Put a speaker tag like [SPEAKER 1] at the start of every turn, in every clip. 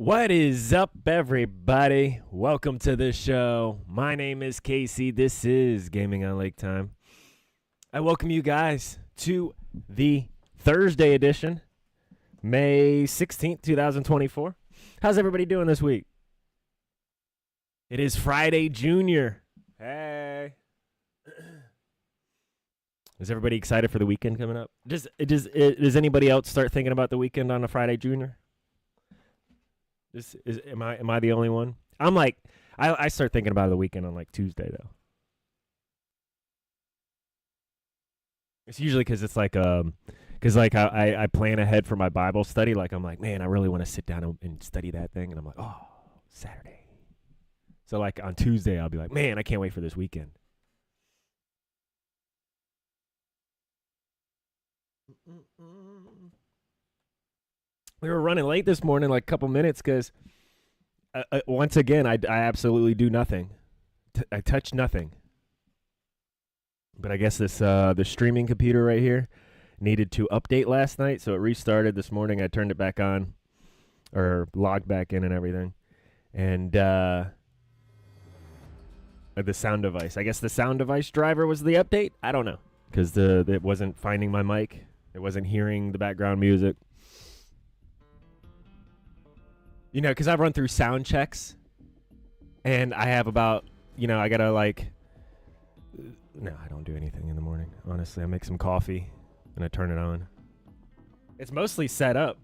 [SPEAKER 1] What is up, everybody? Welcome to the show. My name is Casey. This is Gaming on Lake Time. I welcome you guys to the Thursday edition, May 16th, 2024. How's everybody doing this week? It is Friday Junior. Hey. Is everybody excited for the weekend coming up? Does anybody else start thinking about the weekend on a Friday Junior? Am I the only one? I'm like, I start thinking about the weekend on like Tuesday though. It's usually because it's like I plan ahead for my Bible study. Like I'm like, man, I really want to sit down and study that thing, and I'm like, oh, Saturday. So like on Tuesday, I'll be like, man, I can't wait for this weekend. We were running late this morning, like a couple minutes, because once again, I absolutely do nothing. I touch nothing. But I guess this the streaming computer right here needed to update last night, so it restarted this morning. I turned it back on, or logged back in and everything. And the sound device. I guess the sound device driver was the update. I don't know, because it wasn't finding my mic. It wasn't hearing the background music. You know, because I've run through sound checks, and I have about, I got to no, I don't do anything in the morning. Honestly, I make some coffee, and I turn it on. It's mostly set up.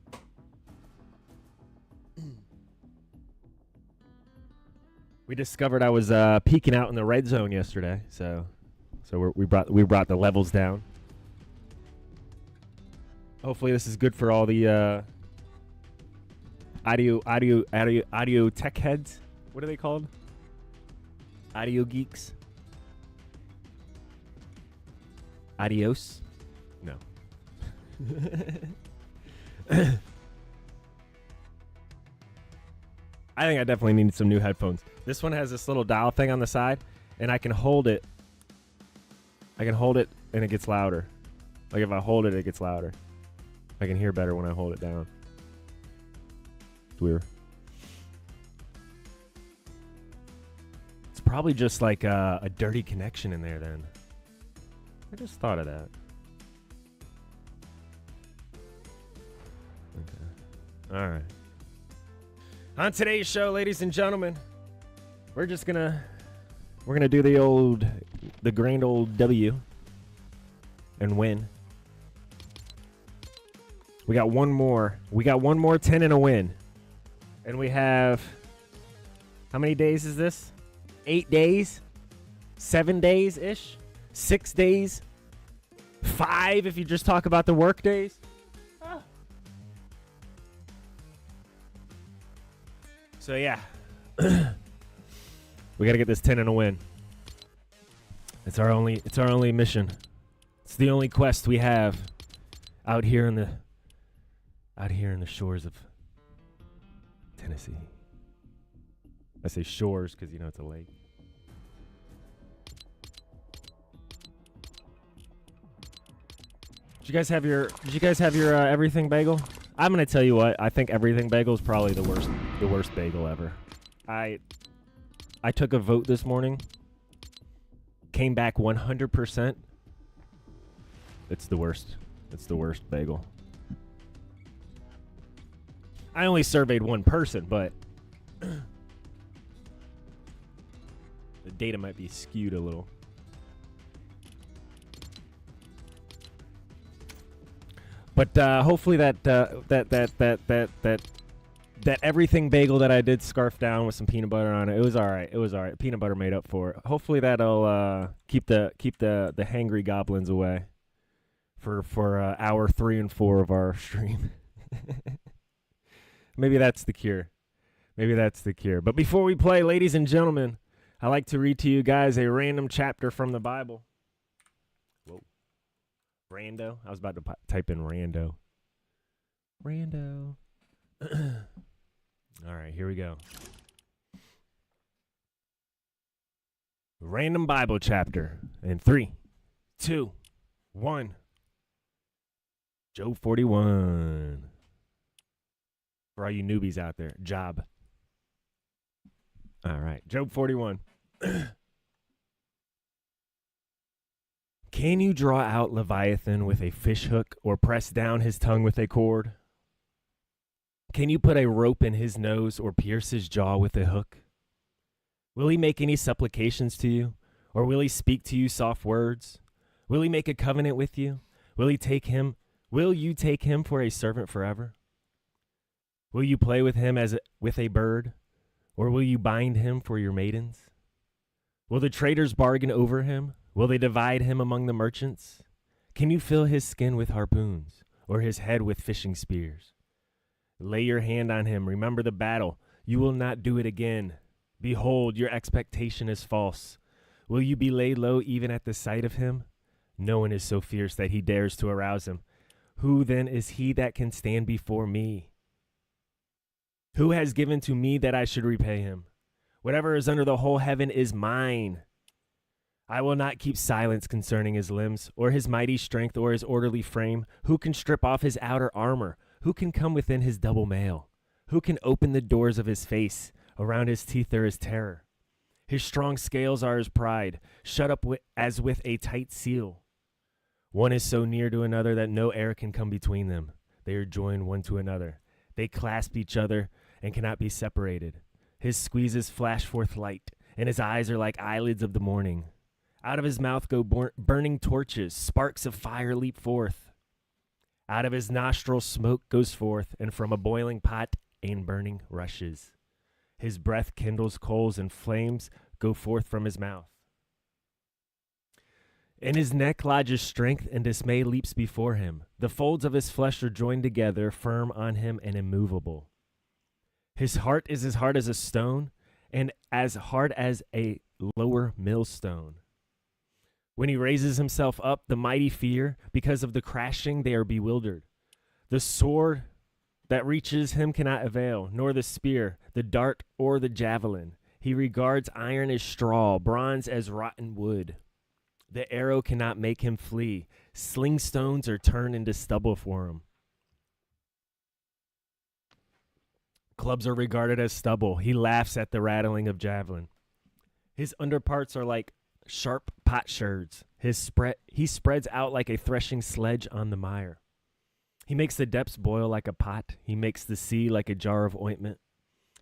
[SPEAKER 1] We discovered I was peeking out in the red zone yesterday, so we brought the levels down. Hopefully this is good for all the audio tech heads. What are they called? Audio geeks? Adios? No. I think I definitely need some new headphones. This one has this little dial thing on the side, and I can hold it. And it gets louder. Like if I hold it, it gets louder. I can hear better when I hold it down. It's weird. It's probably just like a dirty connection in there then. I just thought of that. Okay. All right. On today's show, ladies and gentlemen, we're gonna do the grand old W and win. We got one more 10 and a win. And we have, how many days is this? 8 days? 7 days-ish? 6 days? 5 if you just talk about the work days? So yeah. We got to get this 10 and a win. It's our only mission. It's the only quest we have out here in the shores of Tennessee. I say shores because it's a lake. Did you guys have your everything bagel? I'm gonna tell you what, I think everything bagel is probably the worst bagel ever. I took a vote this morning. Came back 100%. It's the worst. It's the worst bagel. I only surveyed one person, but the data might be skewed a little. But hopefully that everything bagel that I did scarf down with some peanut butter on it, it was all right. Peanut butter made up for it. Hopefully that'll keep the hangry goblins away for hour 3 and 4 of our stream. Maybe that's the cure. But before we play, ladies and gentlemen, I like to read to you guys a random chapter from the Bible. Whoa. Rando? I was about to type in rando. Rando. All right, here we go. Random Bible chapter. In 3, 2, 1. Job 41. For all you newbies out there, job. All right, Job 41. Can you draw out Leviathan with a fish hook or press down his tongue with a cord? Can you put a rope in his nose or pierce his jaw with a hook? Will he make any supplications to you, or will he speak to you soft words? Will he make a covenant with you? Will you take him for a servant forever? Will you play with him as with a bird, or will you bind him for your maidens? Will the traders bargain over him? Will they divide him among the merchants? Can you fill his skin with harpoons, or his head with fishing spears? Lay your hand on him. Remember the battle. You will not do it again. Behold, your expectation is false. Will you be laid low even at the sight of him? No one is so fierce that he dares to arouse him. Who then is he that can stand before me? Who has given to me that I should repay him? Whatever is under the whole heaven is mine. I will not keep silence concerning his limbs, or his mighty strength, or his orderly frame. Who can strip off his outer armor? Who can come within his double mail? Who can open the doors of his face? Around his teeth there is terror. His strong scales are his pride, shut up as with a tight seal. One is so near to another that no air can come between them. They are joined one to another. They clasp each other and cannot be separated. His squeezes flash forth light, and his eyes are like eyelids of the morning. Out of his mouth go burning torches, sparks of fire leap forth. Out of his nostrils smoke goes forth, and from a boiling pot and burning rushes. His breath kindles coals, and flames go forth from his mouth. In his neck lodges strength, and dismay leaps before him. The folds of his flesh are joined together, firm on him and immovable. His heart is as hard as a stone, and as hard as a lower millstone. When he raises himself up, the mighty fear. Because of the crashing, they are bewildered. The sword that reaches him cannot avail, nor the spear, the dart, or the javelin. He regards iron as straw, bronze as rotten wood. The arrow cannot make him flee. Sling stones are turned into stubble for him. Clubs are regarded as stubble. He laughs at the rattling of javelin. His underparts are like sharp potsherds. He spreads out like a threshing sledge on the mire. He makes the depths boil like a pot. He makes the sea like a jar of ointment.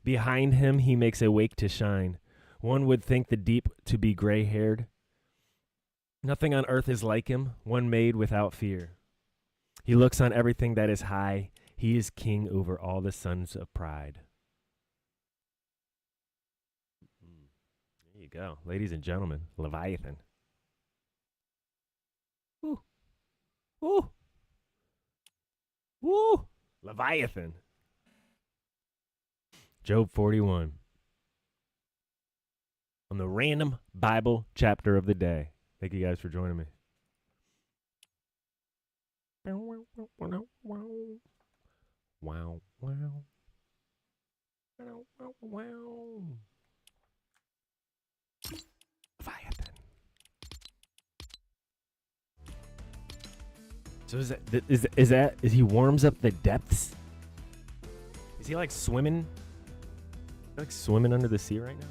[SPEAKER 1] Behind him he makes a wake to shine. One would think the deep to be gray-haired. Nothing on earth is like him, one made without fear. He looks on everything that is high. He is king over all the sons of pride. There you go, ladies and gentlemen, Leviathan. Woo. Woo. Woo. Leviathan. Job 41. On the random Bible chapter of the day. Thank you guys for joining me. Wow, wow. Leviathan. So is he warms up the depths? Is he like swimming? Like swimming under the sea right now?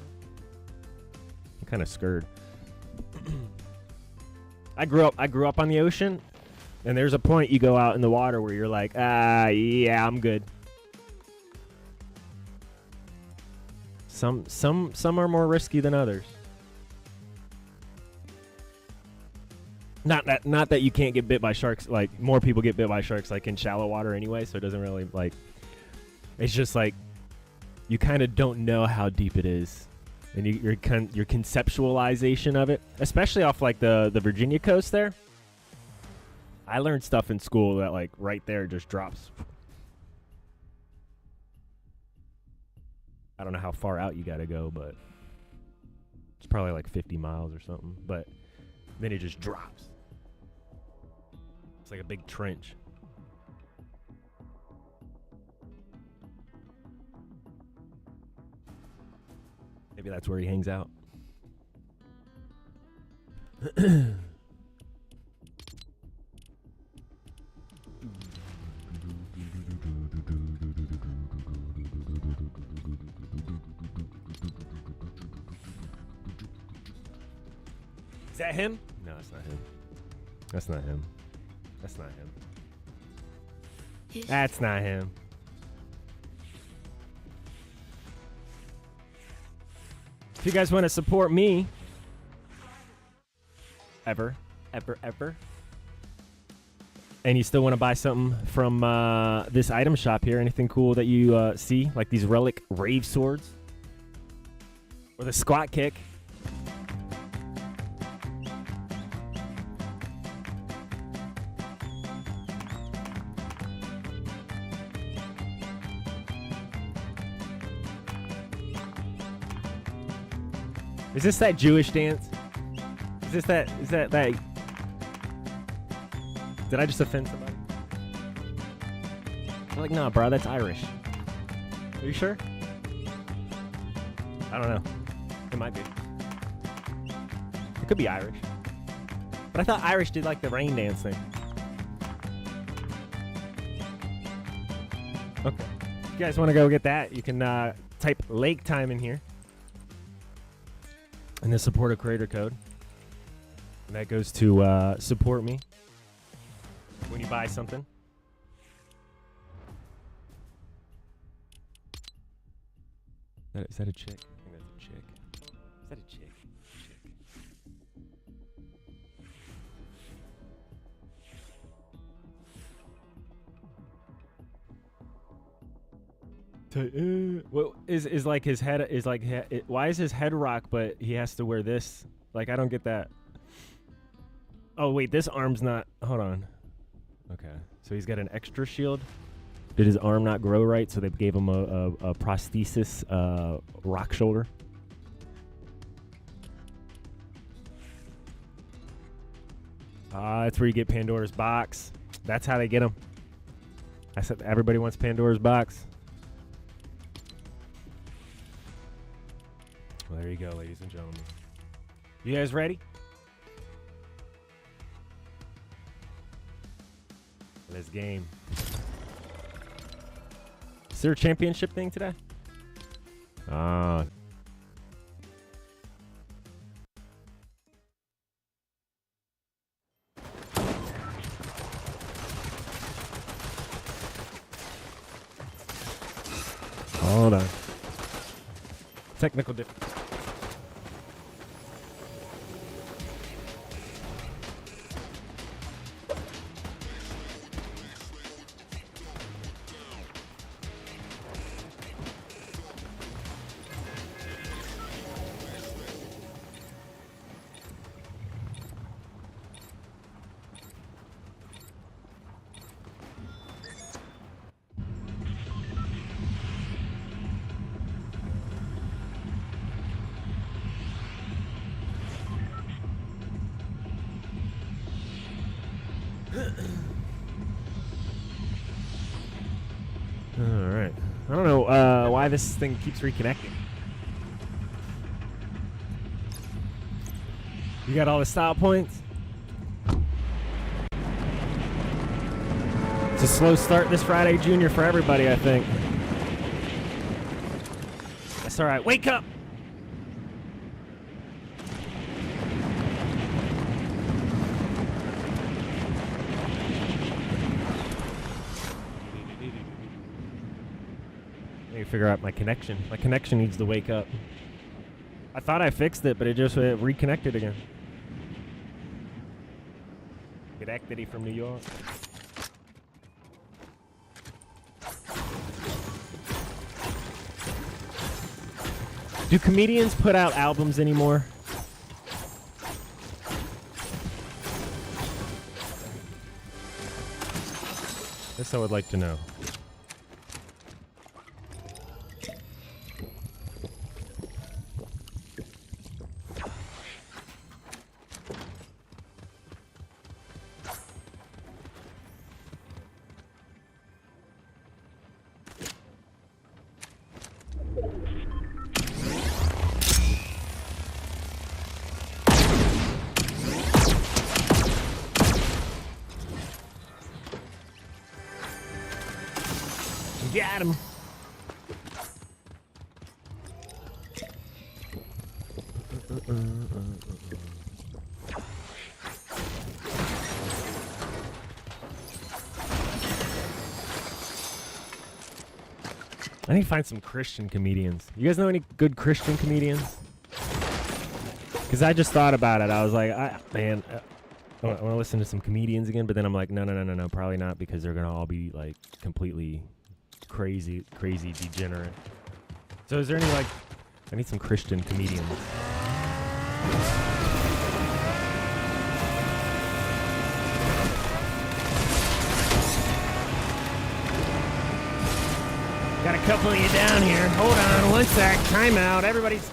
[SPEAKER 1] I'm kind of scared. I grew up on the ocean, and there's a point you go out in the water where you're like, yeah, I'm good. Some are more risky than others. Not that you can't get bit by sharks. Like, more people get bit by sharks like in shallow water anyway, so it doesn't really like. It's just like you kind of don't know how deep it is, and your conceptualization of it, especially off like the Virginia coast there. I learned stuff in school that like right there just drops. I don't know how far out you got to go, but it's probably like 50 miles or something. But then it just drops. It's like a big trench. Maybe that's where he hangs out. that him? No, that's not him. That's not him. That's not him. That's not him. If you guys want to support me, ever, and you still want to buy something from this item shop here, anything cool that you see, like these relic rave swords, or the squat kick. Is this that Jewish dance? Is that did I just offend somebody? I'm like, nah, bro, that's Irish. Are you sure? I don't know. It might be. It could be Irish. But I thought Irish did like the rain dance thing. Okay. If you guys want to go get that, you can type LAKETIME in here. And then support a creator code. And that goes to support me when you buy something. Is that a chick? I think that's a chick. Is that a chick? Well, is like his head is like why is his head rock but he has to wear this? Like, I don't get that. Oh wait, this arm's not. Hold on. Okay, so he's got an extra shield. Did his arm not grow right? So they gave him a prosthesis rock shoulder. That's where you get Pandora's box. That's how they get him. I said everybody wants Pandora's box. Well, there you go, ladies and gentlemen. You guys ready? For this game. Is there a championship thing today? Ah. Hold on. Technical difficulty. Alright. I don't know why this thing keeps reconnecting. You got all the style points? It's a slow start this Friday, Junior, for everybody, I think. That's alright. Wake up! Figure out my connection. My connection needs to wake up. I thought I fixed it, but it just reconnected again. Good activity from New York. Do comedians put out albums anymore? This I would like to know. Got him. I need to find some Christian comedians. You guys know any good Christian comedians? Because I just thought about it. I was like, man, I want to listen to some comedians again, but then I'm like, no, probably not, because they're going to all be like completely crazy degenerate. So is there any like, I need some Christian comedians. Got a couple of you down here. Hold on one sec. Time out. Everybody's...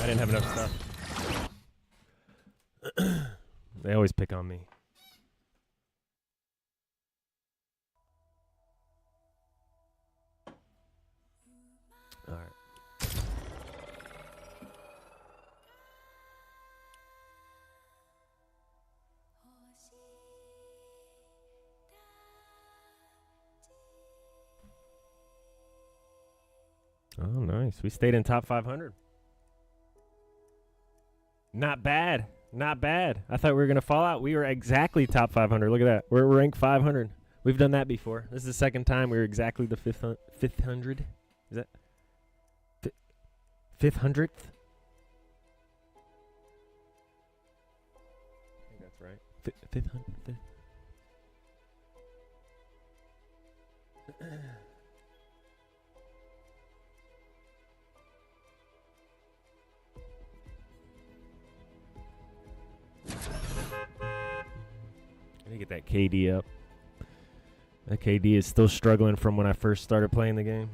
[SPEAKER 1] I didn't have enough stuff. They always pick on me. All right. Oh, nice. We stayed in top 500. Not bad. Not bad. I thought we were going to fall out. We were exactly top 500. Look at that. We're ranked 500. We've done that before. This is the second time we were exactly the 500. Is that 500th? I think that's right. 500th. I need to get that KD up. That KD is still struggling from when I first started playing the game.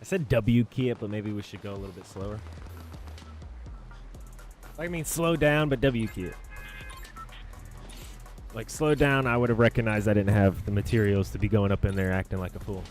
[SPEAKER 1] I said W key it, but maybe we should go a little bit slower. I mean, slow down, but W key it. Like, slow down, I would have recognized I didn't have the materials to be going up in there acting like a fool.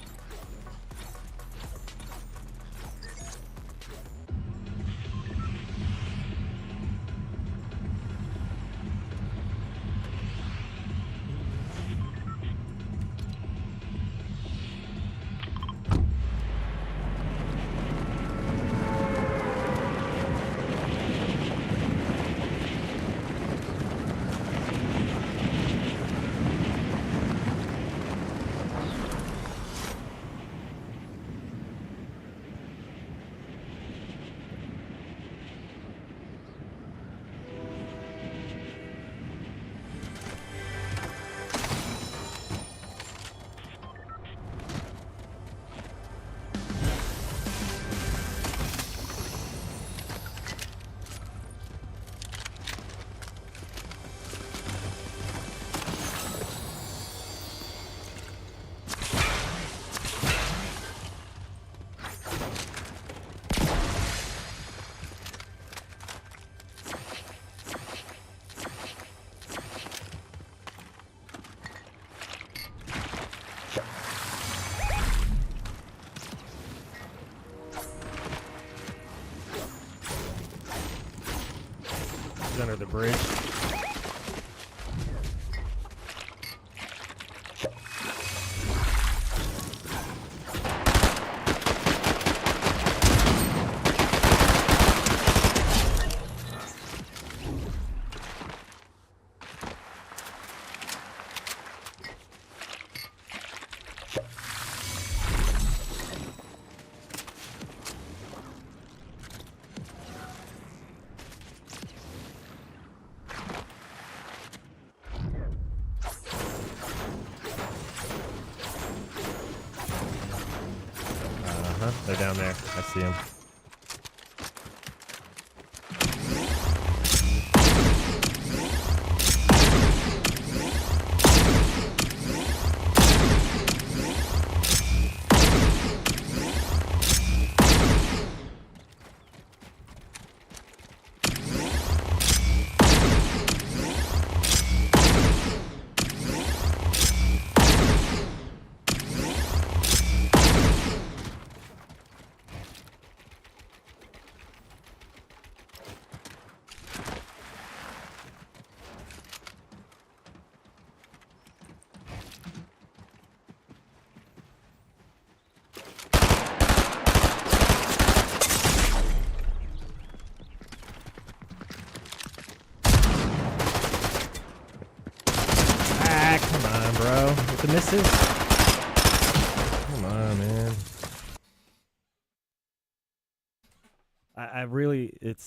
[SPEAKER 1] Under the bridge. They're down there. I see them. bro. With the misses. Come on, man. I really, it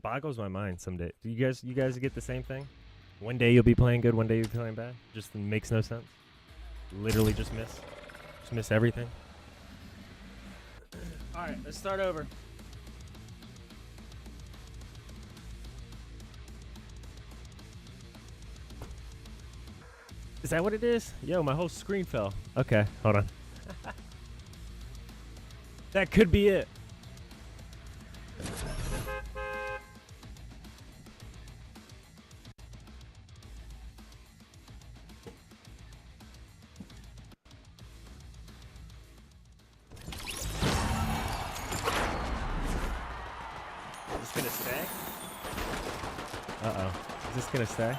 [SPEAKER 1] boggles my mind some day. Do you guys get the same thing? One day you'll be playing good, one day you'll be playing bad. Just makes no sense. Literally just miss everything. All right, let's start over. Is that what it is? Yo, my whole screen fell. Okay, hold on. That could be it. Is this gonna stay? Uh-oh. Is this gonna stay?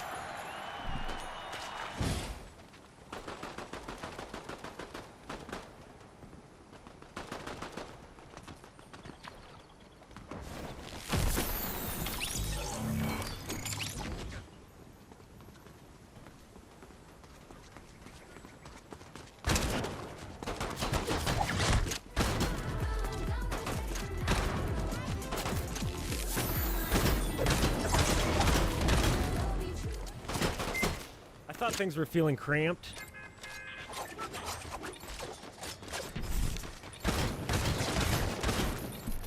[SPEAKER 1] I thought things were feeling cramped.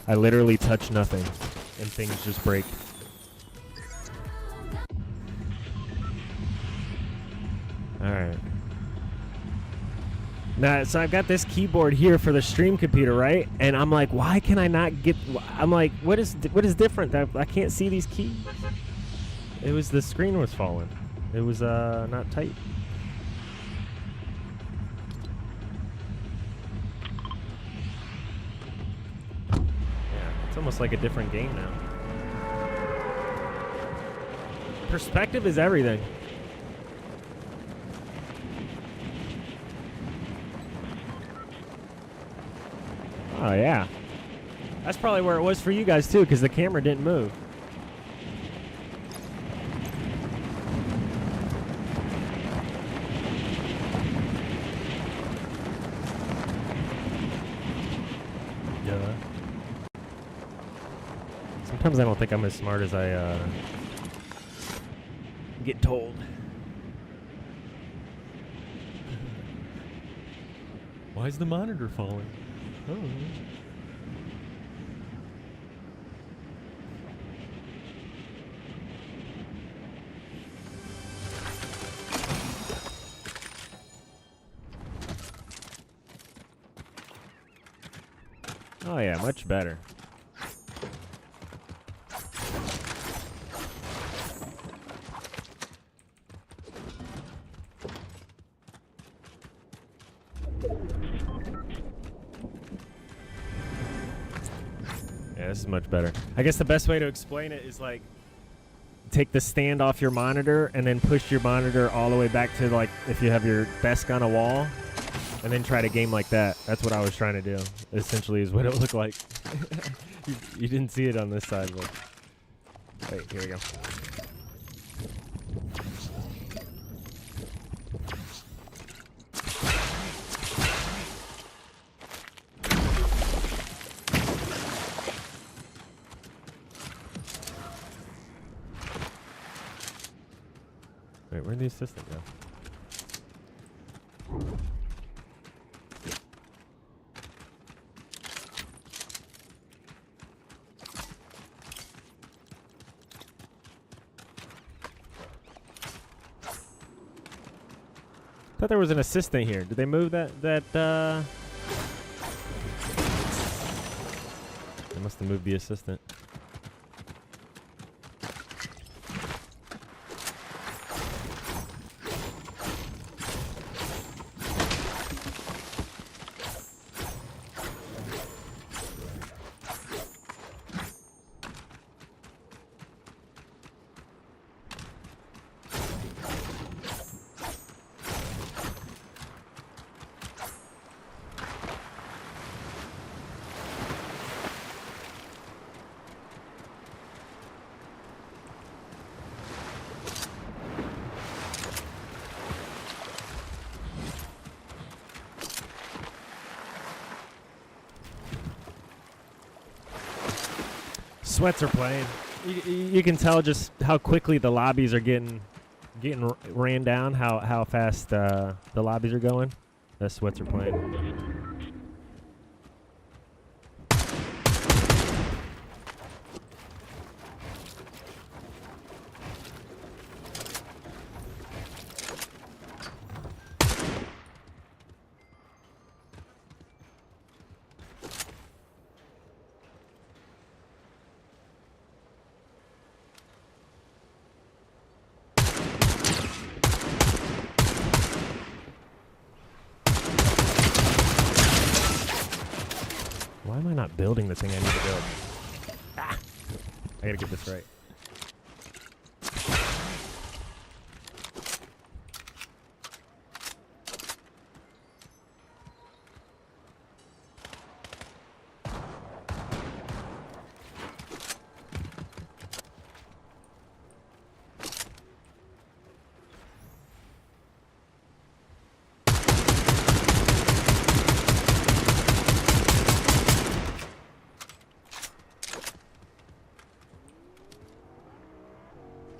[SPEAKER 1] I literally touch nothing, and things just break. Alright. Now, so I've got this keyboard here for the stream computer, right? And I'm like, why can I not get... I'm like, what is different? I can't see these keys. It was the screen was falling. It was not tight. Yeah, it's almost like a different game now. Perspective is everything. Oh yeah. That's probably where it was for you guys too, because the camera didn't move. Sometimes I don't think I'm as smart as I get told. Why is the monitor falling? Oh. Oh yeah, much better. This is much better. I guess the best way to explain it is like take the stand off your monitor and then push your monitor all the way back to like if you have your desk on a wall and then try to game like that. That's what I was trying to do. Essentially is what it looked like. you didn't see it on this side, but wait, here we go. Wait, where'd the assistant go? I thought there was an assistant here. Did they move that They must have moved the assistant. sweats are playing. You can tell just how quickly the lobbies are getting ran down. How fast the lobbies are going. The sweats are playing. Why am I not building the thing I need to build? Ah! I gotta get this right.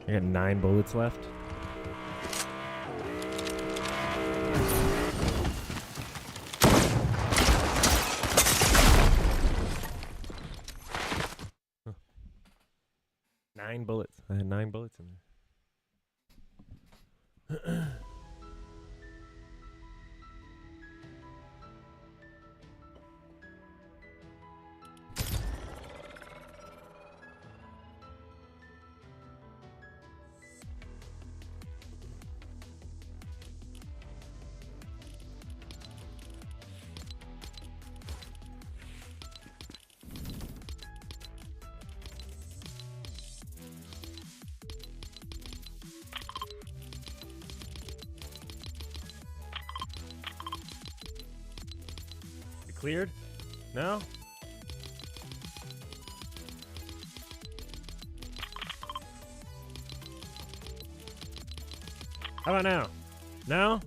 [SPEAKER 1] I got 9 bullets left. Huh. 9 bullets. I had 9 bullets in there. Cleared? No? How about now? No?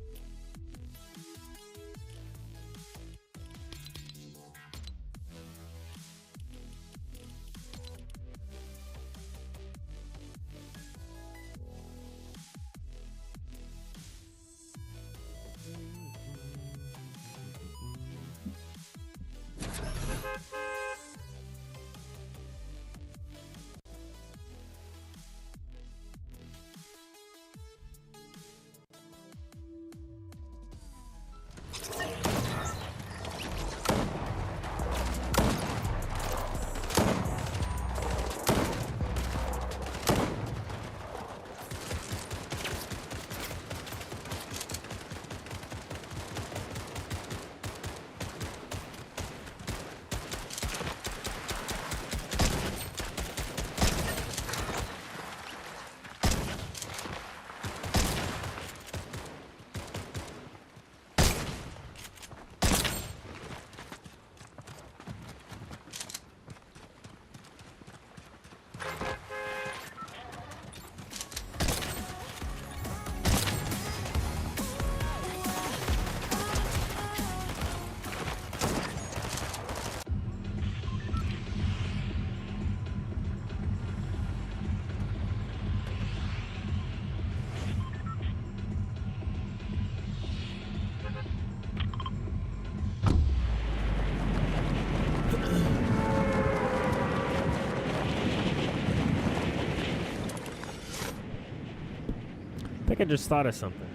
[SPEAKER 1] I think I just thought of something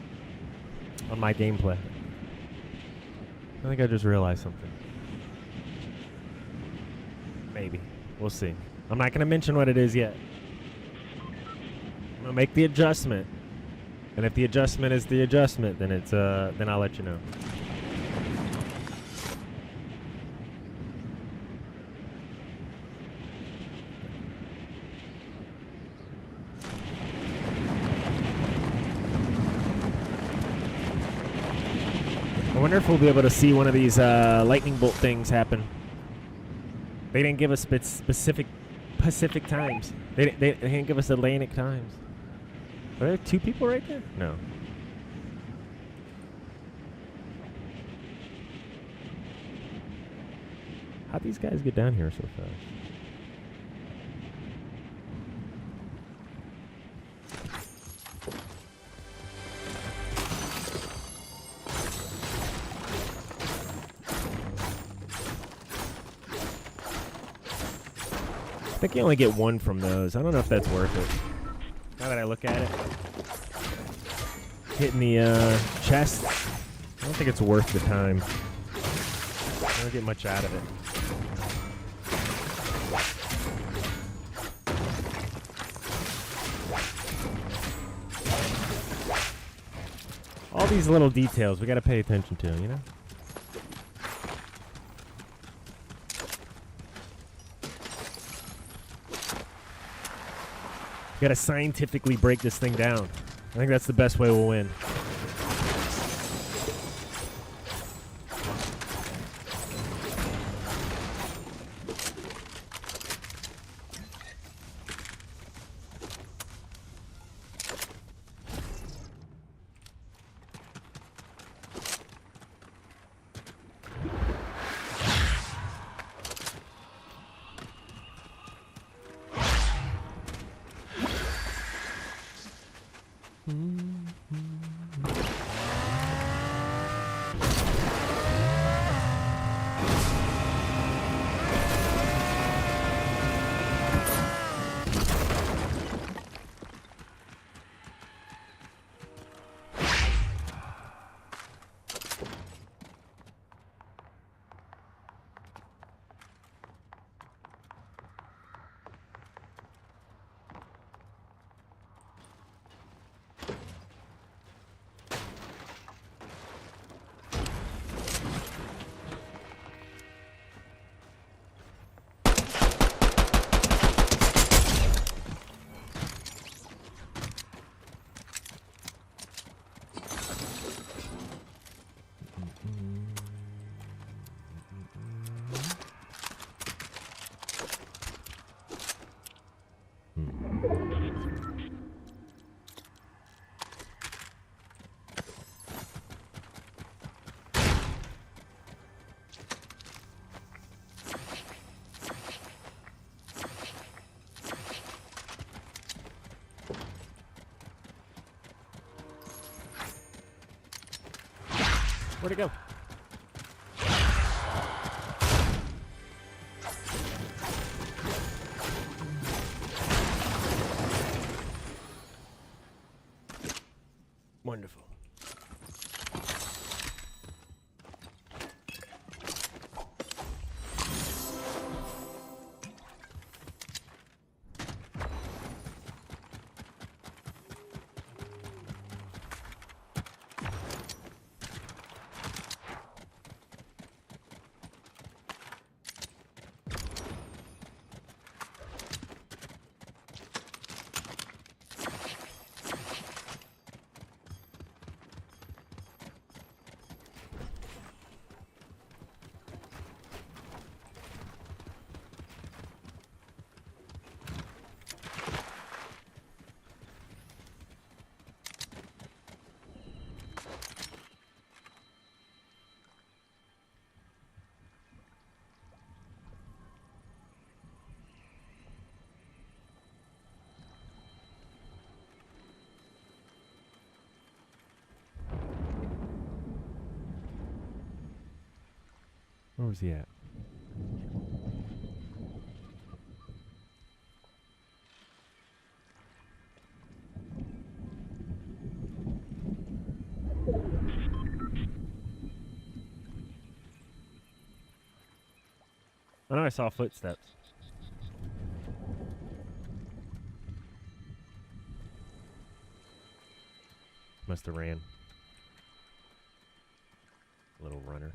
[SPEAKER 1] on my gameplay. I think I just realized something. Maybe. We'll see. I'm not going to mention what it is yet. I'm going to make the adjustment. And if the adjustment is the adjustment, then it's then I'll let you know. I wonder if we'll be able to see one of these lightning bolt things happen. They didn't give us specific Pacific times. They didn't give us Atlantic times. Are there 2 people right there? No. How'd these guys get down here so fast? think you only get one from those. I don't know if that's worth it. Now that I look at it. Hitting the chest, I don't think it's worth the time. I don't get much out of it. All these little details we got to pay attention to, you know? You got to scientifically break this thing down. I think that's the best way we'll win. Where'd it go? Wonderful. Where was he at? I know I saw footsteps. Must have ran. Little runner.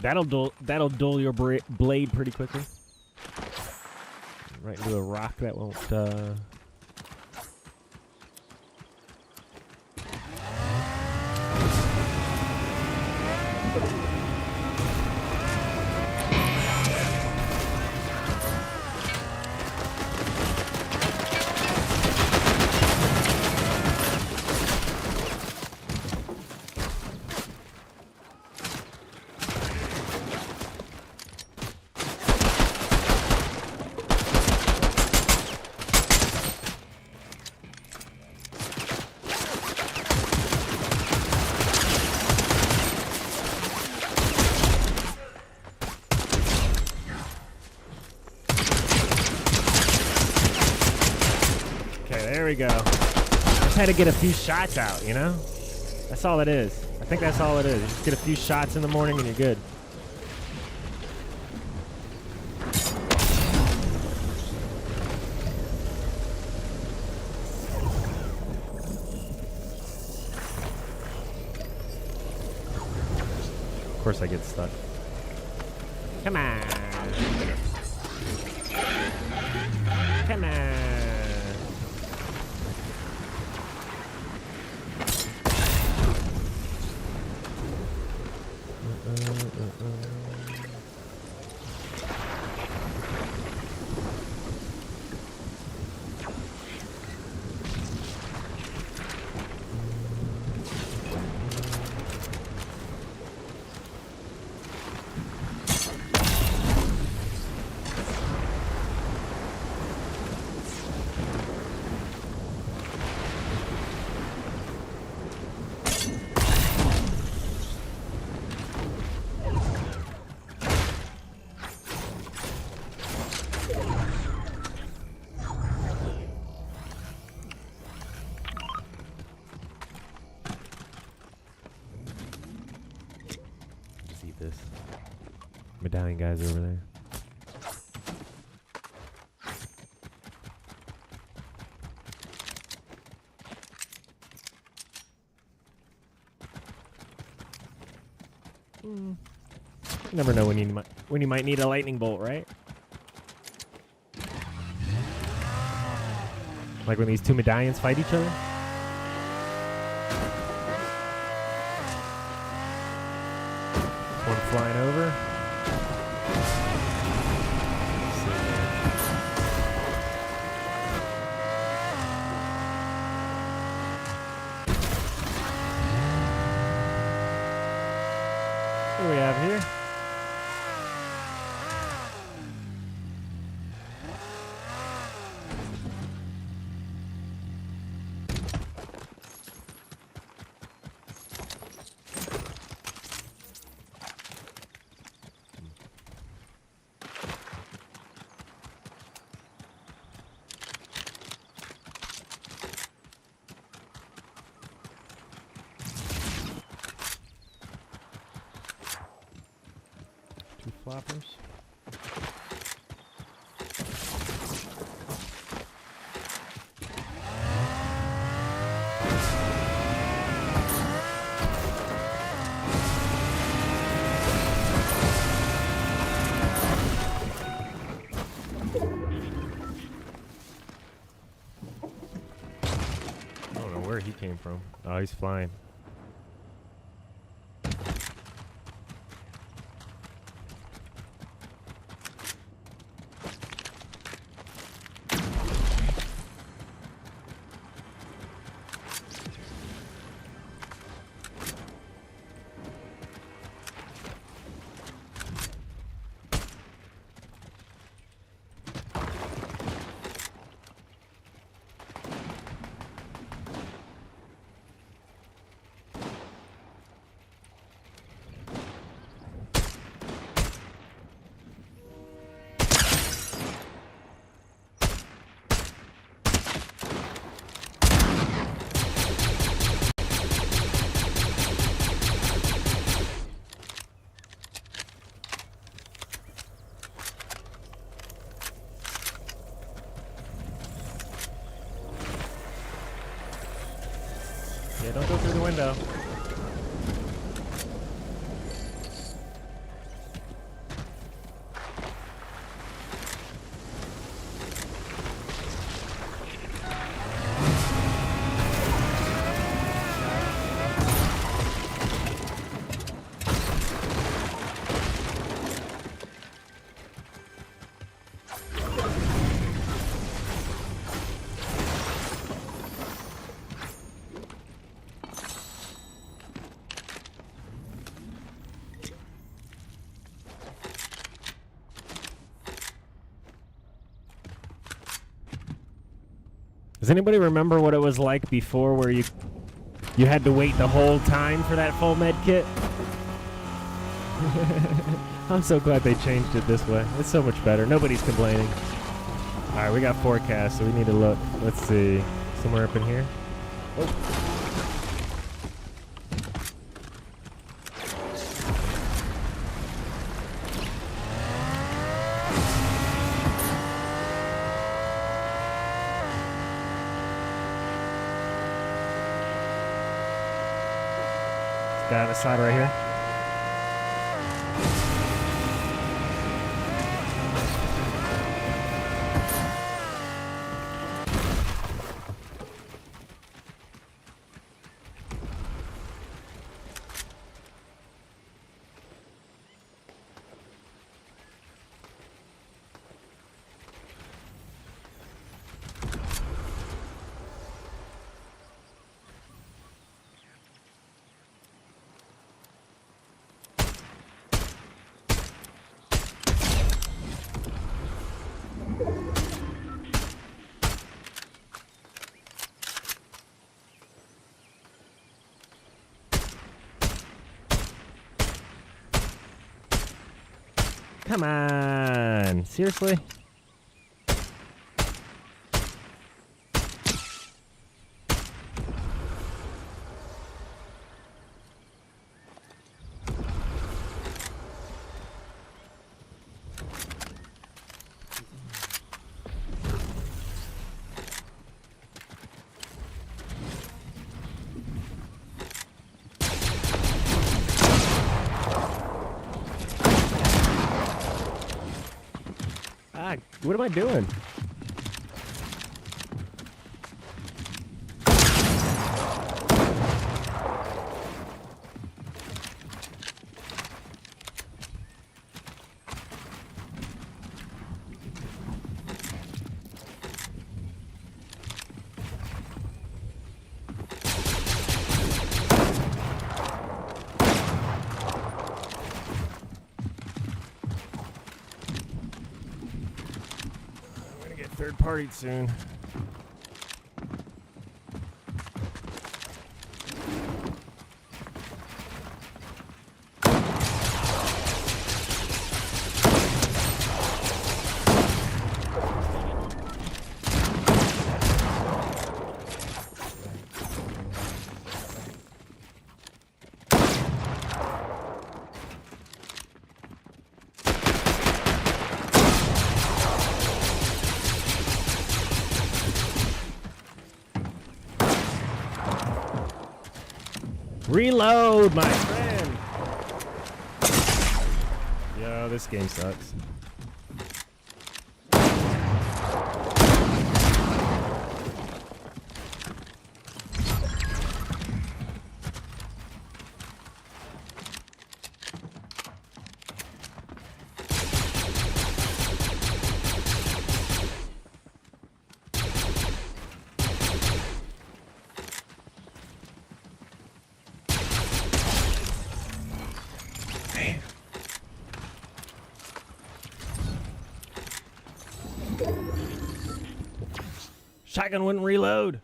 [SPEAKER 1] That'll dull your blade pretty quickly. Right into a rock that won't. There we go. Just had to get a few shots out, you know? That's all it is. I think that's all it is. Just get a few shots in the morning and you're good. Of course I get stuck. Come on. Come on. This medallion guy's over there. You never know when you might need a lightning bolt, right? Like when these two medallions fight each other. One flying over. What do we have here? Two floppers. I don't know where he came from. Oh, he's flying. Yeah, don't go through the window. Does anybody remember what it was like before, where you had to wait the whole time for that full med kit? I'm so glad they changed it this way. It's so much better. Nobody's complaining. All right, we got forecast, so we need to look. Let's see. Somewhere up in here. Oh. Guy on the side right here. Come on. Seriously? What am I doing? Third-partied soon. Reload, my friend! Yo, this game sucks. Shotgun wouldn't reload.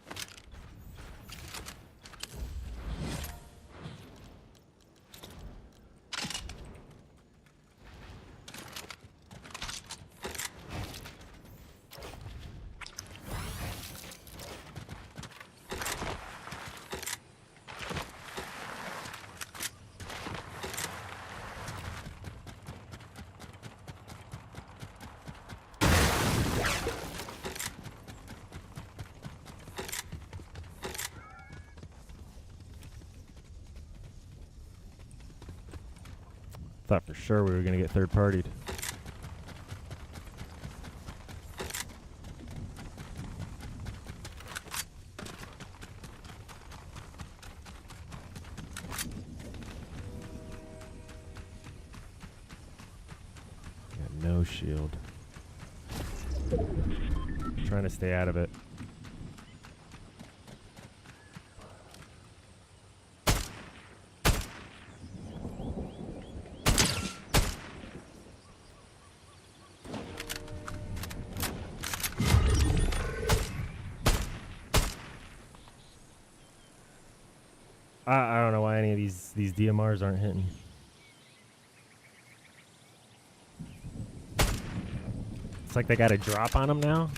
[SPEAKER 1] Thought for sure we were going to get third-partied. Got no shield. Trying to stay out of it. I don't know why any of these DMRs aren't hitting. It's like they got a drop on them now.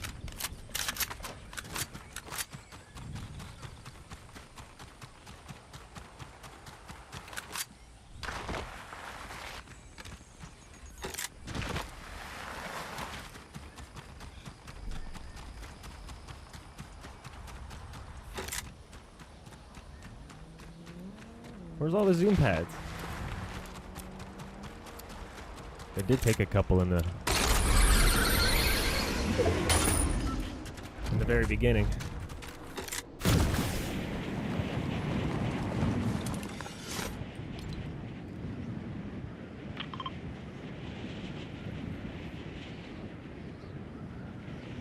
[SPEAKER 1] Where's all the zoom pads? I did take a couple in the very beginning.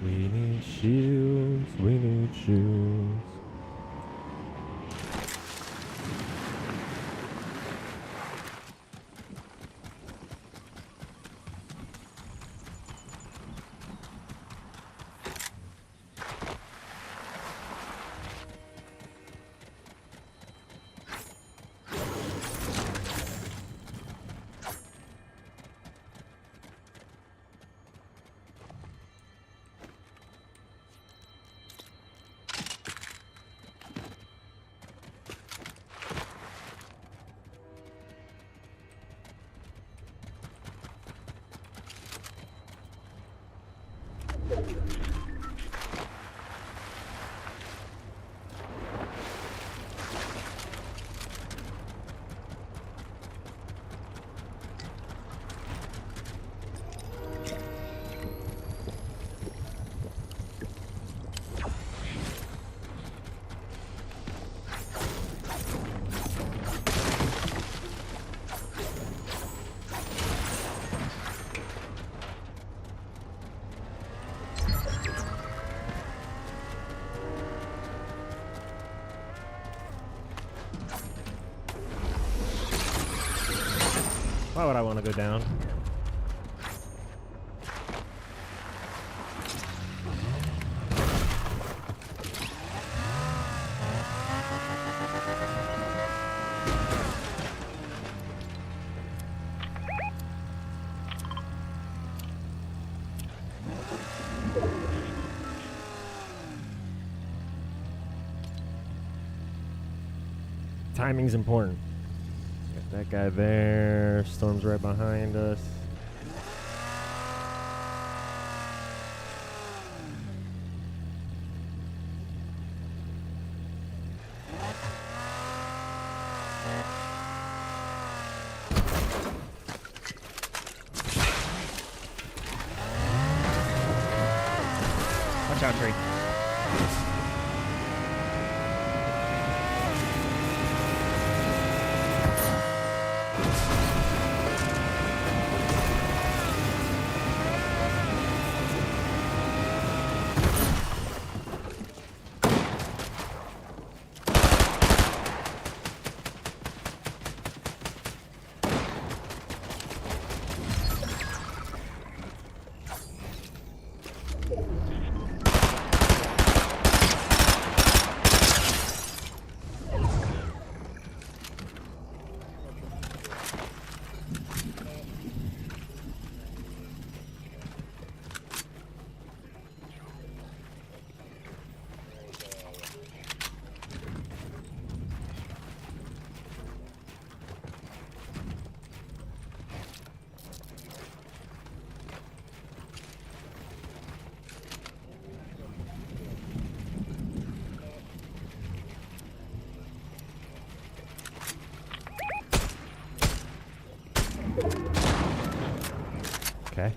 [SPEAKER 1] We need shields, we need shields. Why would I want to go down? Timing's important. Got that guy there. Storm's right behind us. Watch out, tree. Okay.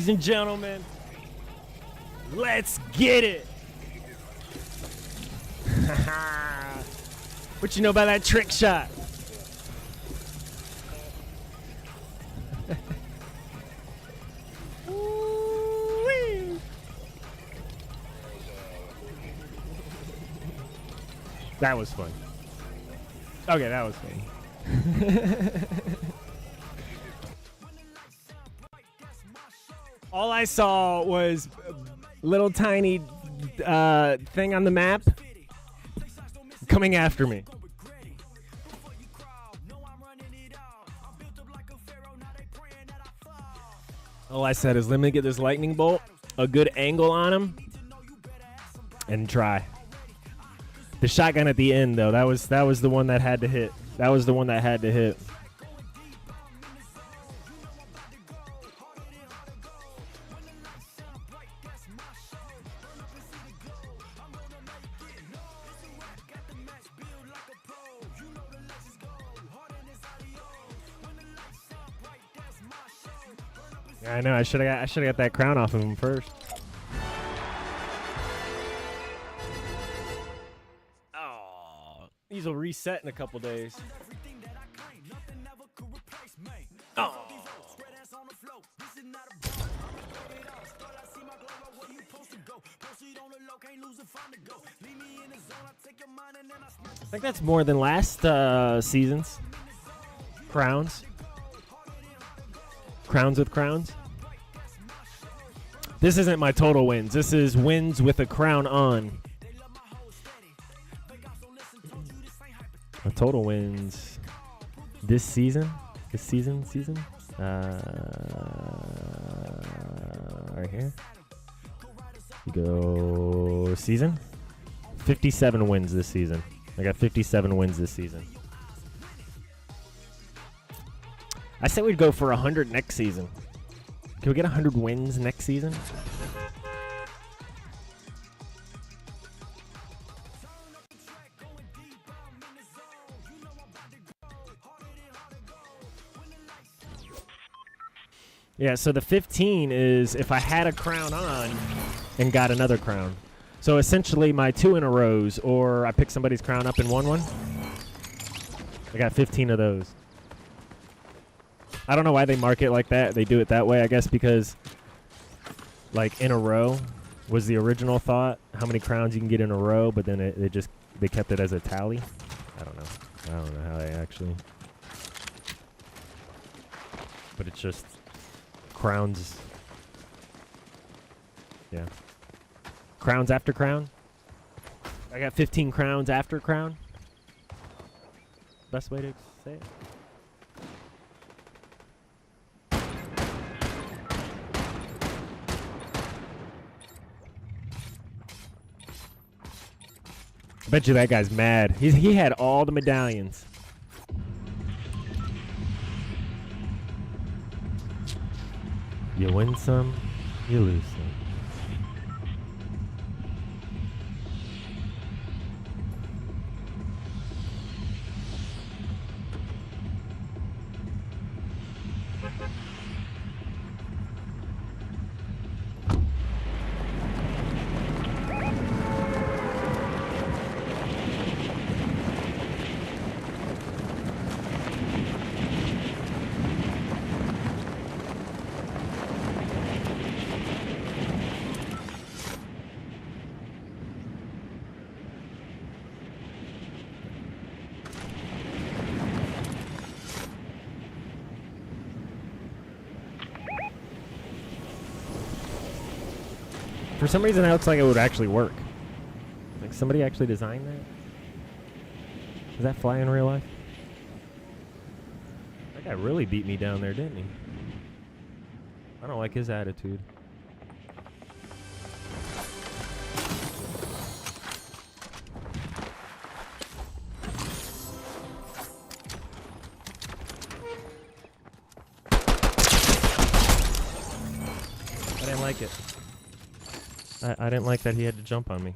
[SPEAKER 1] ladies and gentlemen. Let's get it. What you know about that trick shot? That was fun. Okay, that was fun. All I saw was a little tiny thing on the map coming after me. All I said is, let me get this lightning bolt, a good angle on him, and try. The shotgun at the end, though, that was the one that had to hit. That was the one that had to hit. I know. I should have got that crown off of him first. Oh, these will reset in a couple days. Oh. I think that's more than last season's crowns. Crowns with crowns. This isn't my total wins. This is wins with a crown on. My total wins this season. Right here. You go season. 57 wins this season. I got 57 wins this season. I said we'd go for 100 next season. Can we get 100 wins next season? Yeah, so the 15 is if I had a crown on and got another crown. So essentially my 2 in a rows, or I pick somebody's crown up and won one. I got 15 of those. I don't know why they mark it like that. They do it that way, I guess, because like in a row was the original thought. How many crowns you can get in a row, but then they kept it as a tally. I don't know how they actually. But it's just crowns. Yeah. Crowns after crown. I got 15 crowns after crown. Best way to say it. I bet you that guy's mad. He had all the medallions. You win some, you lose some. For some reason, that looks like it would actually work. Like somebody actually designed that? Does that fly in real life? That guy really beat me down there, didn't he? I don't like his attitude. I didn't like it. I didn't like that he had to jump on me.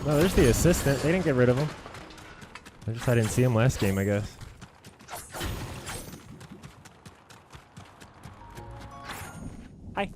[SPEAKER 1] No, there's the assistant. They didn't get rid of him. I didn't see him last game, I guess. Hi.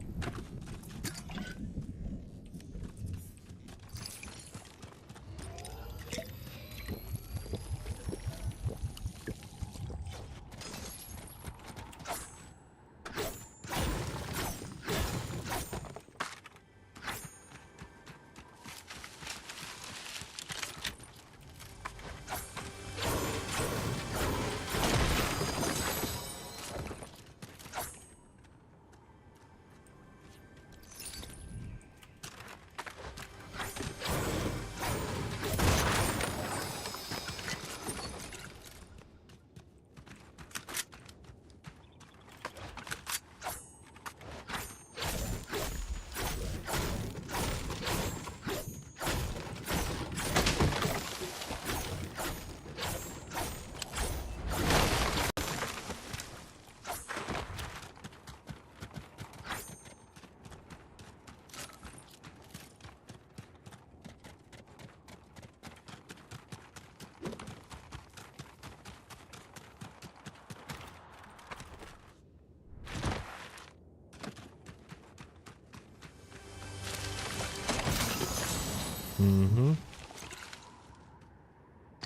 [SPEAKER 1] Mm-hmm.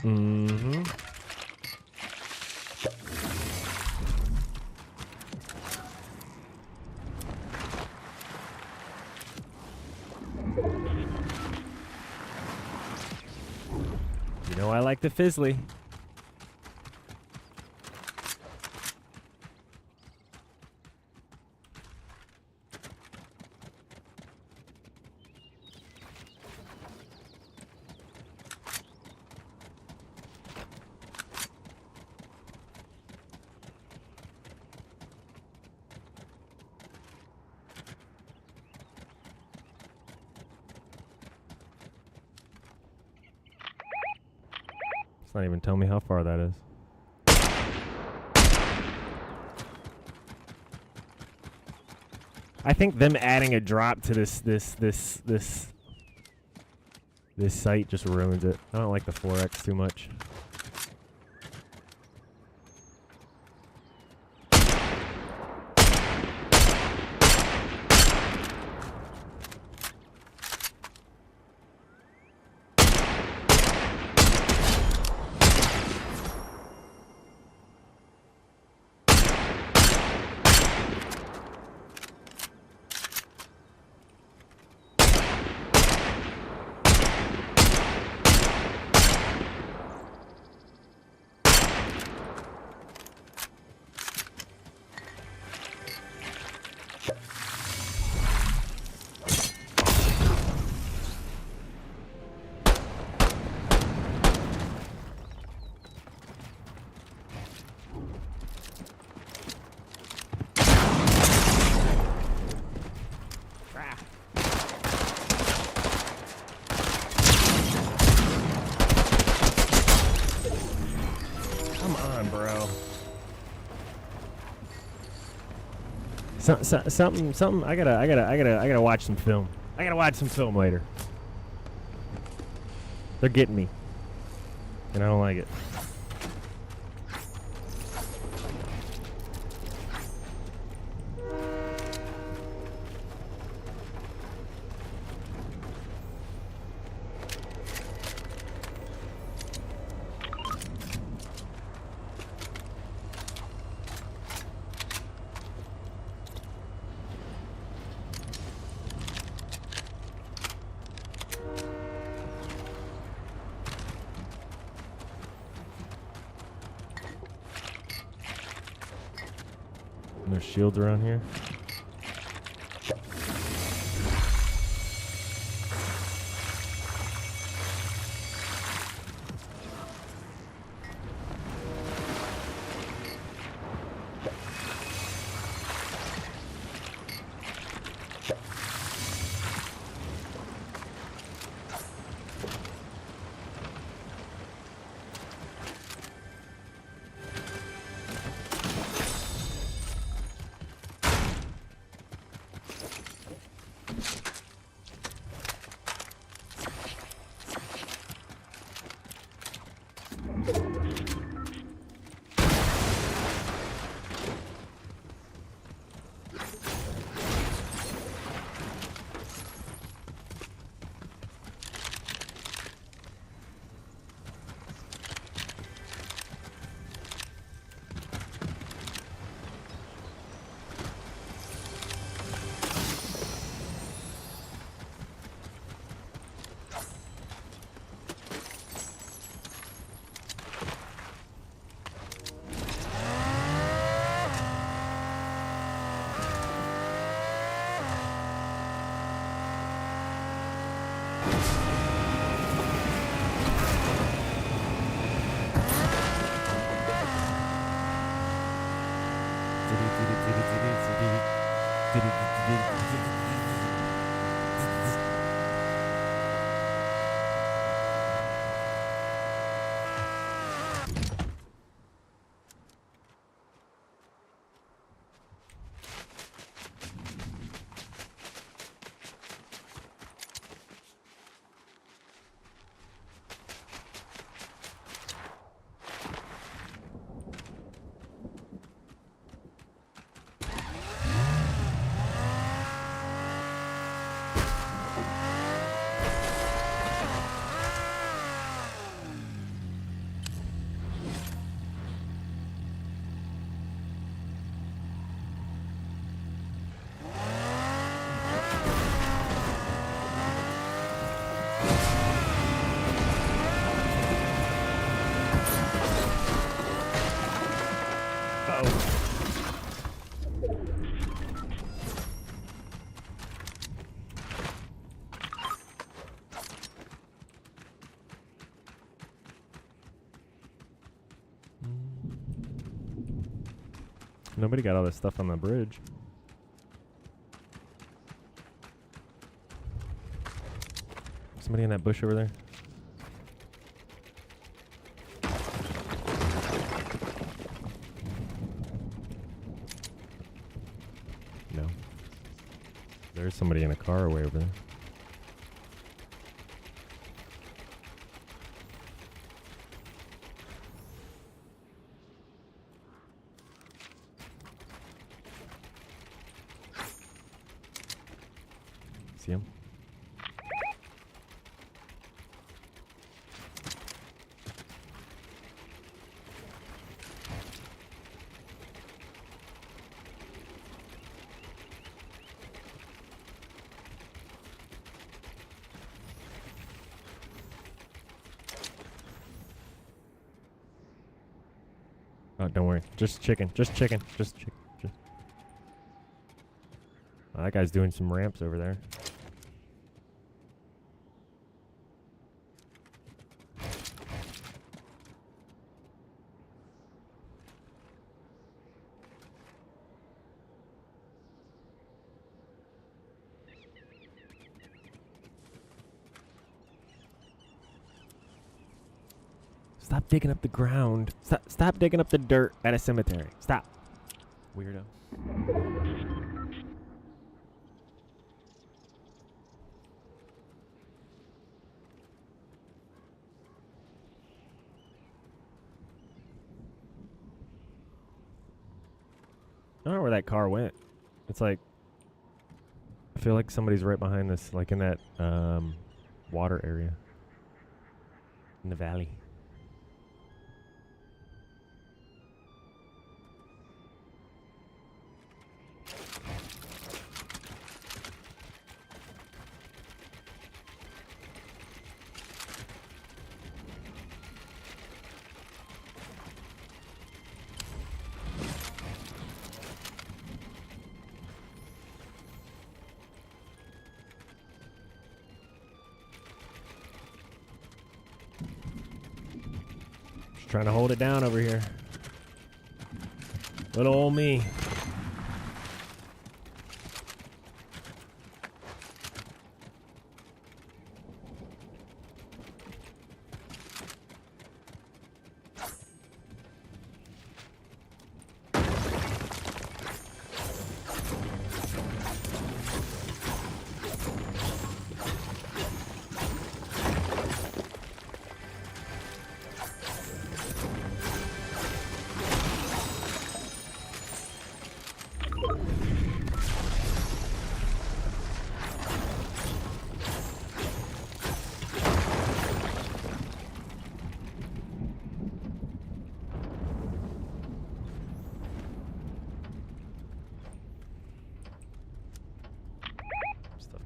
[SPEAKER 1] Mm-hmm. You know I like the fizzly. It's not even telling me how far that is. I think them adding a drop to this site just ruins it. I don't like the 4X too much. Bro. Something. I gotta watch some film. I gotta watch some film later. They're getting me, and I don't like it. There's shields around here. Nobody got all this stuff on the bridge. Somebody in that bush over there? No. There's somebody in a car way over there. See him? Oh, don't worry. Just chicken. Just chicken. Just chicken. Oh, that guy's doing some ramps over there. Stop digging up the ground. Stop digging up the dirt at a cemetery. Stop. Weirdo. I don't know where that car went. It's like, I feel like somebody's right behind this, like in that water area in the valley. Trying to hold it down over here. Little old me.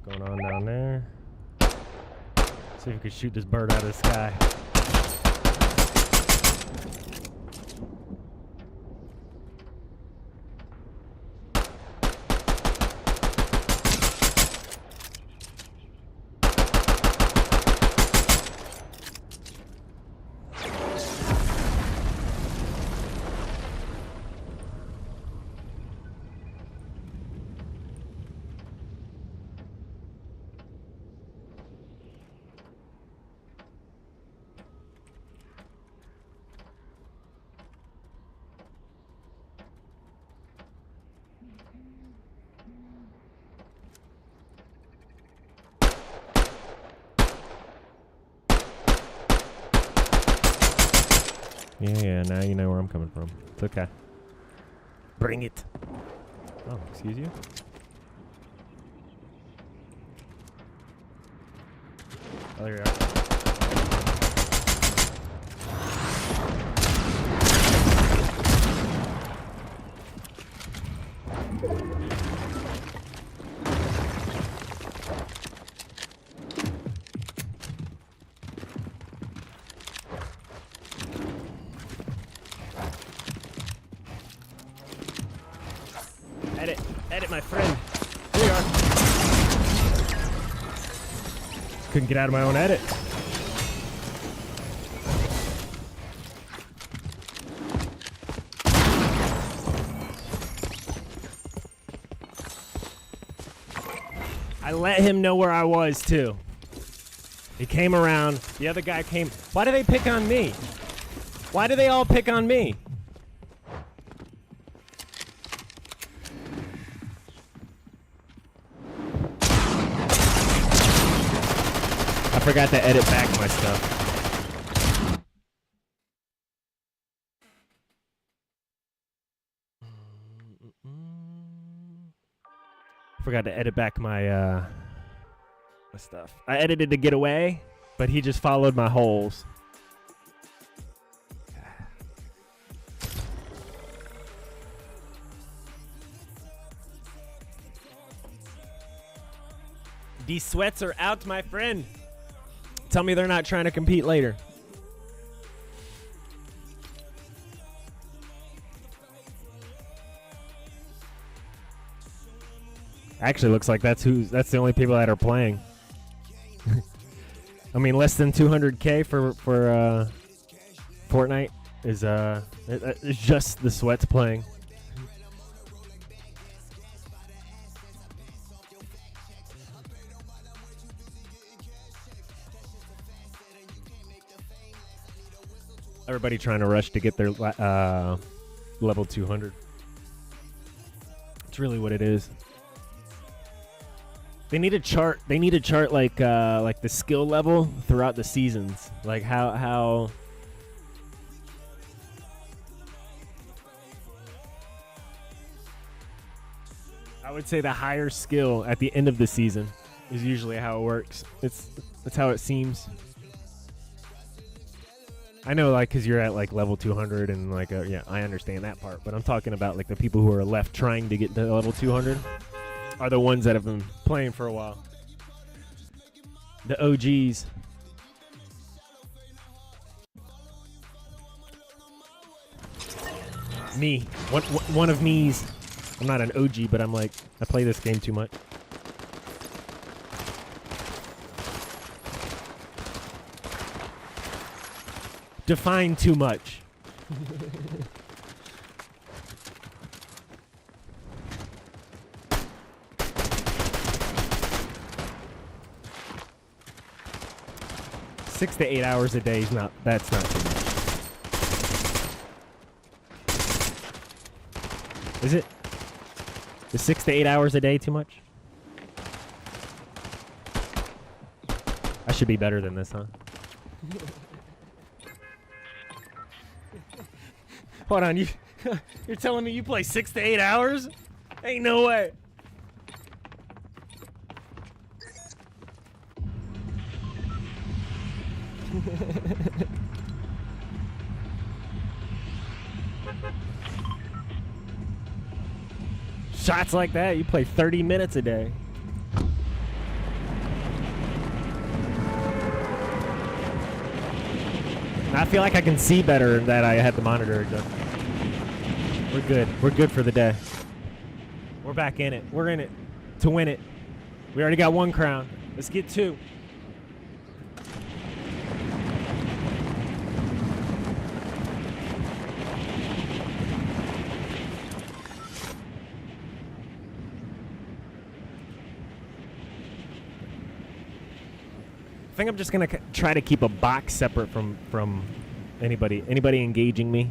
[SPEAKER 1] Going on down there. See if we could shoot this bird out of the sky. Yeah, now you know where I'm coming from. It's okay. Bring it. Oh, excuse you? Oh, there you are. Edit, my friend. Here you are. Couldn't get out of my own edit. I let him know where I was too. He came around. The other guy came. Why do they pick on me? Why do they all pick on me? I forgot to edit back my stuff. Forgot to edit back my stuff. I edited to get away, but he just followed my holes. These sweats are out, my friend. Tell me they're not trying to compete later. Actually, looks like that's the only people that are playing. I mean, less than 200K for Fortnite is it's just the sweats playing. Everybody trying to rush to get their level 200. It's really what it is. They need a chart. They need a chart like the skill level throughout the seasons. Like how I would say the higher skill at the end of the season is usually how it works. That's how it seems. I know, like, because you're at, like, level 200 and, like, yeah, I understand that part. But I'm talking about, like, the people who are left trying to get to level 200 are the ones that have been playing for a while. The OGs. Me. One of me's. I'm not an OG, but I'm, like, I play this game too much. Define too much. Six to 8 hours a day is that's not too much. Is it? Is 6 to 8 hours a day too much? I should be better than this, huh? Hold on, you're telling me you play 6 to 8 hours? Ain't no way. Shots like that, you play 30 minutes a day. I feel like I can see better that I had the monitor adjusted. We're good. We're good for the day. We're back in it. We're in it to win it. We already got 1 crown. Let's get 2. I think I'm just gonna try to keep a box separate from anybody engaging me.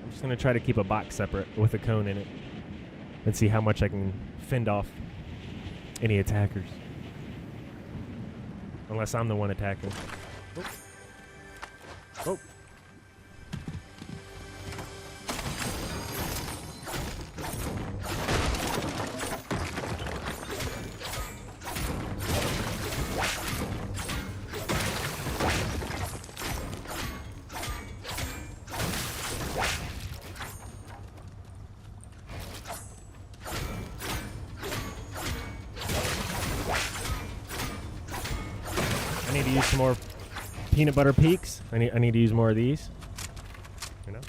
[SPEAKER 1] I'm just gonna try to keep a box separate with a cone in it and see how much I can fend off any attackers. Unless I'm the one attacking. Oh. Oh. use some more peanut butter peaks. I need to use more of these. You know.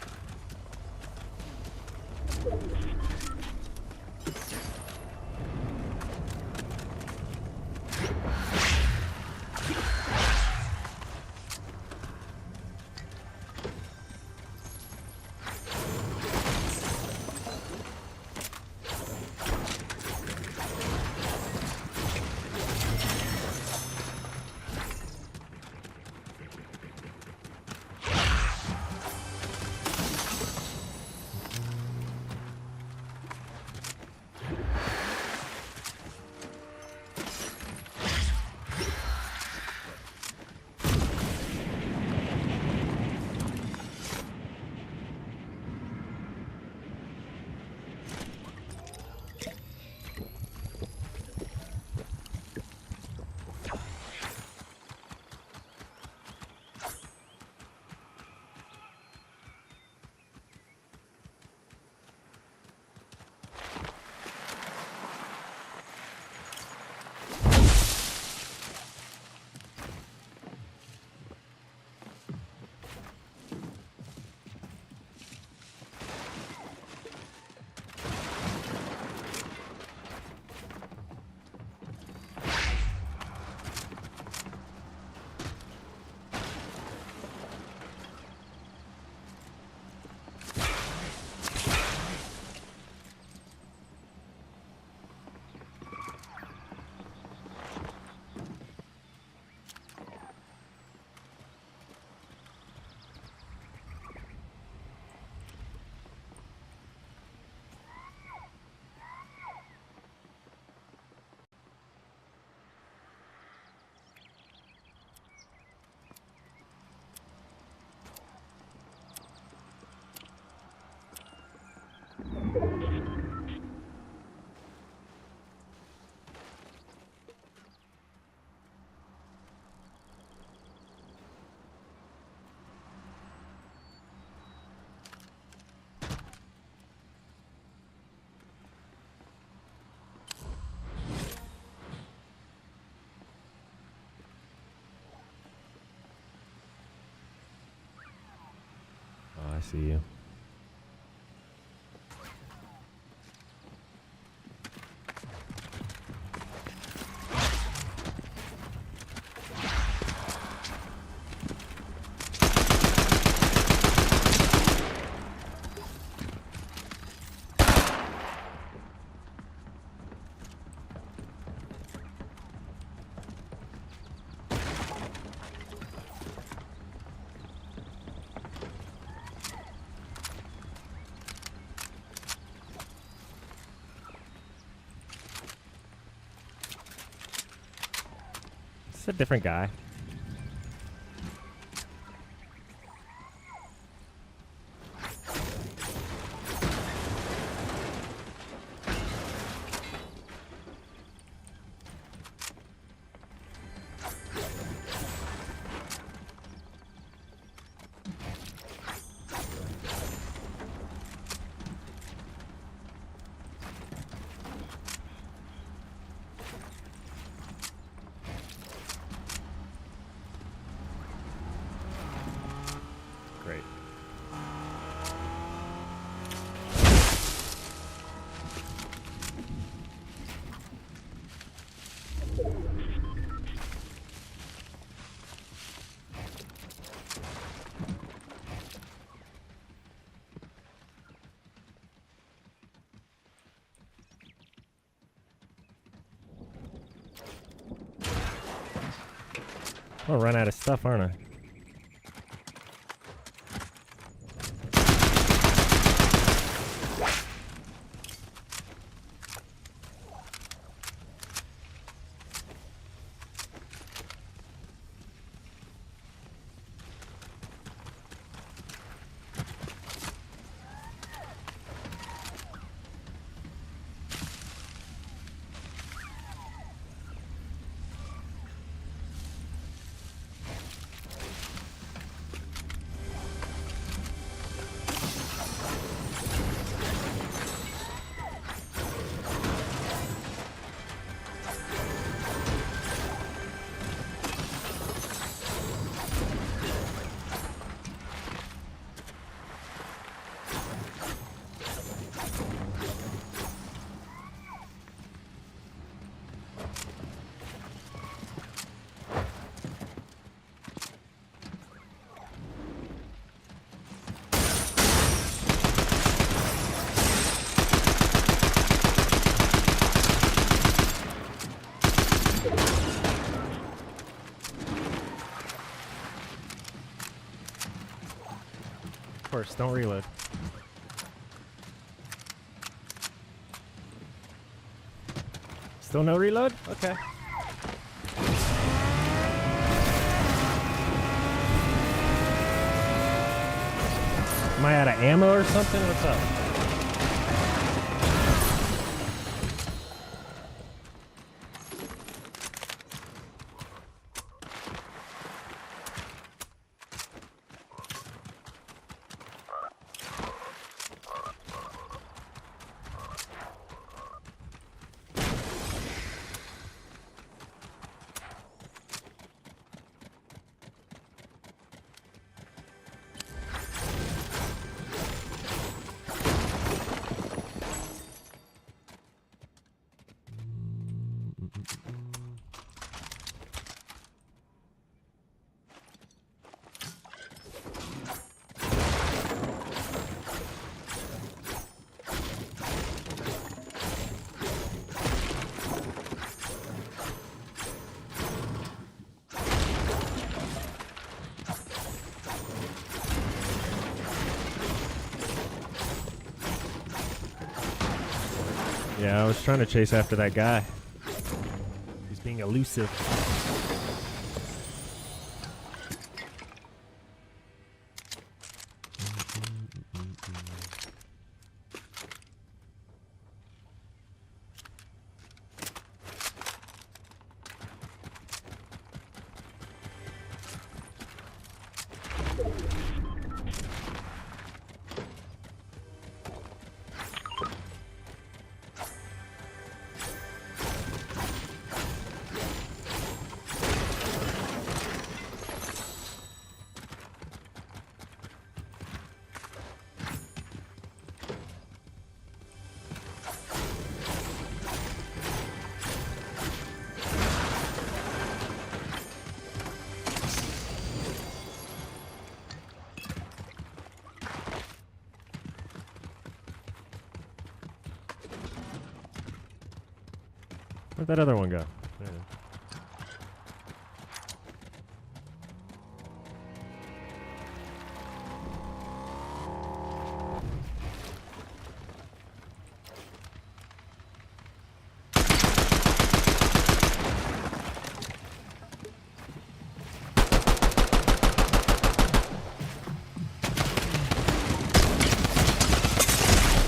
[SPEAKER 1] I see you. It's a different guy. Great. I'll run out of stuff, aren't I? Still no reload? Okay. Am I out of ammo or something? What's up? Yeah, I was trying to chase after that guy. He's being elusive. Where'd that other one go? There it is.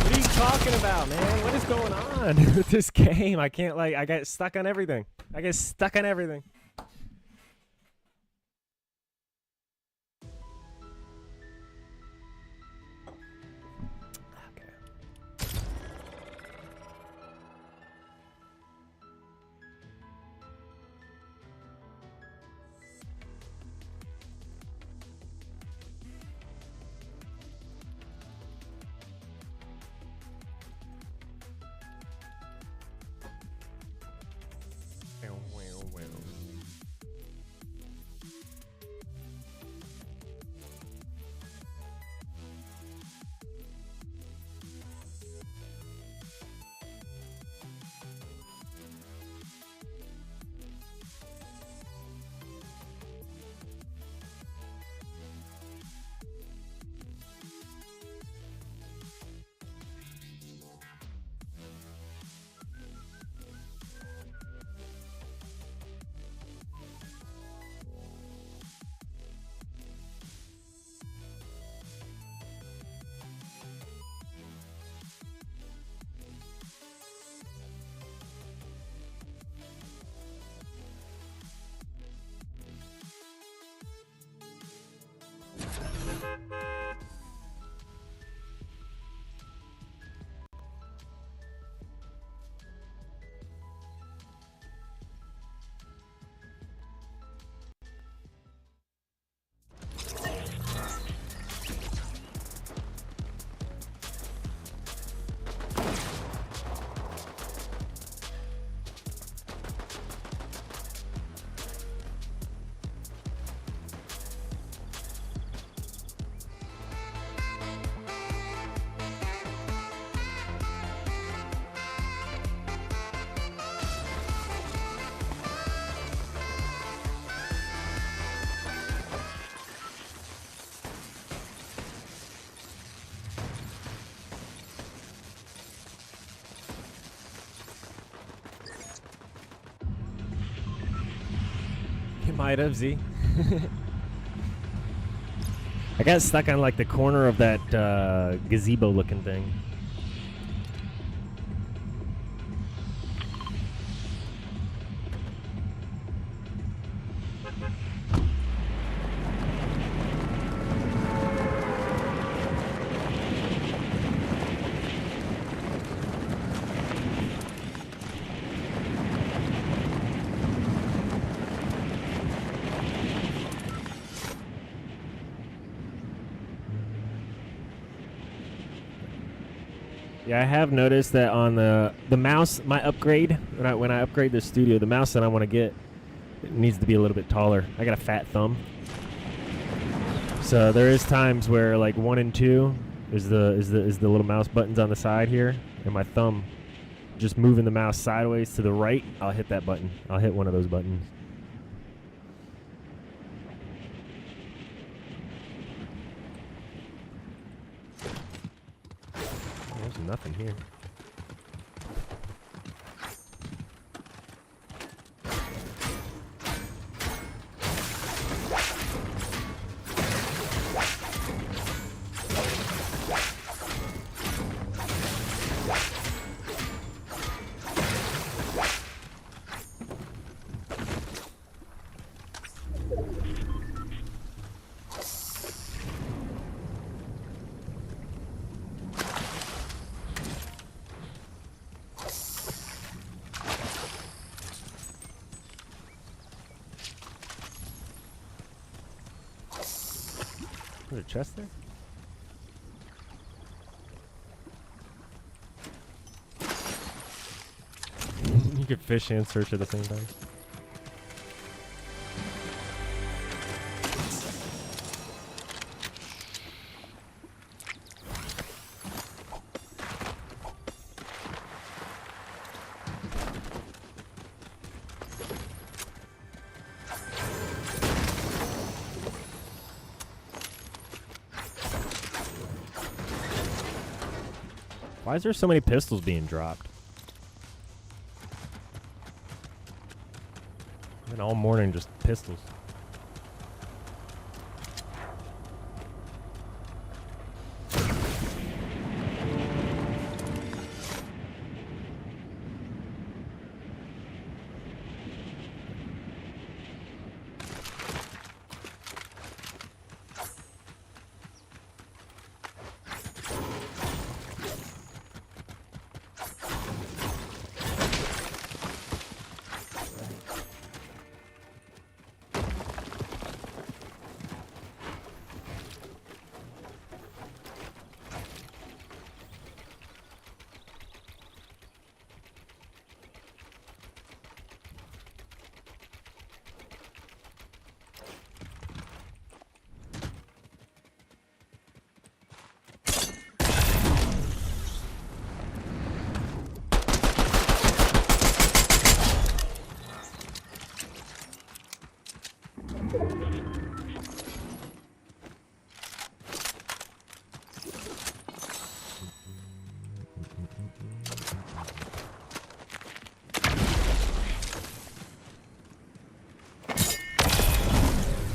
[SPEAKER 1] What are you talking about, man? What is going on with this game? I can't, like, I got stuck on everything. I get stuck on everything. Okay. Well. Might have, Z. I got stuck on like the corner of that gazebo looking thing. Yeah, I have noticed that on the mouse, my upgrade, when I upgrade the studio, the mouse that I want to get, it needs to be a little bit taller. I got a fat thumb. So there is times where like 1 and 2 is the little mouse buttons on the side here, and my thumb just moving the mouse sideways to the right, I'll hit that button. I'll hit one of those buttons. There's nothing here. Is there a chest there? You could fish and search at the same time. Why is there so many pistols being dropped? And all morning just pistols.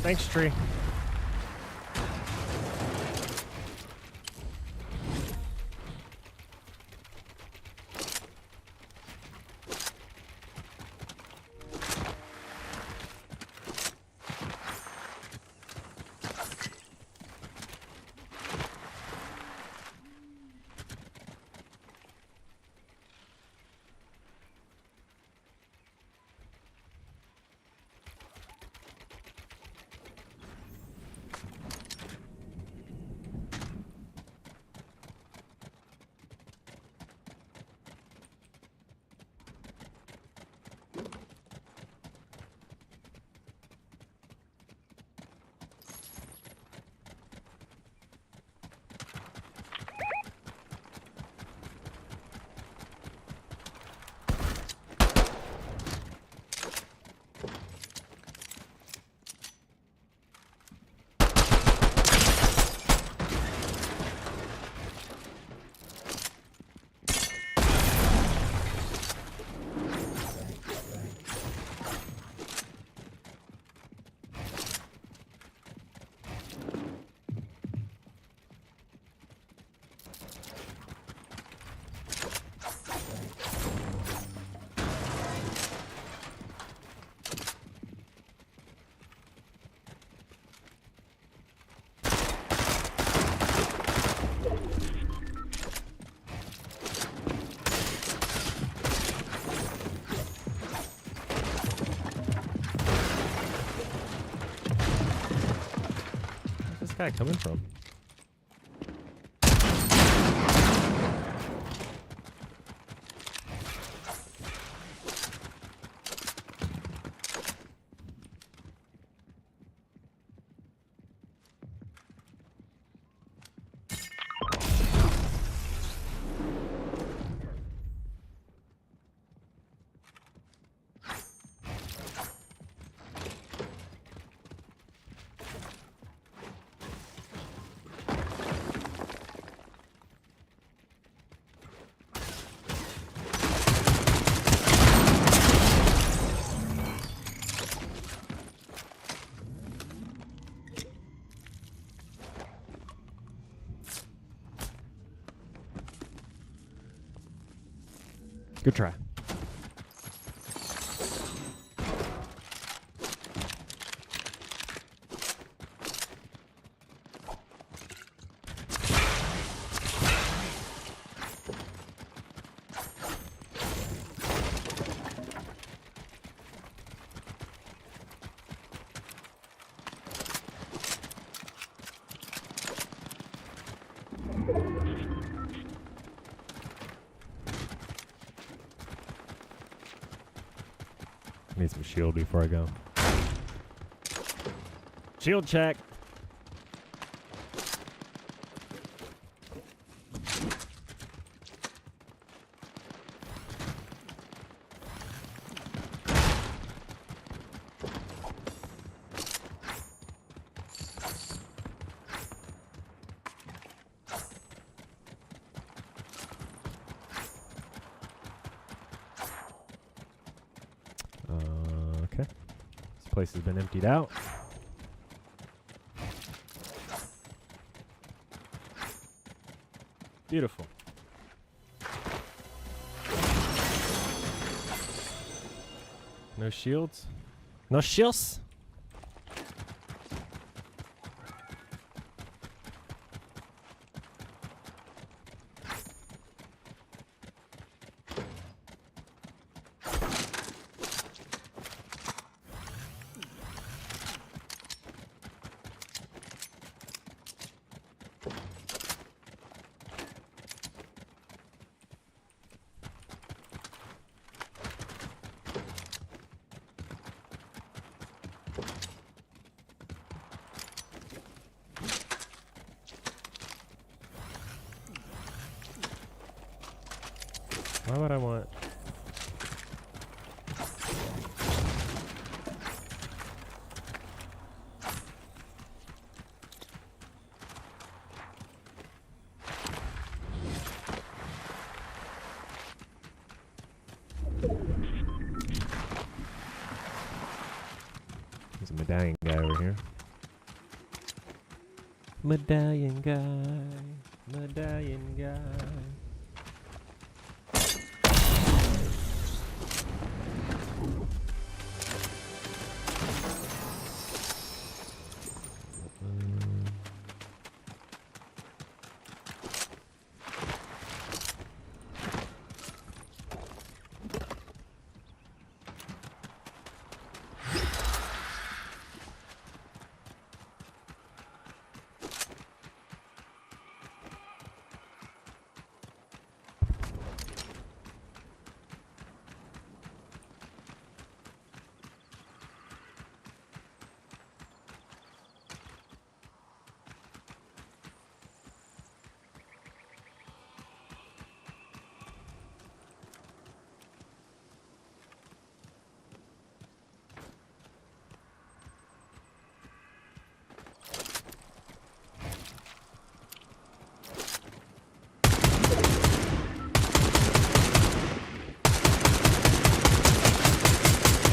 [SPEAKER 1] Thanks, tree. guy coming from? Good try. Need some shield before I go. Shield check. Okay. This place has been emptied out. Beautiful. No shields? No shields? Why would I want... There's a medallion guy over here. Medallion guy. Medallion guy.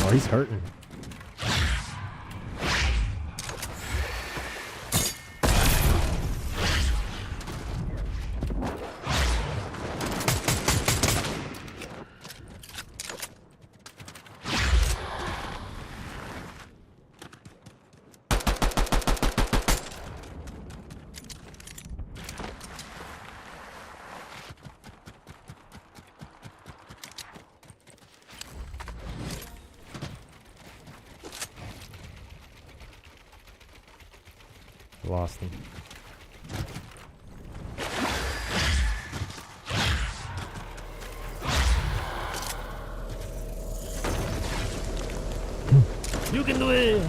[SPEAKER 1] Oh, he's hurting. Lost him. You can do it!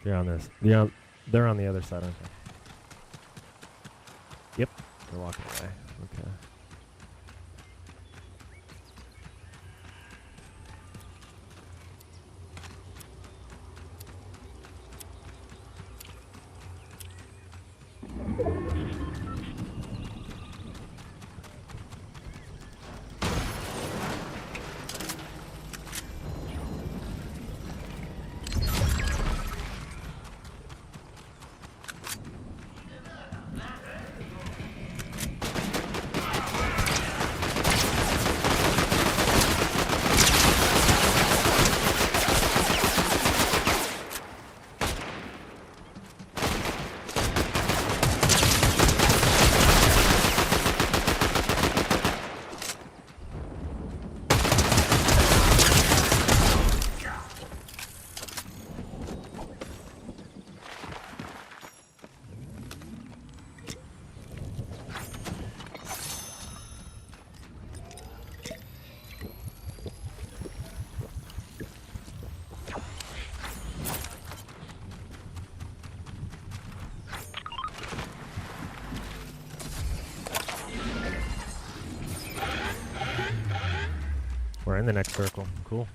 [SPEAKER 1] They're on this. They're on the other side, aren't they? Yep. They're walking away. Okay. We're in the next circle. Cool.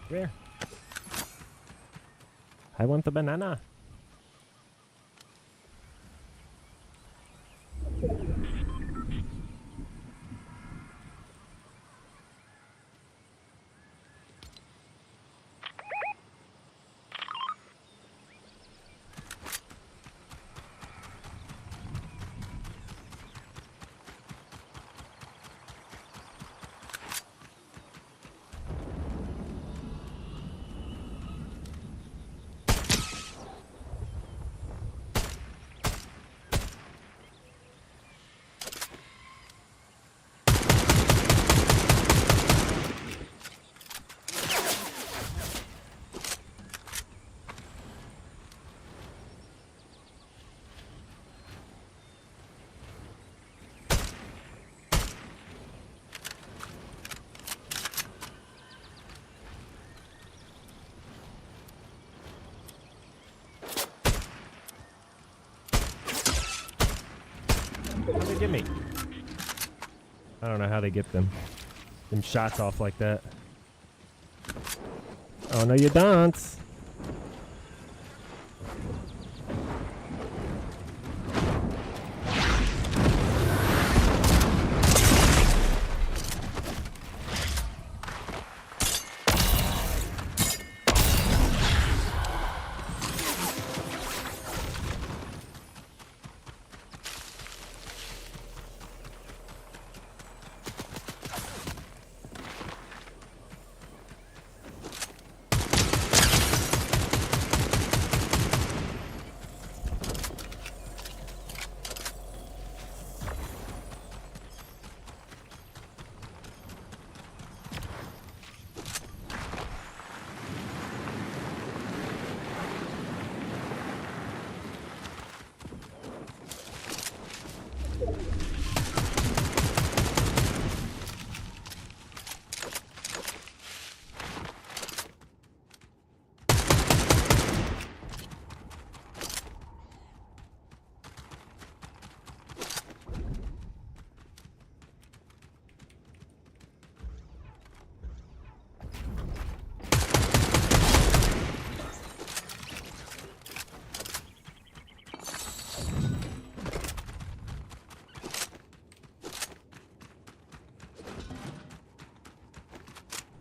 [SPEAKER 1] Where? I want the banana. How'd they get me? I don't know how they get them shots off like that. Oh no, you don't.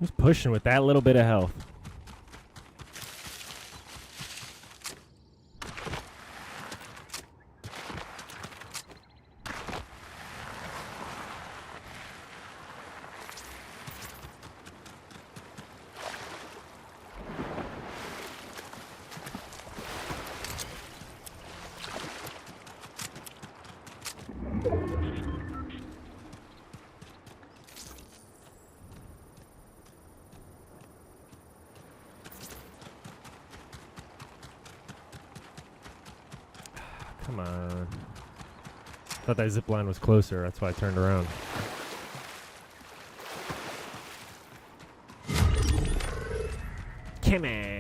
[SPEAKER 1] Just pushing with that little bit of health. Come on. Thought that zip line was closer. That's why I turned around. Come on.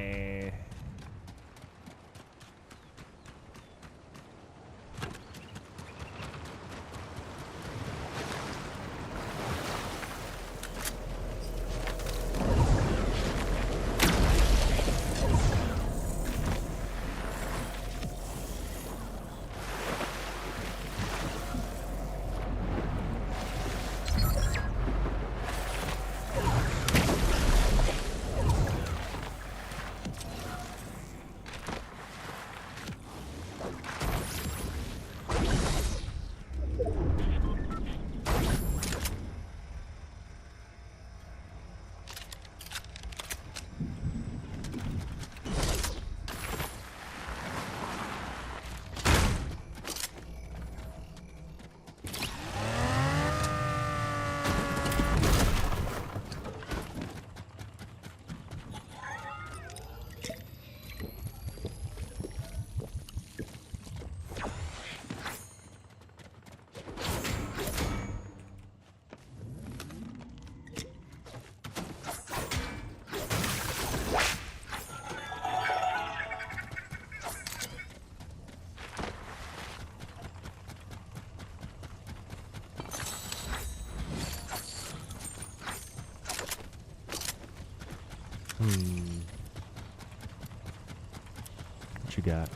[SPEAKER 1] What you got?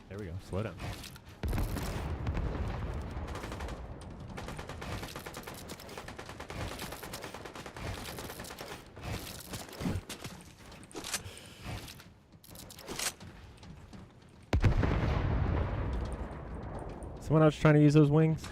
[SPEAKER 1] There we go. Slow down. Someone else trying to use those wings?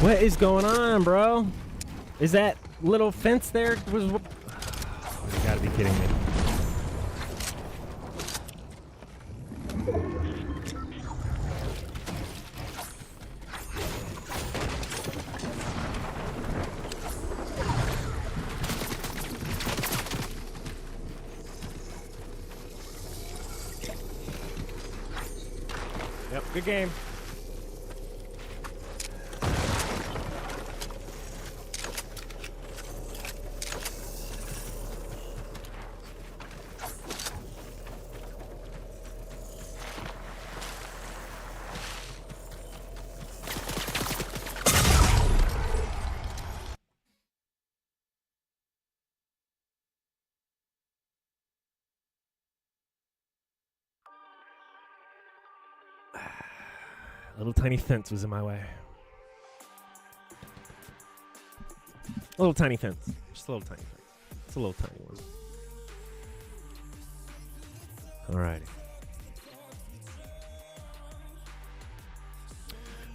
[SPEAKER 1] What is going on, bro? Is that little fence there? You gotta be kidding me. Yep, good game. A little tiny fence was in my way. A little tiny fence. Just a little tiny fence. It's a little tiny one. Alrighty.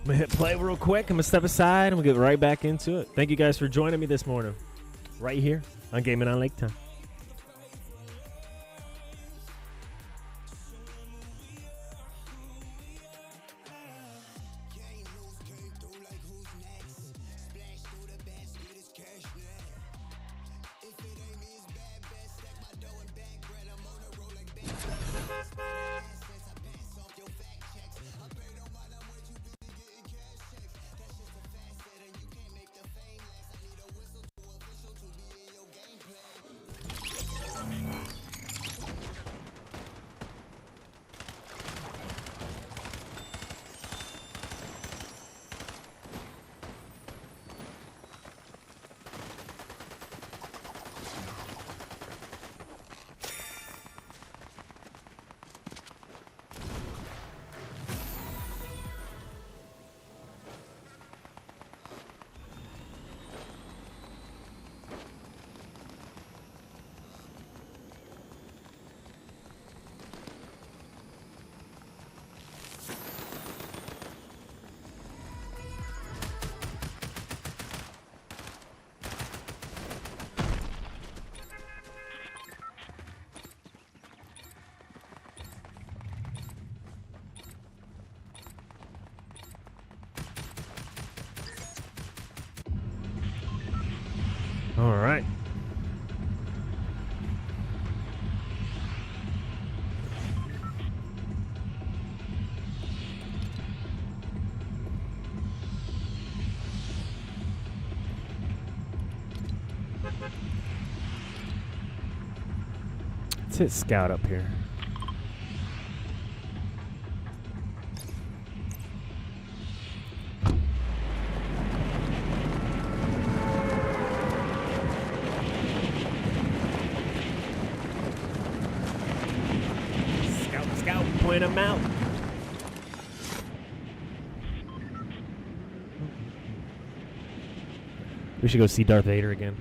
[SPEAKER 1] I'm gonna hit play real quick. I'm gonna step aside and we'll get right back into it. Thank you guys for joining me this morning. Right here on Gaming on Lake Time. All right. Let's hit scout up here. Point them out. We should go see Darth Vader again.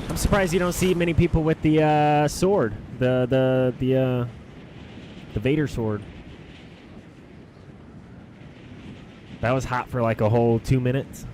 [SPEAKER 1] I'm surprised you don't see many people with the sword, the Vader sword. That was hot for like a whole 2 minutes.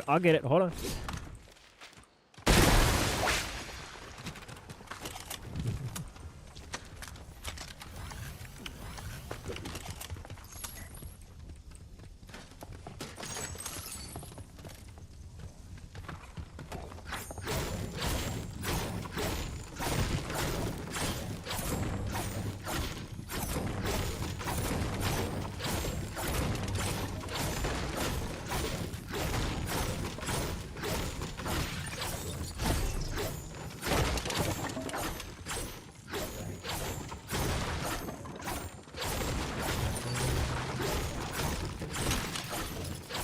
[SPEAKER 1] I'll get it. Hold on.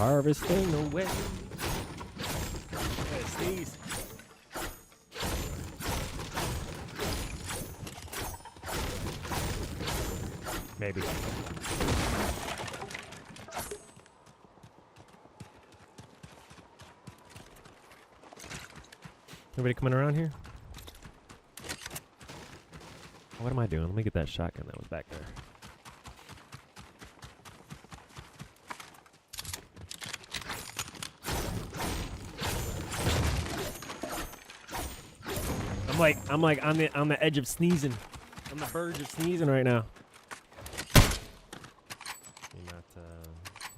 [SPEAKER 1] harvesting away. Sneeze. Maybe. Anybody coming around here? What am I doing? Let me get that shotgun that was back there. I'm like on the edge of sneezing. On the verge of sneezing right now. Let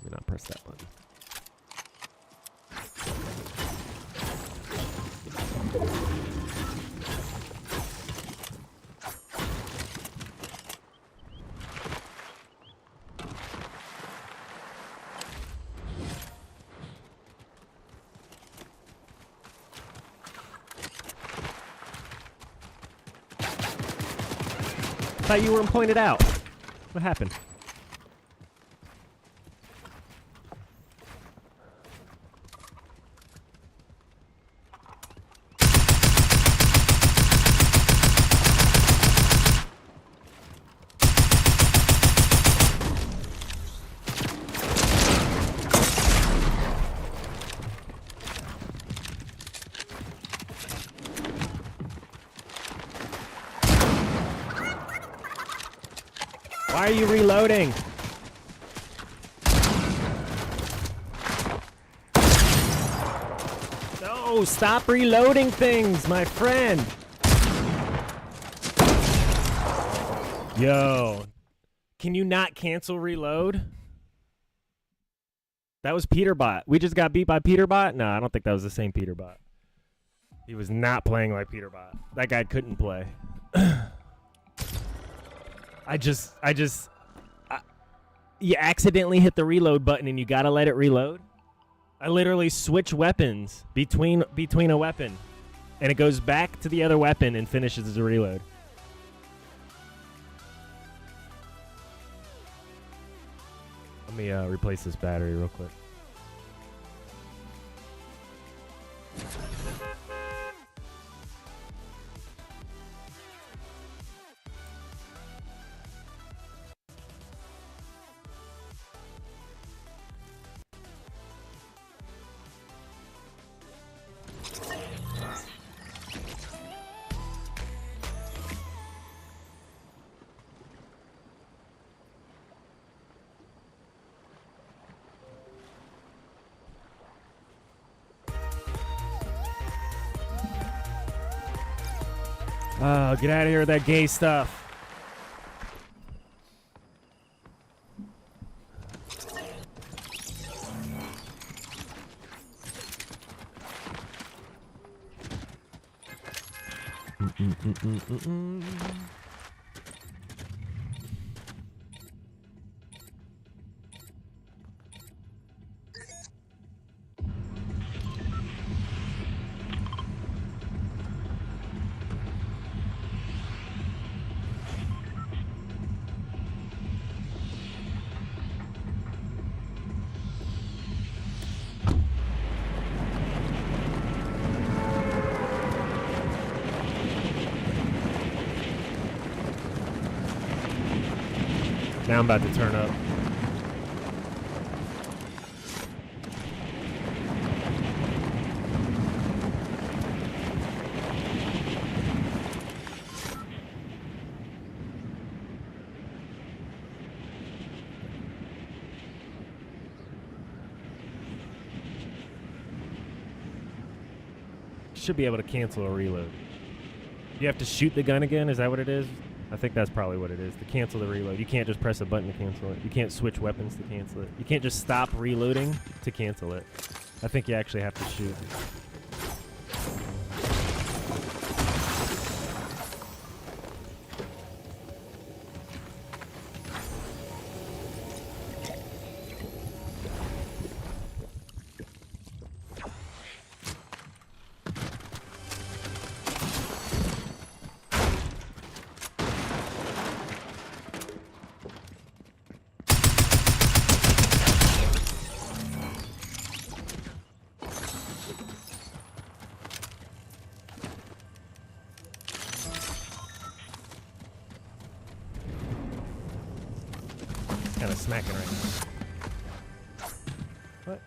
[SPEAKER 1] me not press that button. I thought you weren't pointed out. What happened? Why are you reloading? No, stop reloading things, my friend. Yo, can you not cancel reload? That was Peterbot. We just got beat by Peterbot? No, I don't think that was the same Peterbot. He was not playing like Peterbot. That guy couldn't play. You accidentally hit the reload button and you gotta let it reload. I literally switch weapons between a weapon, and it goes back to the other weapon and finishes the reload. Let me replace this battery real quick. Oh, get out of here with that gay stuff. Now I'm about to turn up. Should be able to cancel a reload. You have to shoot the gun again? Is that what it is? I think that's probably what it is, to cancel the reload. You can't just press a button to cancel it. You can't switch weapons to cancel it. You can't just stop reloading to cancel it. I think you actually have to shoot. of smacking right now. What?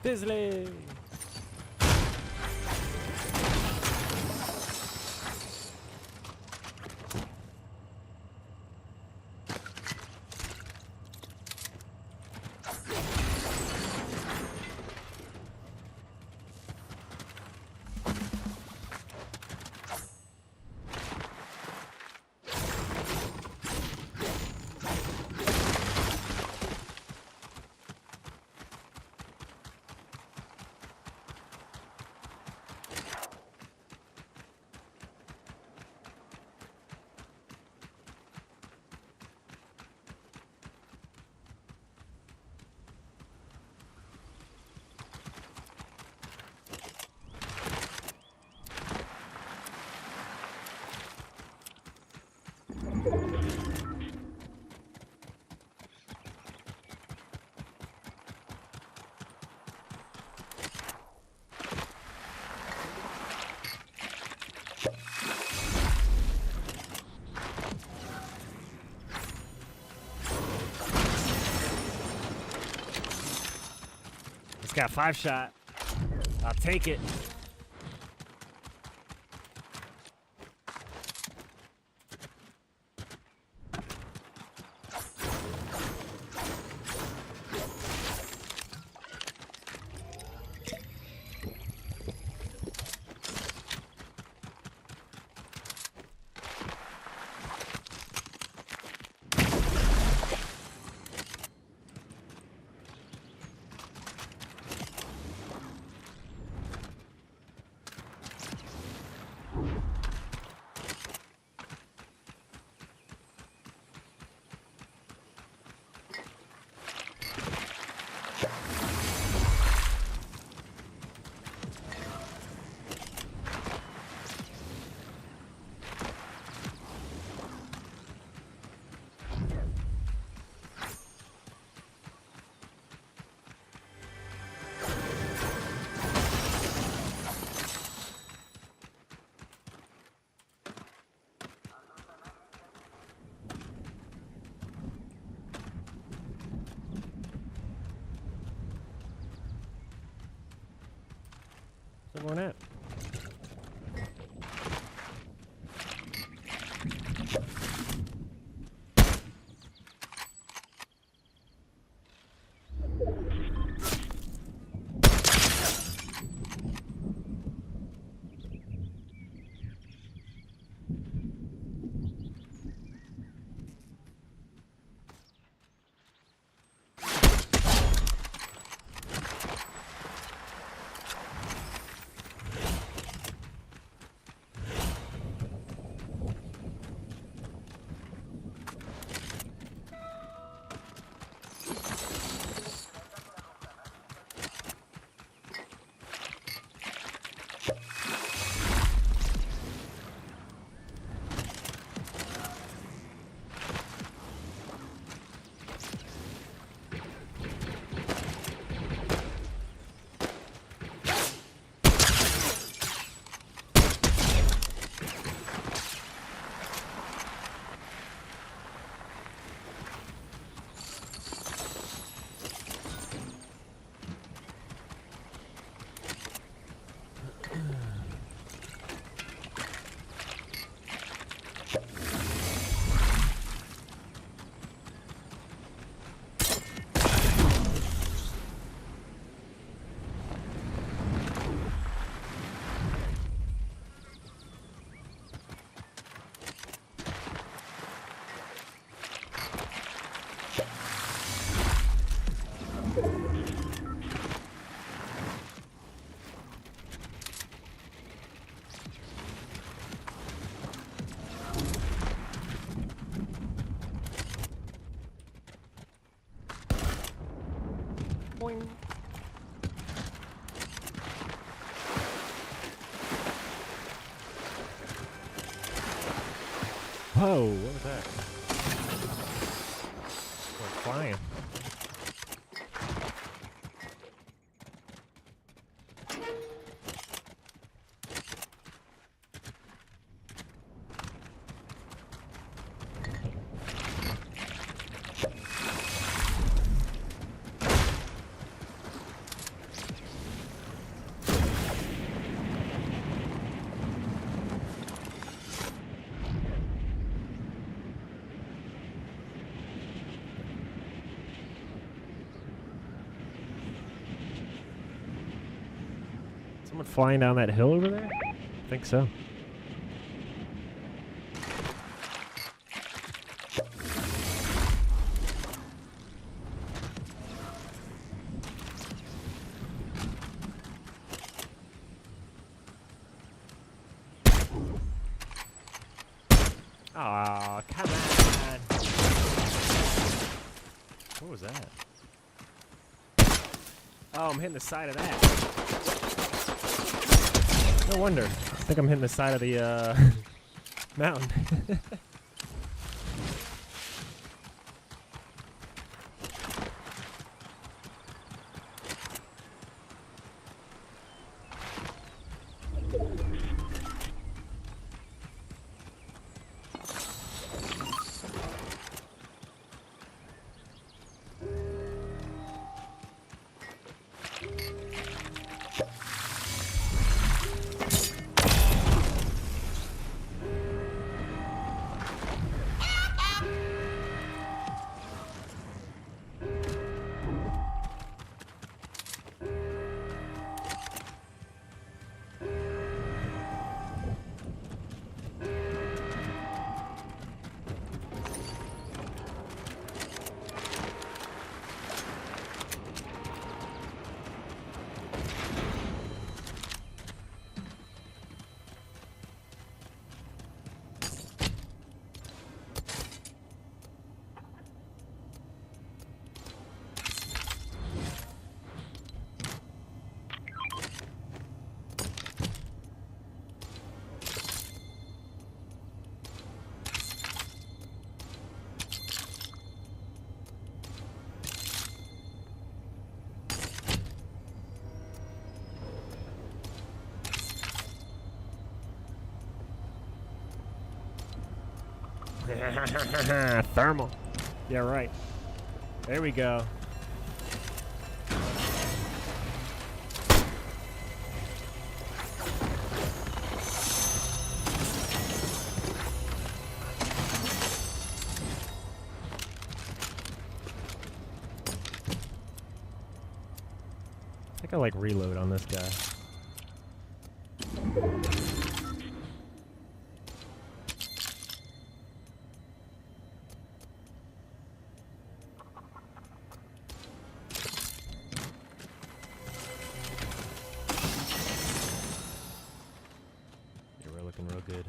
[SPEAKER 1] Bisley! It's got 5-shot. I'll take it. What's everyone at? Whoa, what was that? Went flying. Someone flying down that hill over there? I think so. Aw, come on. What was that? Oh, I'm hitting the side of that. No wonder. I think I'm hitting the side of the mountain. Thermal. Yeah, right. There we go. I think I like reload on this guy. Looking real good.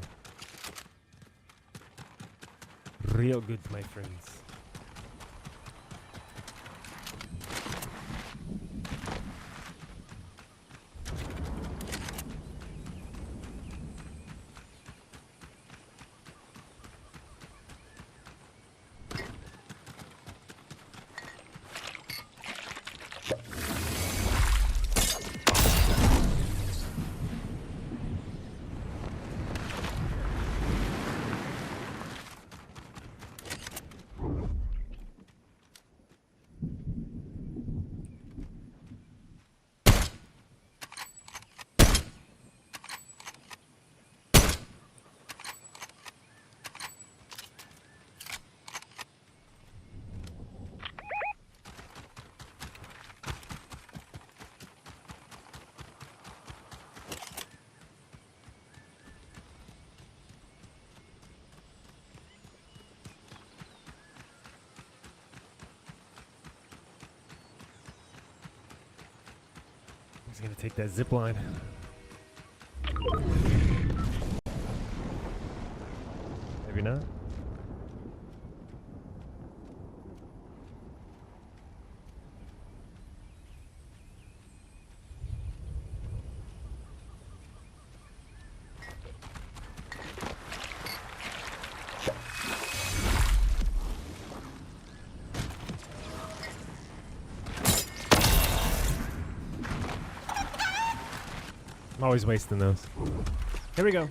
[SPEAKER 1] Real good, my friends. He's gonna take that zip line. Maybe not. I'm always wasting those. Here we go.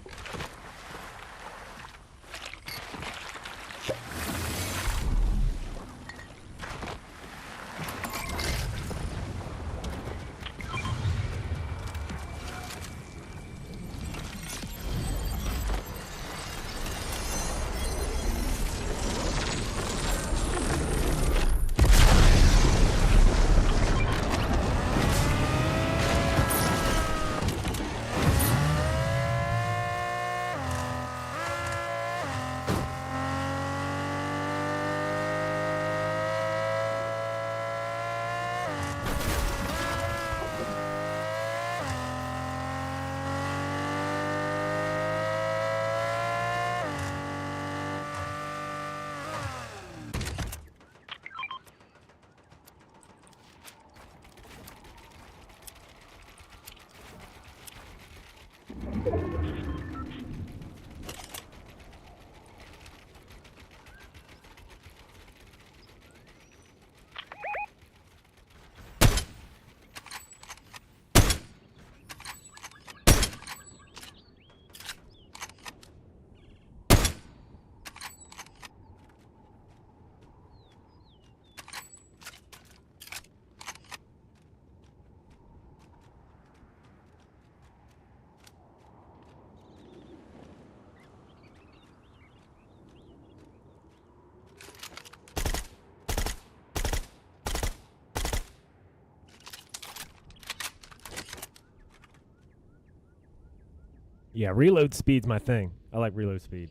[SPEAKER 1] Yeah, reload speed's my thing. I like reload speed.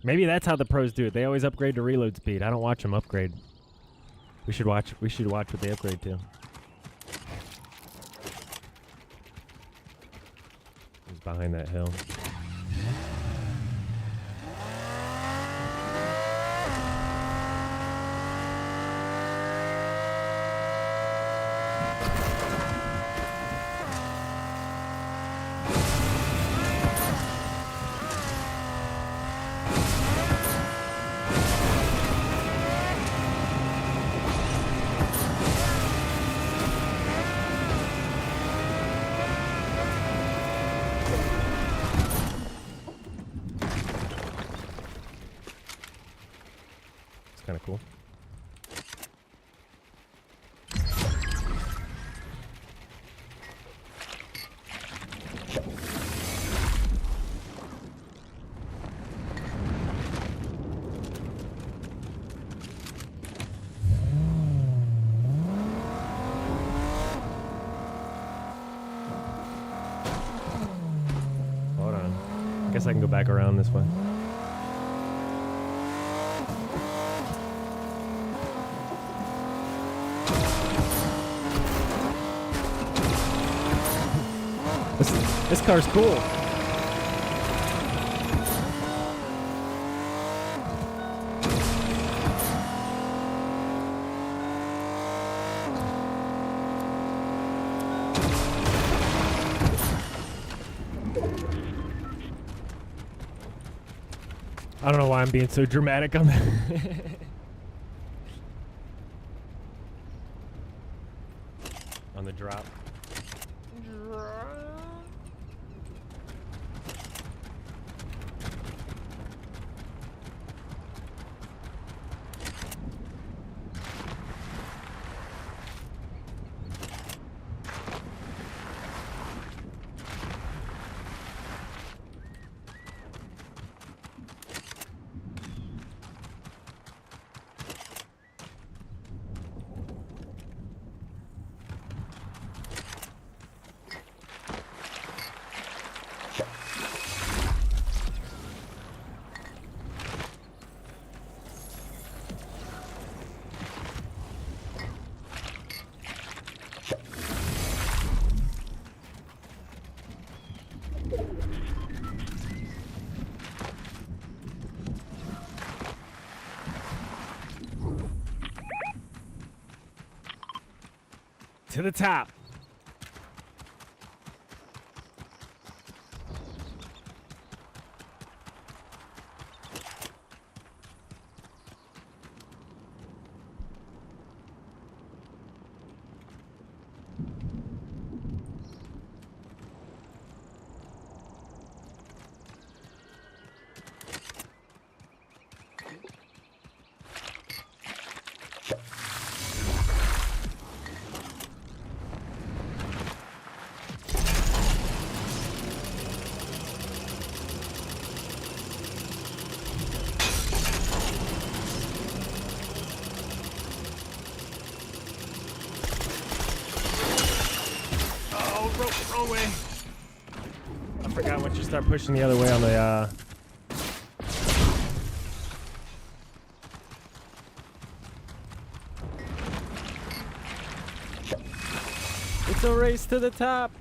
[SPEAKER 1] Maybe that's how the pros do it. They always upgrade to reload speed. I don't watch them upgrade. We should watch what they upgrade to. He's behind that hill. Kind of cool. Hold on. I guess I can go back around this way. This car's cool. I don't know why I'm being so dramatic on that. On the drop. To the top. forgot once you start pushing the other way on the it's a race to the top.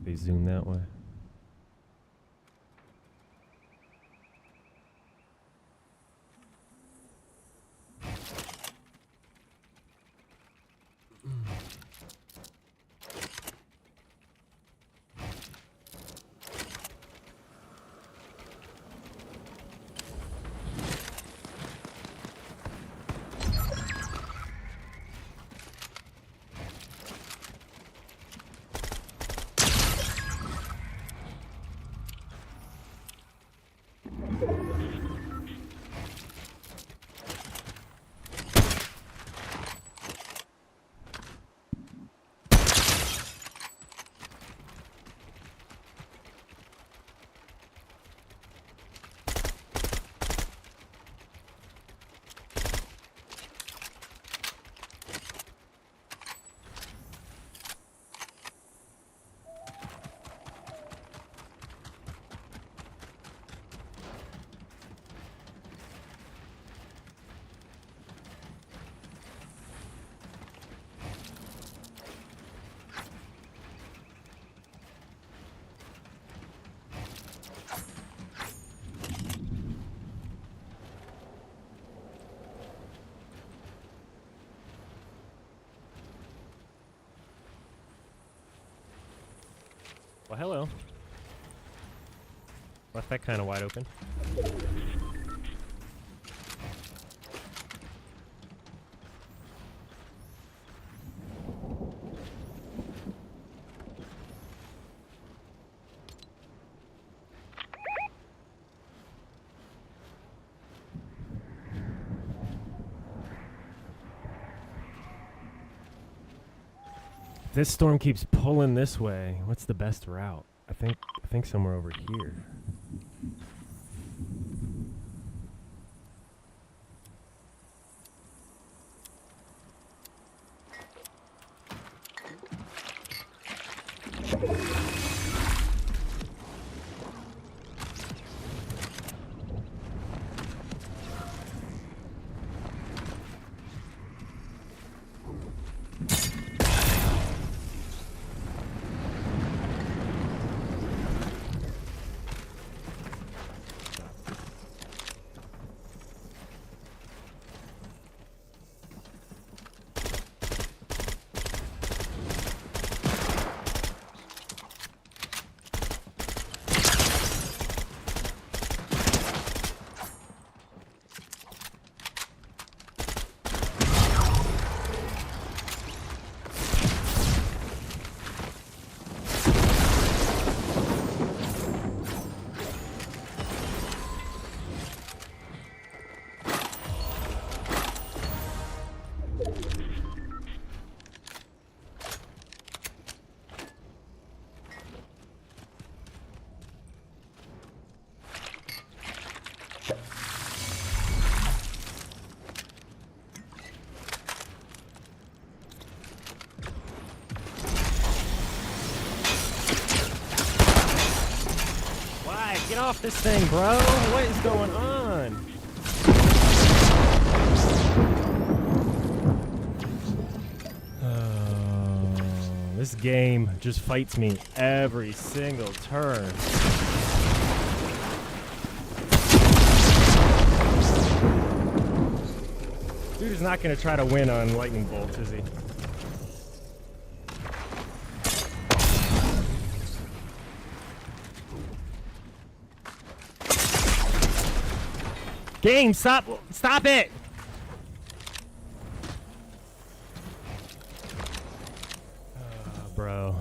[SPEAKER 1] They zoom that way. Well, hello. Left that kind of wide open. This storm keeps pulling this way. What's the best route? I think somewhere over here. off this thing, bro. What is going on? This game just fights me every single turn. Dude is not going to try to win on lightning bolts, is he? Game, stop it! Bro.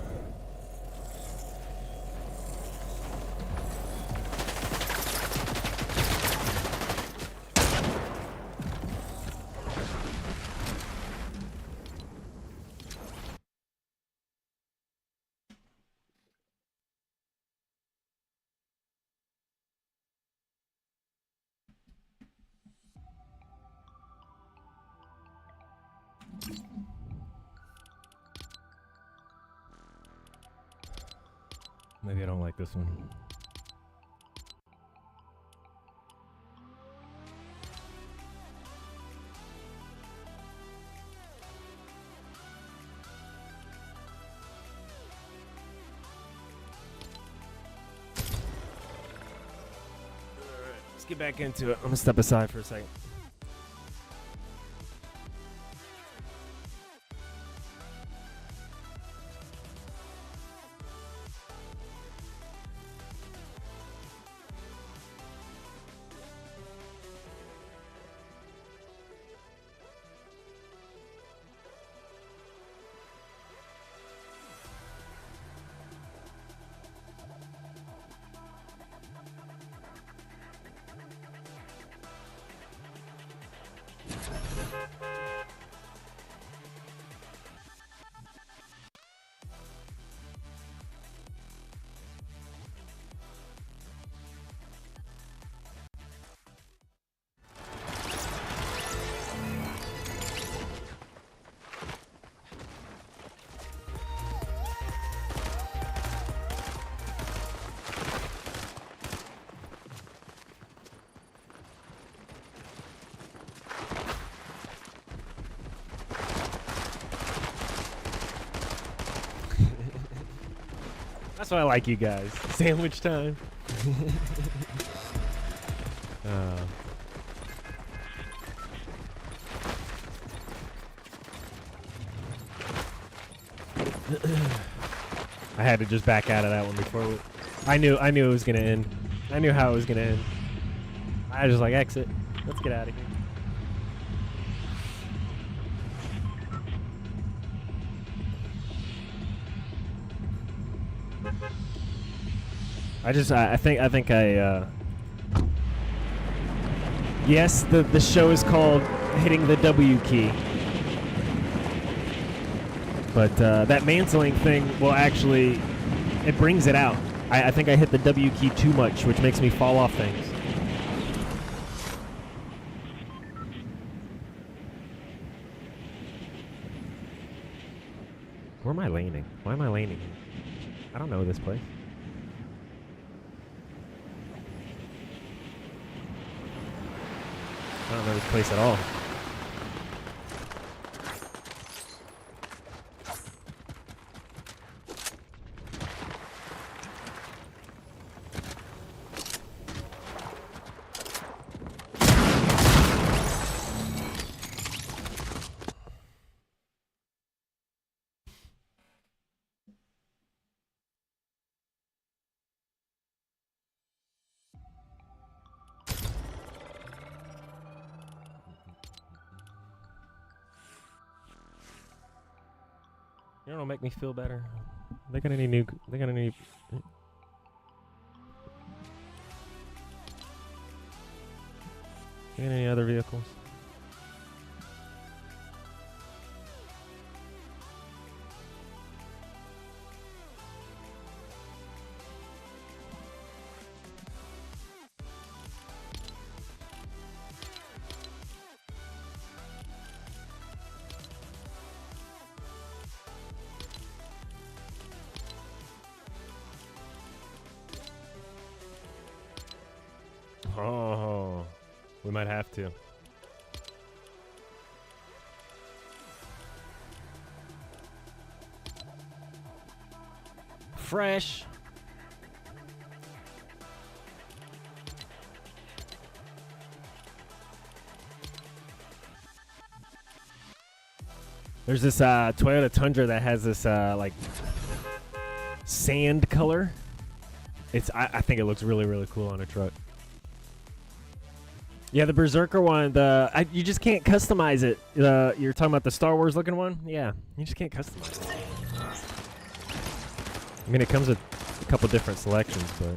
[SPEAKER 1] Maybe I don't like this one. Alright, let's get back into it. I'm gonna step aside for a second. That's why I like you guys. Sandwich time. I had to just back out of that one before I knew it was gonna end. I knew how it was gonna end. I was just like, exit. Let's get out of here. I think yes, the show is called Hitting the W Key. But that mantling thing will actually, it brings it out. I think I hit the W key too much, which makes me fall off things. Where am I landing? Why am I landing here? I don't know this place. I don't know this place at all. You know what'll make me feel better? They got any other vehicles? We might have to. Fresh. There's this Toyota Tundra that has this like sand color. I think it looks really, really cool on a truck. Yeah, the Berserker one, you just can't customize it. You're talking about the Star Wars looking one? Yeah, you just can't customize it. I mean, it comes with a couple different selections, but...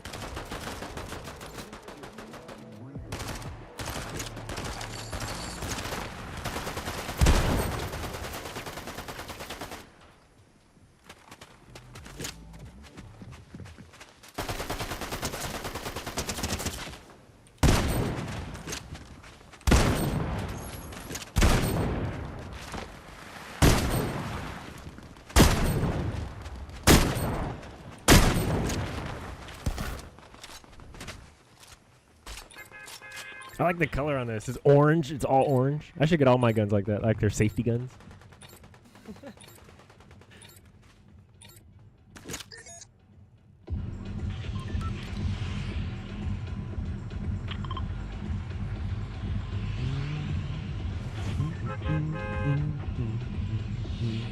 [SPEAKER 1] I like the color on this. It's orange. It's all orange. I should get all my guns like that, like they're safety guns.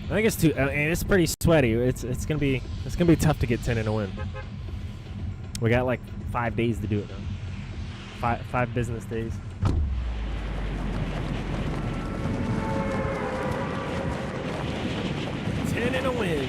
[SPEAKER 1] I think it's too. It's pretty sweaty. It's gonna be tough to get 10 in a win. We got like 5 days to do it now. Five business days. Ten in a win.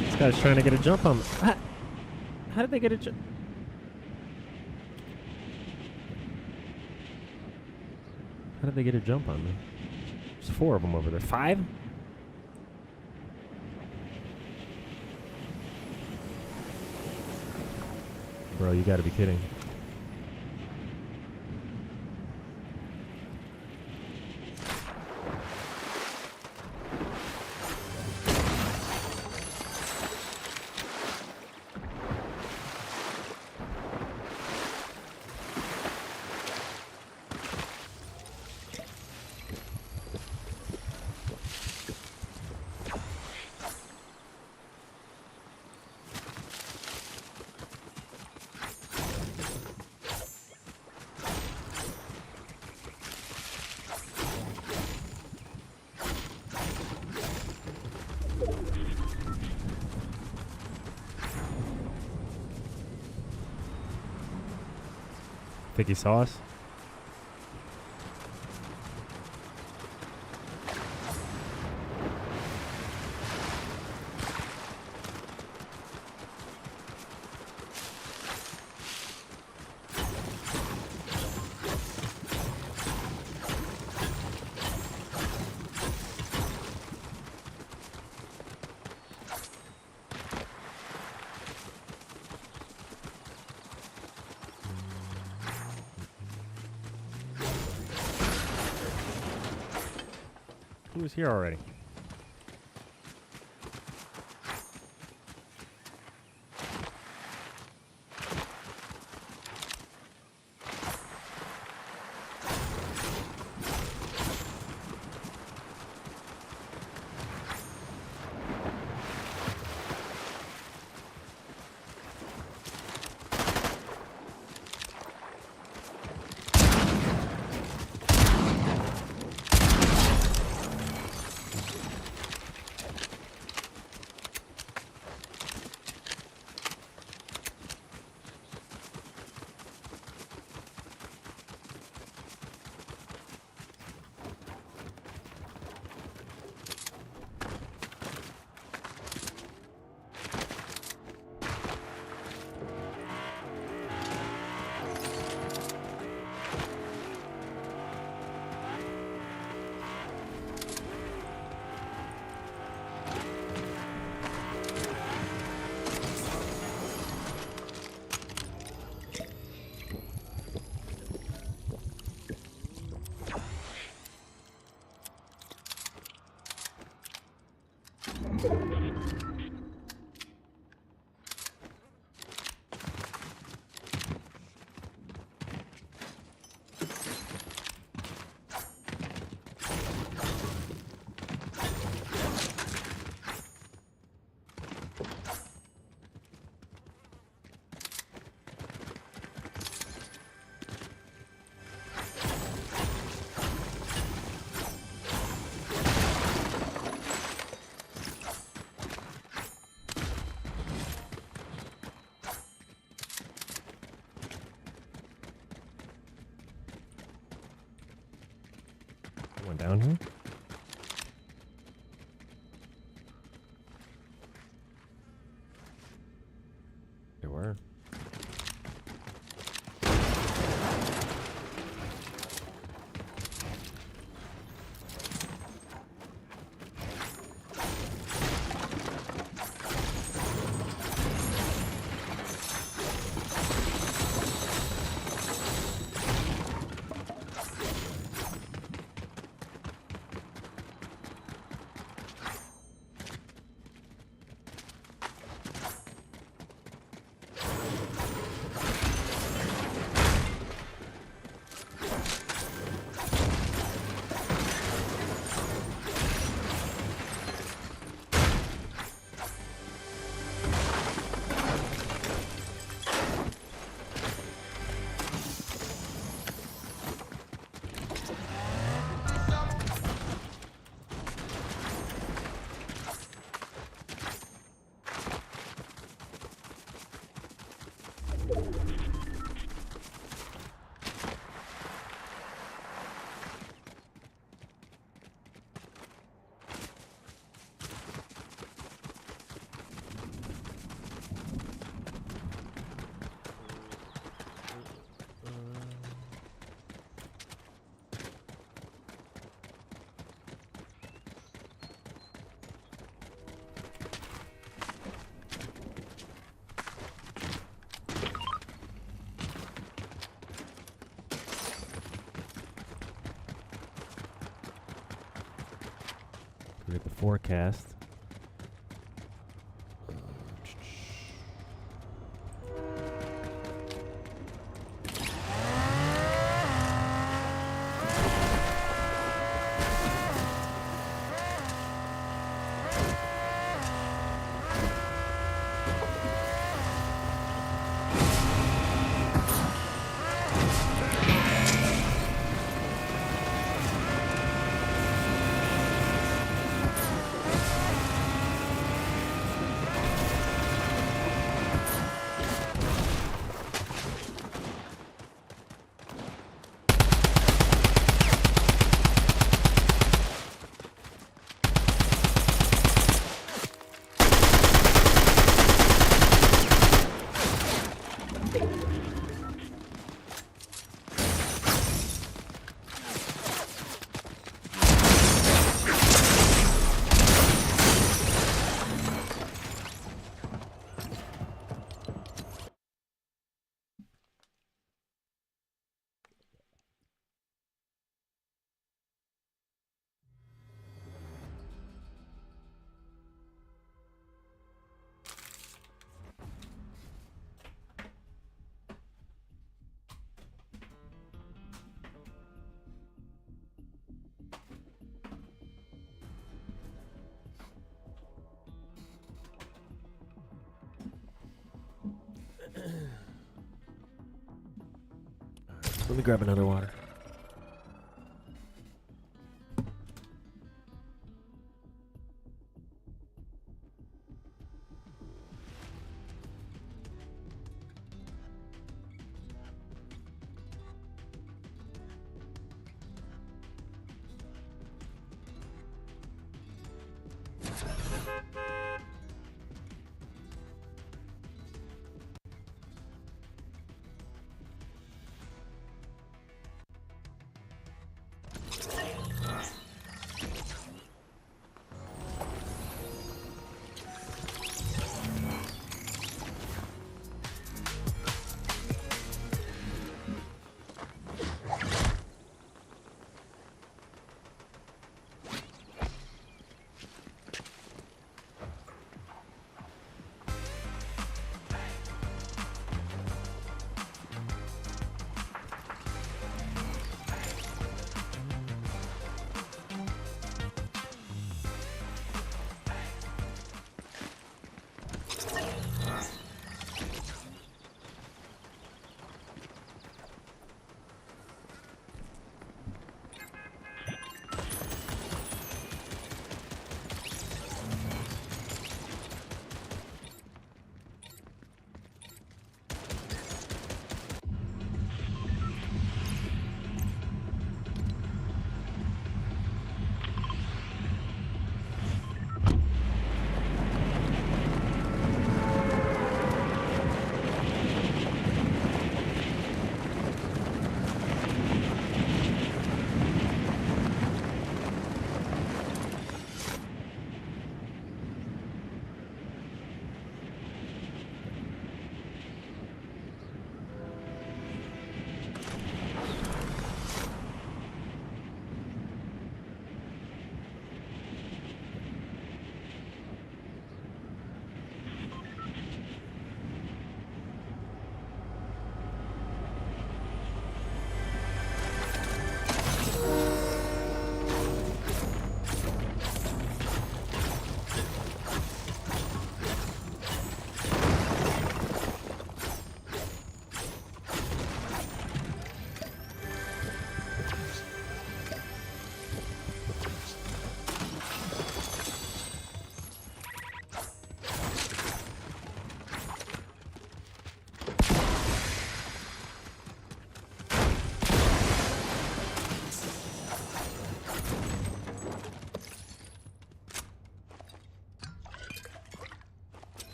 [SPEAKER 1] This guy's trying to get a jump on me. How did they get a jump? How did they get a jump on me? There's 4 of them over there. 5? Bro, you gotta be kidding. Think he saw us? Who was here already? One down here. There were. Read the forecast. Let me grab another water.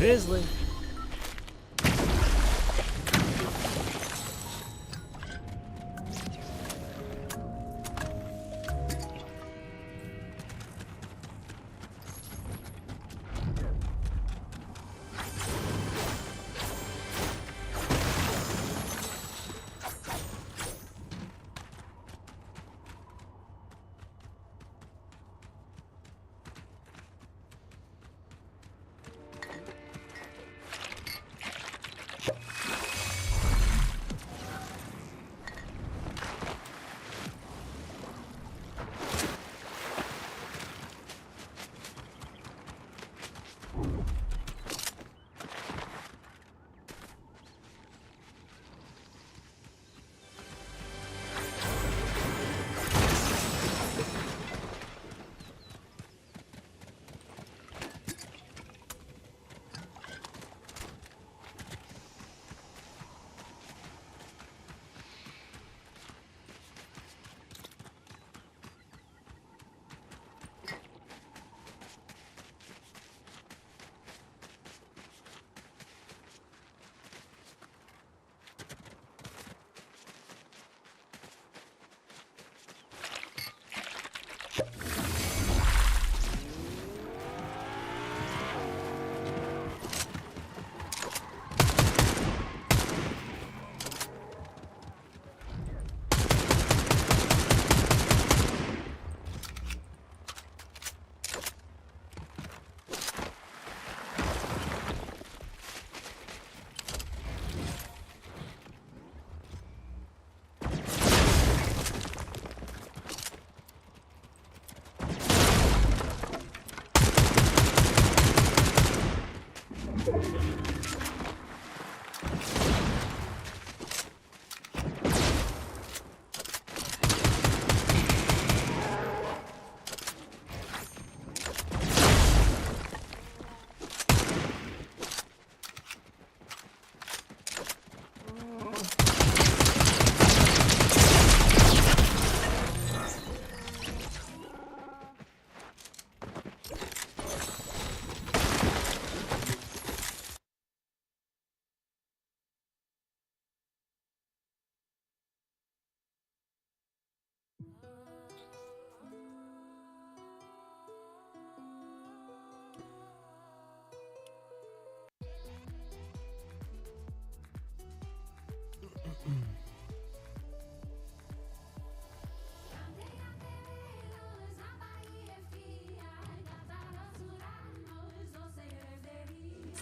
[SPEAKER 1] Fizzling.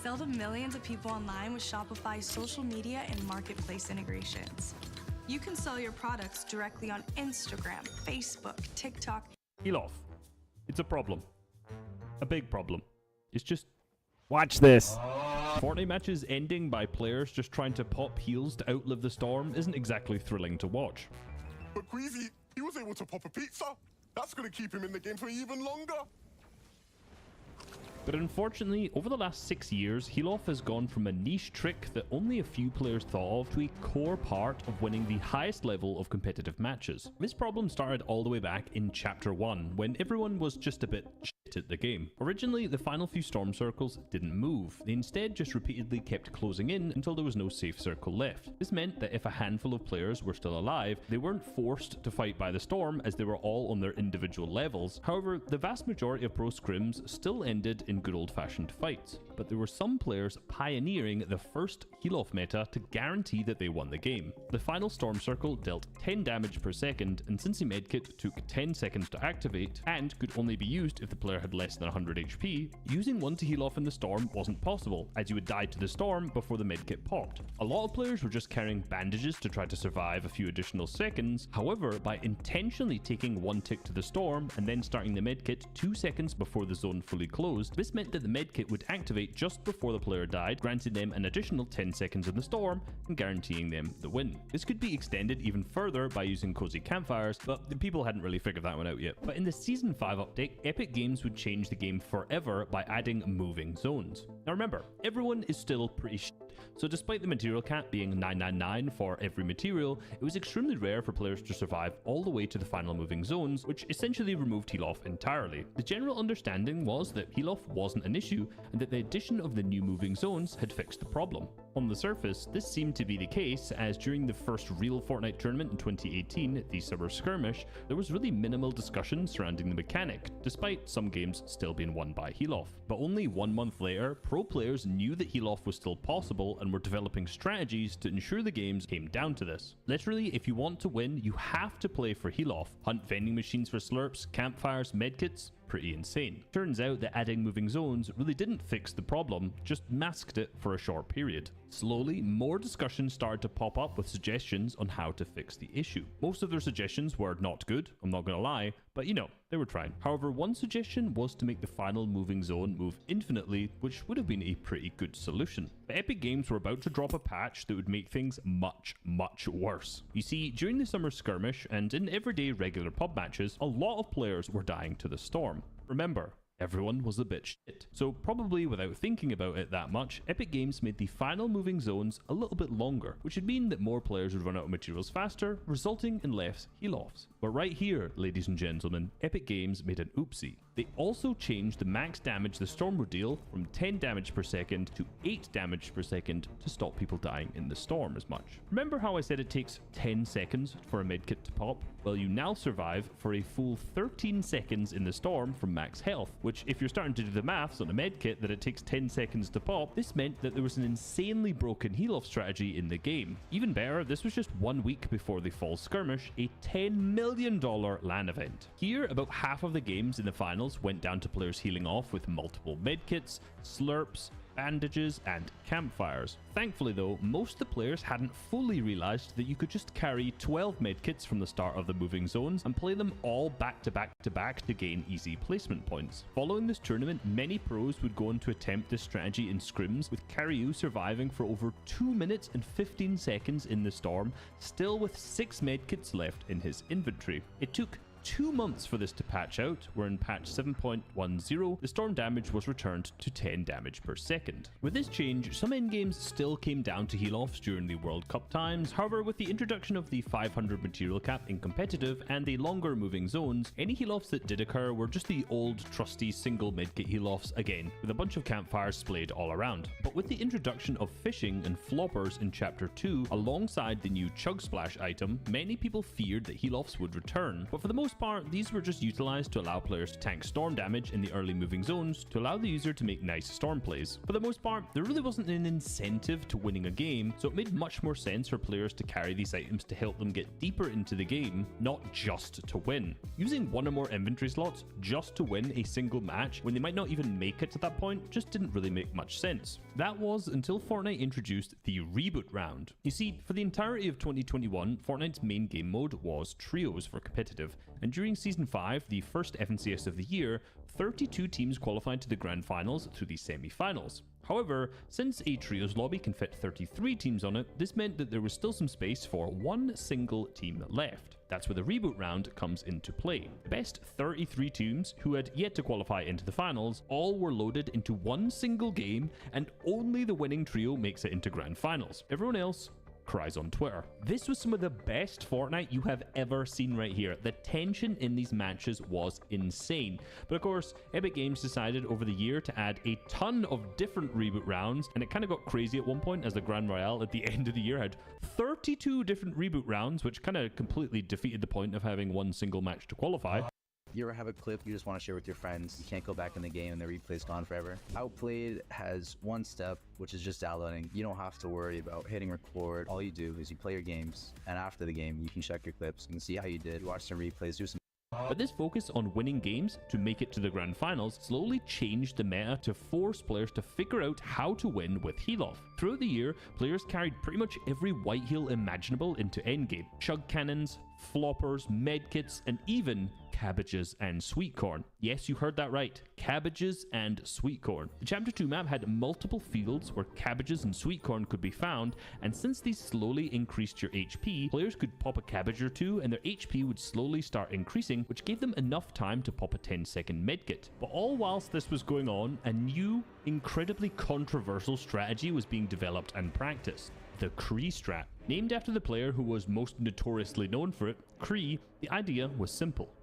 [SPEAKER 2] Sell to millions of people online with Shopify's social media and marketplace integrations. You can sell your products directly on Instagram, Facebook, TikTok.
[SPEAKER 3] Heal-off. It's a problem. A big problem. It's just...
[SPEAKER 1] Watch this.
[SPEAKER 3] Fortnite matches ending by players just trying to pop heals to outlive the storm isn't exactly thrilling to watch.
[SPEAKER 4] But Queasy, he was able to pop a pizza. That's going to keep him in the game for even longer.
[SPEAKER 3] But unfortunately, over the last 6 years, heal-off has gone from a niche trick that only a few players thought of to a core part of winning the highest level of competitive matches. This problem started all the way back in Chapter 1, when everyone was just a bit shit at the game. Originally, the final few storm circles didn't move. They instead just repeatedly kept closing in until there was no safe circle left. This meant that if a handful of players were still alive, they weren't forced to fight by the storm as they were all on their individual levels. However, the vast majority of pro scrims still ended in good old-fashioned fights, but there were some players pioneering the first heal-off meta to guarantee that they won the game. The final storm circle dealt 10 damage per second, and since the medkit took 10 seconds to activate and could only be used if the player had less than 100 HP, using one to heal off in the storm wasn't possible, as you would die to the storm before the medkit popped. A lot of players were just carrying bandages to try to survive a few additional seconds. However, by intentionally taking one tick to the storm and then starting the medkit 2 seconds before the zone fully closed, this meant that the medkit would activate just before the player died, granting them an additional 10 seconds in the storm and guaranteeing them the win. This could be extended even further by using cozy campfires, but the people hadn't really figured that one out yet. But in the Season 5 update, Epic Games would change the game forever by adding moving zones. Now remember, everyone is still pretty shit So despite the material cap being 999 for every material, it was extremely rare for players to survive all the way to the final moving zones, which essentially removed heal off entirely. The general understanding was that heal off wasn't an issue, and that the addition of the new moving zones had fixed the problem. On the surface, this seemed to be the case, as during the first real Fortnite tournament in 2018, the Summer Skirmish, there was really minimal discussion surrounding the mechanic, despite some games still being won by heal off. But only 1 month later, pro players knew that heal off was still possible and were developing strategies to ensure the games came down to this. Literally, if you want to win, you have to play for heal off, hunt vending machines for slurps, campfires, medkits. Pretty insane. Turns out that adding moving zones really didn't fix the problem, just masked it for a short period. Slowly, more discussions started to pop up with suggestions on how to fix the issue. Most of their suggestions were not good, I'm not gonna lie, but you know, they were trying. However, one suggestion was to make the final moving zone move infinitely, which would have been a pretty good solution. But Epic Games were about to drop a patch that would make things much worse. You see, during the Summer Skirmish and in everyday regular pub matches, a lot of players were dying to the storm. Remember, everyone was a bit shit. So probably without thinking about it that much, Epic Games made the final moving zones a little bit longer, which would mean that more players would run out of materials faster, resulting in less heal-offs. But right here, ladies and gentlemen, Epic Games made an oopsie. They also changed the max damage the storm would deal from 10 damage per second to 8 damage per second to stop people dying in the storm as much. Remember how I said it takes 10 seconds for a medkit to pop? Well, you now survive for a full 13 seconds in the storm from max health, which if you're starting to do the maths on a medkit that it takes 10 seconds to pop, this meant that there was an insanely broken heal-off strategy in the game. Even better, this was just 1 week before the Fall Skirmish, a $10 million LAN event. Here, about half of the games in the finals went down to players healing off with multiple medkits, slurps, bandages, and campfires. Thankfully though, most of the players hadn't fully realized that you could just carry 12 medkits from the start of the moving zones and play them all back to back to gain easy placement points. Following this tournament, many pros would go on to attempt this strategy in scrims, with Karyu surviving for over 2 minutes and 15 seconds in the storm, still with 6 medkits left in his inventory. It took 2 months for this to patch out, where in patch 7.10, the storm damage was returned to 10 damage per second. With this change, some endgames still came down to heal-offs during the World Cup times. However, with the introduction of the 500 material cap in competitive and the longer moving zones, any heal-offs that did occur were just the old trusty single medkit heal-offs again, with a bunch of campfires splayed all around. But with the introduction of fishing and floppers in chapter 2, alongside the new chug splash item, many people feared that heal-offs would return, but for the most part, these were just utilized to allow players to tank storm damage in the early moving zones to allow the user to make nice storm plays. For the most part, there really wasn't an incentive to winning a game, so it made much more sense for players to carry these items to help them get deeper into the game, not just to win. Using one or more inventory slots just to win a single match when they might not even make it to that point just didn't really make much sense. That was until Fortnite introduced the reboot round. You see, for the entirety of 2021, Fortnite's main game mode was trios for competitive, and during Season 5, the first FNCS of the year, 32 teams qualified to the Grand Finals through the semi-finals. However, since a trios lobby can fit 33 teams on it, this meant that there was still some space for one single team left. That's where the reboot round comes into play. The best 33 teams who had yet to qualify into the finals all were loaded into one single game, and only the winning trio makes it into Grand Finals. Everyone else cries on Twitter. This was some of the best Fortnite you have ever seen right here. The tension in these matches was insane. But of course, Epic Games decided over the year to add a ton of different reboot rounds, and it kind of got crazy at one point as the Grand Royale at the end of the year had 32 different reboot rounds, which kind of completely defeated the point of having one single match to qualify.
[SPEAKER 5] You ever have a clip you just want to share with your friends? You can't go back in the game and the replay's gone forever. Outplayed has one step, which is just downloading. You don't have to worry about hitting record. All you do is you play your games, and after the game, you can check your clips and see how you did, watch some replays, do some.
[SPEAKER 3] But this focus on winning games to make it to the Grand Finals slowly changed the meta to force players to figure out how to win with heal-off. Throughout the year, players carried pretty much every white heal imaginable into endgame. Chug cannons, floppers, medkits, and even cabbages and sweet corn. Yes, you heard that right. Cabbages and sweet corn. The Chapter 2 map had multiple fields where cabbages and sweet corn could be found, and since these slowly increased your HP, players could pop a cabbage or two and their HP would slowly start increasing, which gave them enough time to pop a 10-second medkit. But all whilst this was going on, a new, incredibly controversial strategy was being developed and practiced. The Kree strat. Named after the player who was most notoriously known for it, Kree, the idea was simple.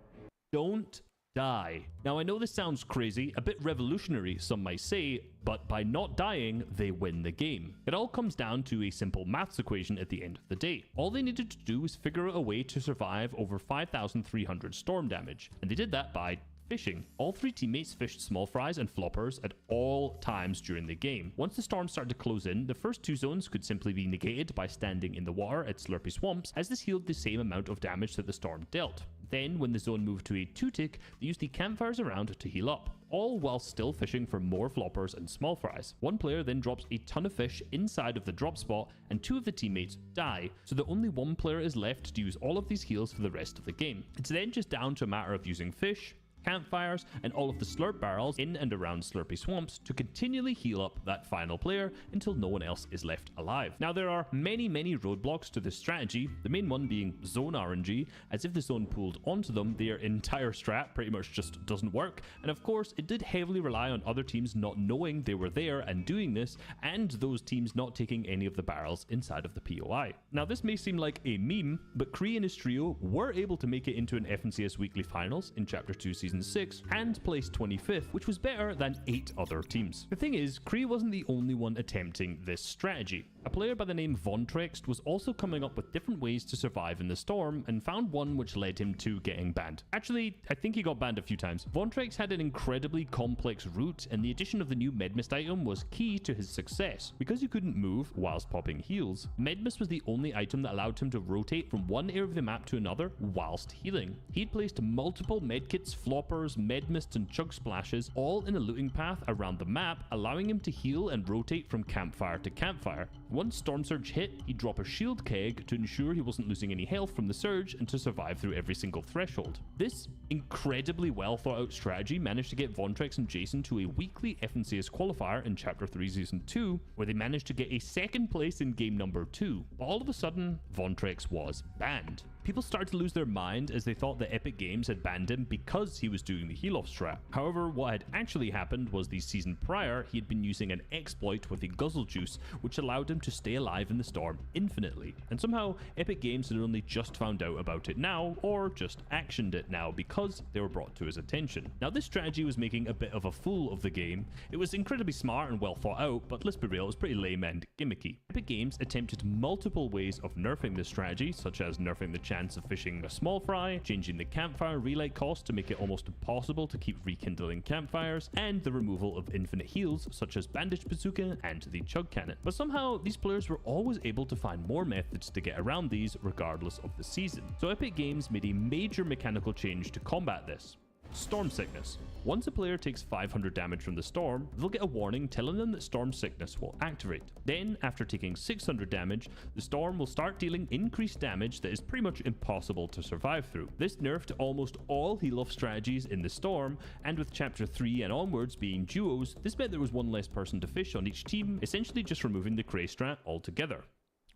[SPEAKER 3] Don't die. Now I know this sounds crazy, a bit revolutionary some might say, but by not dying, they win the game. It all comes down to a simple maths equation at the end of the day. All they needed to do was figure out a way to survive over 5,300 storm damage, and they did that by fishing. All three teammates fished small fries and floppers at all times during the game. Once the storm started to close in, the first two zones could simply be negated by standing in the water at Slurpy Swamps, as this healed the same amount of damage that the storm dealt. Then, when the zone moved to a 2-tick, they used the campfires around to heal up, all while still fishing for more floppers and small fries. One player then drops a ton of fish inside of the drop spot, and two of the teammates die, so that only one player is left to use all of these heals for the rest of the game. It's then just down to a matter of using fish, campfires, and all of the slurp barrels in and around Slurpy Swamps to continually heal up that final player until no one else is left alive. Now there are many roadblocks to this strategy, the main one being zone RNG, as if the zone pooled onto them, their entire strat pretty much just doesn't work, and of course it did heavily rely on other teams not knowing they were there and doing this, and those teams not taking any of the barrels inside of the POI. Now this may seem like a meme, but Kree and his trio were able to make it into an FNCS Weekly Finals in Chapter 2 Season 6 and placed 25th, which was better than 8 other teams. The thing is, Kree wasn't the only one attempting this strategy. A player by the name Vontrext was also coming up with different ways to survive in the storm and found one which led him to getting banned. Actually, I think he got banned a few times. Vontrext had an incredibly complex route, and the addition of the new Medmist item was key to his success. Because he couldn't move whilst popping heals, Medmist was the only item that allowed him to rotate from one area of the map to another whilst healing. He'd placed multiple medkits, floppers, medmists, and chug splashes all in a looting path around the map, allowing him to heal and rotate from campfire to campfire. Once Storm Surge hit, he'd drop a shield keg to ensure he wasn't losing any health from the surge and to survive through every single threshold. This incredibly well thought out strategy managed to get Vontrex and Jason to a weekly FNCS qualifier in Chapter 3 Season 2, where they managed to get a second place in game number 2. But all of a sudden, Vontrex was banned. People started to lose their mind as they thought that Epic Games had banned him because he was doing the heal-off strat. However, what had actually happened was the season prior, he had been using an exploit with the Guzzle Juice, which allowed him to stay alive in the storm infinitely. And somehow, Epic Games had only just found out about it now, or just actioned it now because they were brought to his attention. Now, this strategy was making a bit of a fool of the game. It was incredibly smart and well thought out, but let's be real, it was pretty lame and gimmicky. Epic Games attempted multiple ways of nerfing this strategy, such as nerfing the chance of fishing a small fry, changing the campfire relight cost to make it almost impossible to keep rekindling campfires, and the removal of infinite heals such as Bandage Bazooka and the Chug Cannon. But somehow these players were always able to find more methods to get around these regardless of the season. So Epic Games made a major mechanical change to combat this. Storm Sickness. Once a player takes 500 damage from the storm, they'll get a warning telling them that Storm Sickness will activate. Then, after taking 600 damage, the storm will start dealing increased damage that is pretty much impossible to survive through. This nerfed almost all heal-off strategies in the storm, and with Chapter 3 and onwards being duos, this meant there was one less person to fish on each team, essentially just removing the Cray strat altogether.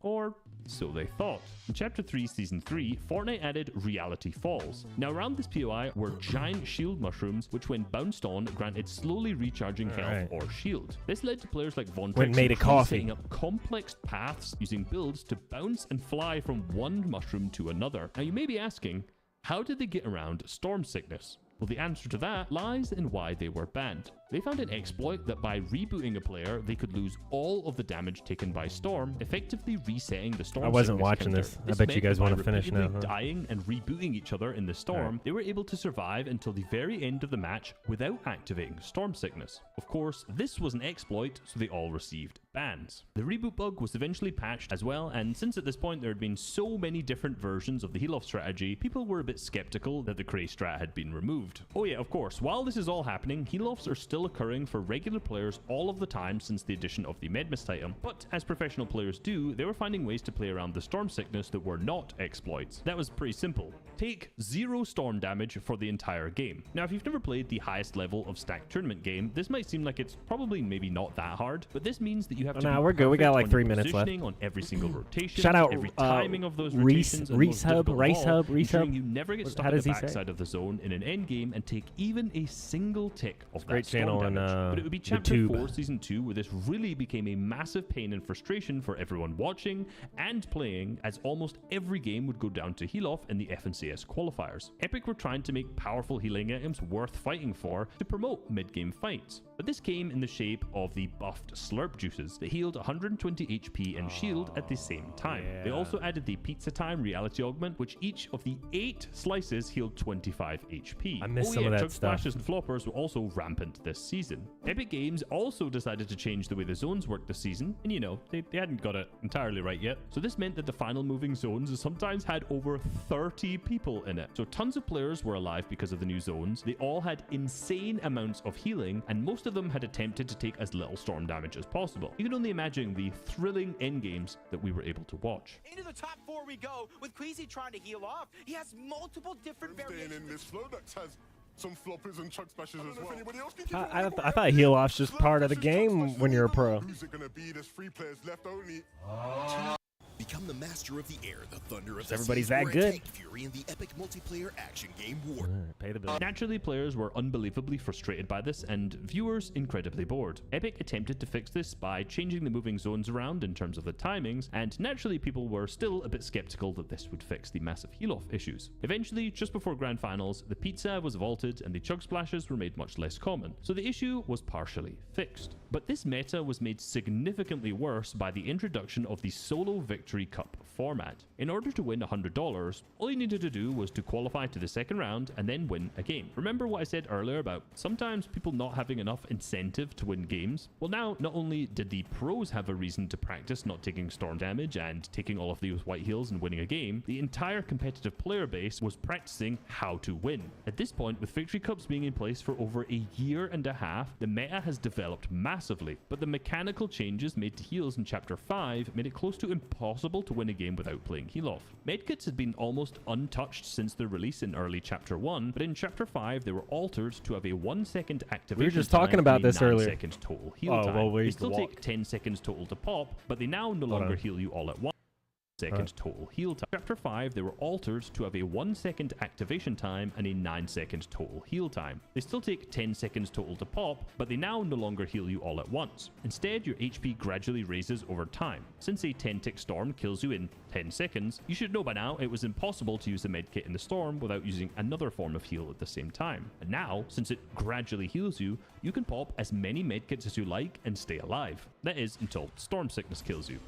[SPEAKER 3] Or so they thought. In Chapter 3 Season 3, FORTNITE added Reality Falls. Now around this POI were giant shield mushrooms, which when bounced on, granted slowly recharging health or shield. This led to players like Vontrex setting up complex paths using builds to bounce and fly from one mushroom to another. Now you may be asking, how did they get around Storm Sickness? Well, the answer to that lies in why they were banned. They found an exploit that by rebooting a player, they could lose all of the damage taken by Storm, effectively resetting the Storm.
[SPEAKER 1] I wasn't watching this. I bet you guys want to finish now.
[SPEAKER 3] Dying and rebooting each other in the storm, they were able to survive until the very end of the match without activating Storm Sickness. Of course, this was an exploit, so they all received bans. The reboot bug was eventually patched as well, and since at this point there had been so many different versions of the heal-off strategy, people were a bit skeptical that the Cray strat had been removed. Oh yeah, of course, while this is all happening, heal-offs are still occurring for regular players all of the time since the addition of the Medmist item, but as professional players do, they were finding ways to play around the Storm Sickness that were not exploits. That was pretty simple. take 0 storm damage for the entire game. Now, if you've never played the highest level of stacked tournament game, this might seem like it's probably maybe not that hard, but this means that you have to be
[SPEAKER 1] we're good. We got
[SPEAKER 3] perfect
[SPEAKER 1] like
[SPEAKER 3] on
[SPEAKER 1] 3
[SPEAKER 3] your
[SPEAKER 1] minutes left.
[SPEAKER 3] positioning on every single rotation,
[SPEAKER 1] Shout out
[SPEAKER 3] every timing of those
[SPEAKER 1] Reese
[SPEAKER 3] rotations, and most difficult of all,
[SPEAKER 1] Reese
[SPEAKER 3] ensuring
[SPEAKER 1] Hub.
[SPEAKER 3] you never get stuck
[SPEAKER 1] How
[SPEAKER 3] in the
[SPEAKER 1] does he say?
[SPEAKER 3] backside of the zone in an end game and take even a single tick of that
[SPEAKER 1] Great
[SPEAKER 3] storm
[SPEAKER 1] channel on,
[SPEAKER 3] damage. But it would be
[SPEAKER 1] the
[SPEAKER 3] Chapter
[SPEAKER 1] Tube.
[SPEAKER 3] 4 Season 2 where this really became a massive pain and frustration for everyone watching and playing, as almost every game would go down to heal off in the FNCS qualifiers. Epic were trying to make powerful healing items worth fighting for to promote mid-game fights, but this came in the shape of the buffed slurp juices that healed 120 HP and shield at the same time.
[SPEAKER 1] yeah.
[SPEAKER 3] They also added the pizza time reality augment, which each of the 8 slices healed 25 HP.
[SPEAKER 1] I missed some of that
[SPEAKER 3] chug
[SPEAKER 1] stuff.
[SPEAKER 3] splashes and floppers were also rampant this season. Epic Games also decided to change the way the zones worked this season, and you know, they hadn't got it entirely right yet. So this meant that the final moving zones sometimes had over 30 people in it. So tons of players were alive because of the new zones. They all had insane amounts of healing, and most of them had attempted to take as little storm damage as possible. You can only imagine the thrilling endgames that we were able to watch.
[SPEAKER 6] Into the top 4 we go, with Queasy trying to heal off. He has multiple different
[SPEAKER 4] Staying
[SPEAKER 6] variations.
[SPEAKER 4] in this flow that has some floppers and chug splashes as well. Anybody else can give
[SPEAKER 1] I
[SPEAKER 4] it a
[SPEAKER 1] thought heal off's just part of the
[SPEAKER 4] Slurp
[SPEAKER 1] game
[SPEAKER 4] versus
[SPEAKER 1] when you're a
[SPEAKER 4] chug splashes.
[SPEAKER 1] pro.
[SPEAKER 4] Who's it gonna be? There's 3 players left only.
[SPEAKER 7] Become the master of the air, the thunder of the
[SPEAKER 1] Everybody's
[SPEAKER 7] seas,
[SPEAKER 1] that
[SPEAKER 7] or a
[SPEAKER 1] good.
[SPEAKER 7] tank fury in the epic multiplayer action game War.
[SPEAKER 1] Pay the bill.
[SPEAKER 3] Naturally, players were unbelievably frustrated by this, and viewers incredibly bored. Epic attempted to fix this by changing the moving zones around in terms of the timings, and naturally people were still a bit skeptical that this would fix the massive heal-off issues. Eventually, just before Grand Finals, the pizza was vaulted and the chug splashes were made much less common, so the issue was partially fixed. But this meta was made significantly worse by the introduction of the Solo Victory Cup format. In order to win $100, all you needed to do was to qualify to the second round and then win a game. Remember what I said earlier about sometimes people not having enough incentive to win games? Well, now not only did the pros have a reason to practice not taking storm damage and taking all of those white heals and winning a game, the entire competitive player base was practicing how to win. At this point, with Victory Cups being in place for over a year and a half, the meta has developed massively, but the mechanical changes made to heals in Chapter 5 made it close to impossible to win a game without playing heal off. Medkits had been almost untouched since their release in early Chapter 1, but in Chapter 5 they were altered to have a 1-second activation.
[SPEAKER 1] We were just talking about this earlier.
[SPEAKER 3] 9-second total heal
[SPEAKER 1] Oh,
[SPEAKER 3] time.
[SPEAKER 1] well,
[SPEAKER 3] They
[SPEAKER 1] we
[SPEAKER 3] still
[SPEAKER 1] walked.
[SPEAKER 3] take 10 seconds total to pop, but they now no
[SPEAKER 1] Hold
[SPEAKER 3] longer
[SPEAKER 1] on.
[SPEAKER 3] heal you all at once. Second total heal time. Chapter 5, they were altered to have a 1-second activation time and a 9-second total heal time. They still take 10 seconds total to pop, but they now no longer heal you all at once. Instead, your HP gradually raises over time. Since a 10-tick storm kills you in 10 seconds, you should know by now it was impossible to use a medkit in the storm without using another form of heal at the same time. And now, since it gradually heals you, you can pop as many medkits as you like and stay alive. That is, until storm sickness kills you.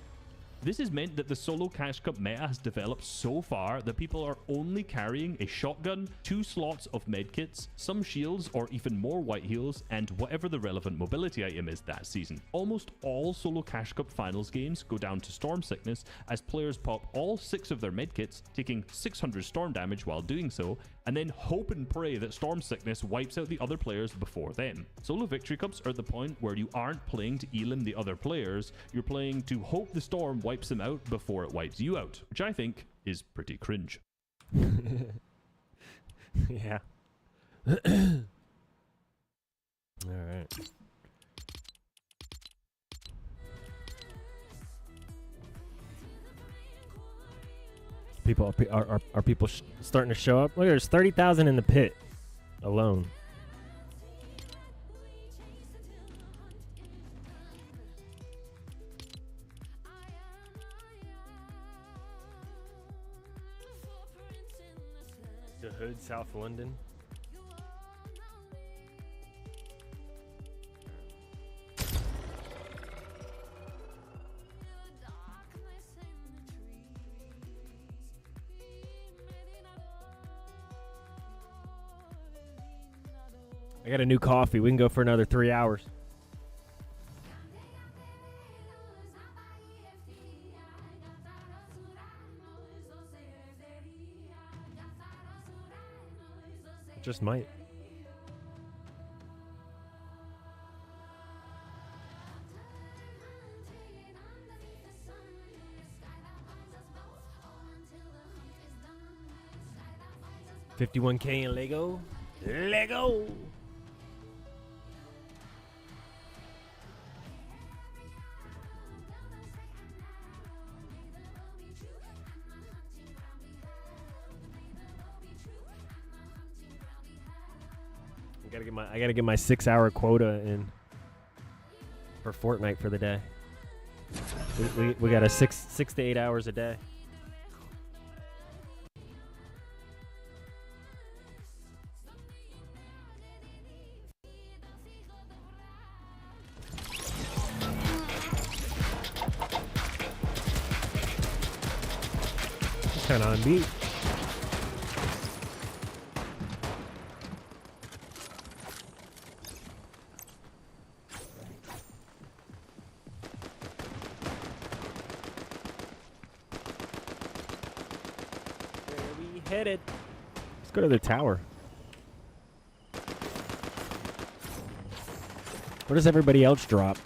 [SPEAKER 3] This has meant that the solo Cash Cup meta has developed so far that people are only carrying a shotgun, 2 slots of medkits, some shields or even more white heals, and whatever the relevant mobility item is that season. Almost all solo Cash Cup finals games go down to storm sickness as players pop all 6 of their medkits, taking 600 storm damage while doing so, and then hope and pray that storm sickness wipes out the other players before them. Solo victory cups are at the point where you aren't playing to elim the other players, you're playing to hope the storm wipes them out before it wipes you out, which I think is pretty cringe.
[SPEAKER 1] Yeah. All right. People are people starting to show up? Look, there's 30,000 in the pit alone. The Hood, South London. I got a new coffee. We can go for another 3 hours. Just might. 51K in Lego. Lego. I gotta get my 6-hour quota in for FORTNITE for the day. We got a six to 8 hours a day. Kind of on beat. Headed. Let's go to the tower. Where does everybody else drop?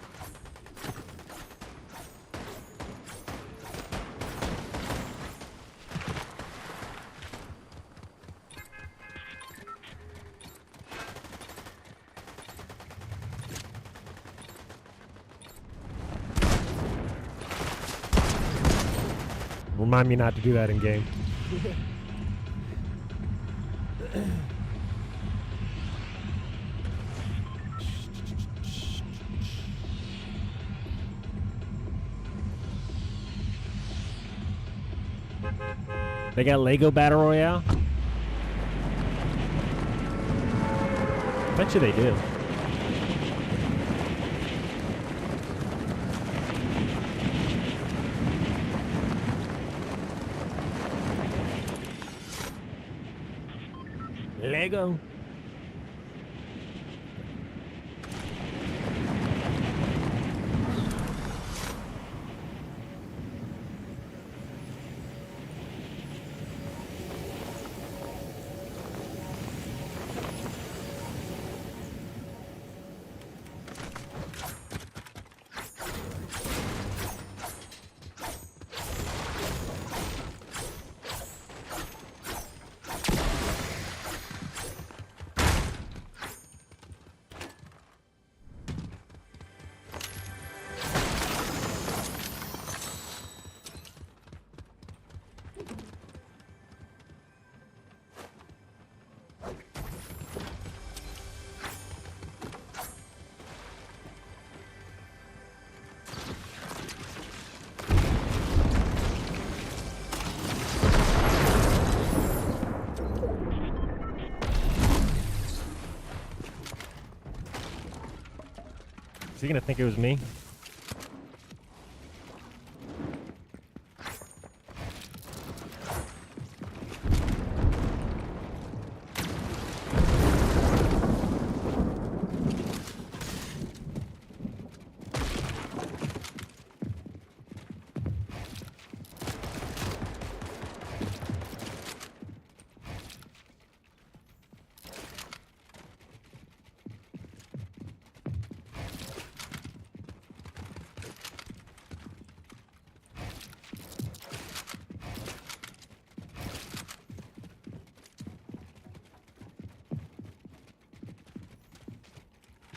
[SPEAKER 1] Remind me not to do that in game. They got Lego Battle Royale? Bet you they do. Lego. Is he gonna think it was me?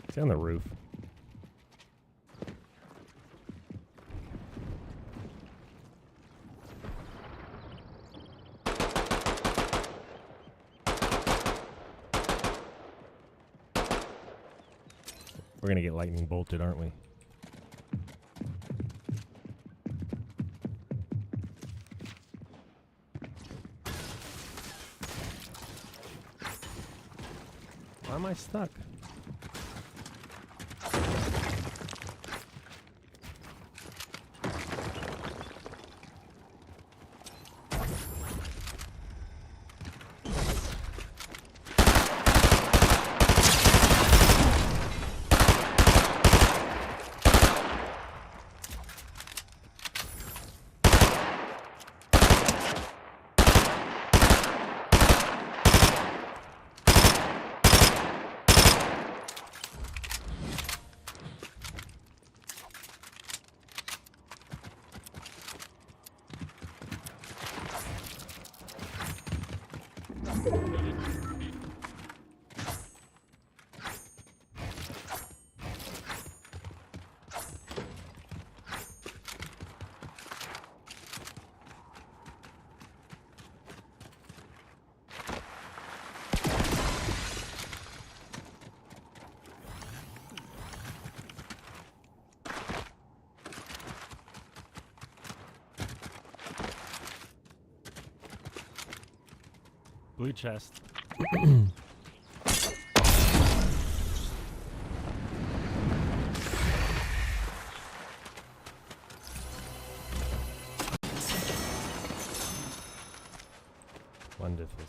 [SPEAKER 1] It's on the roof. We're gonna get lightning bolted, aren't we? Why am I stuck? Blue chest. Wonderful.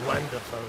[SPEAKER 1] Wonderful.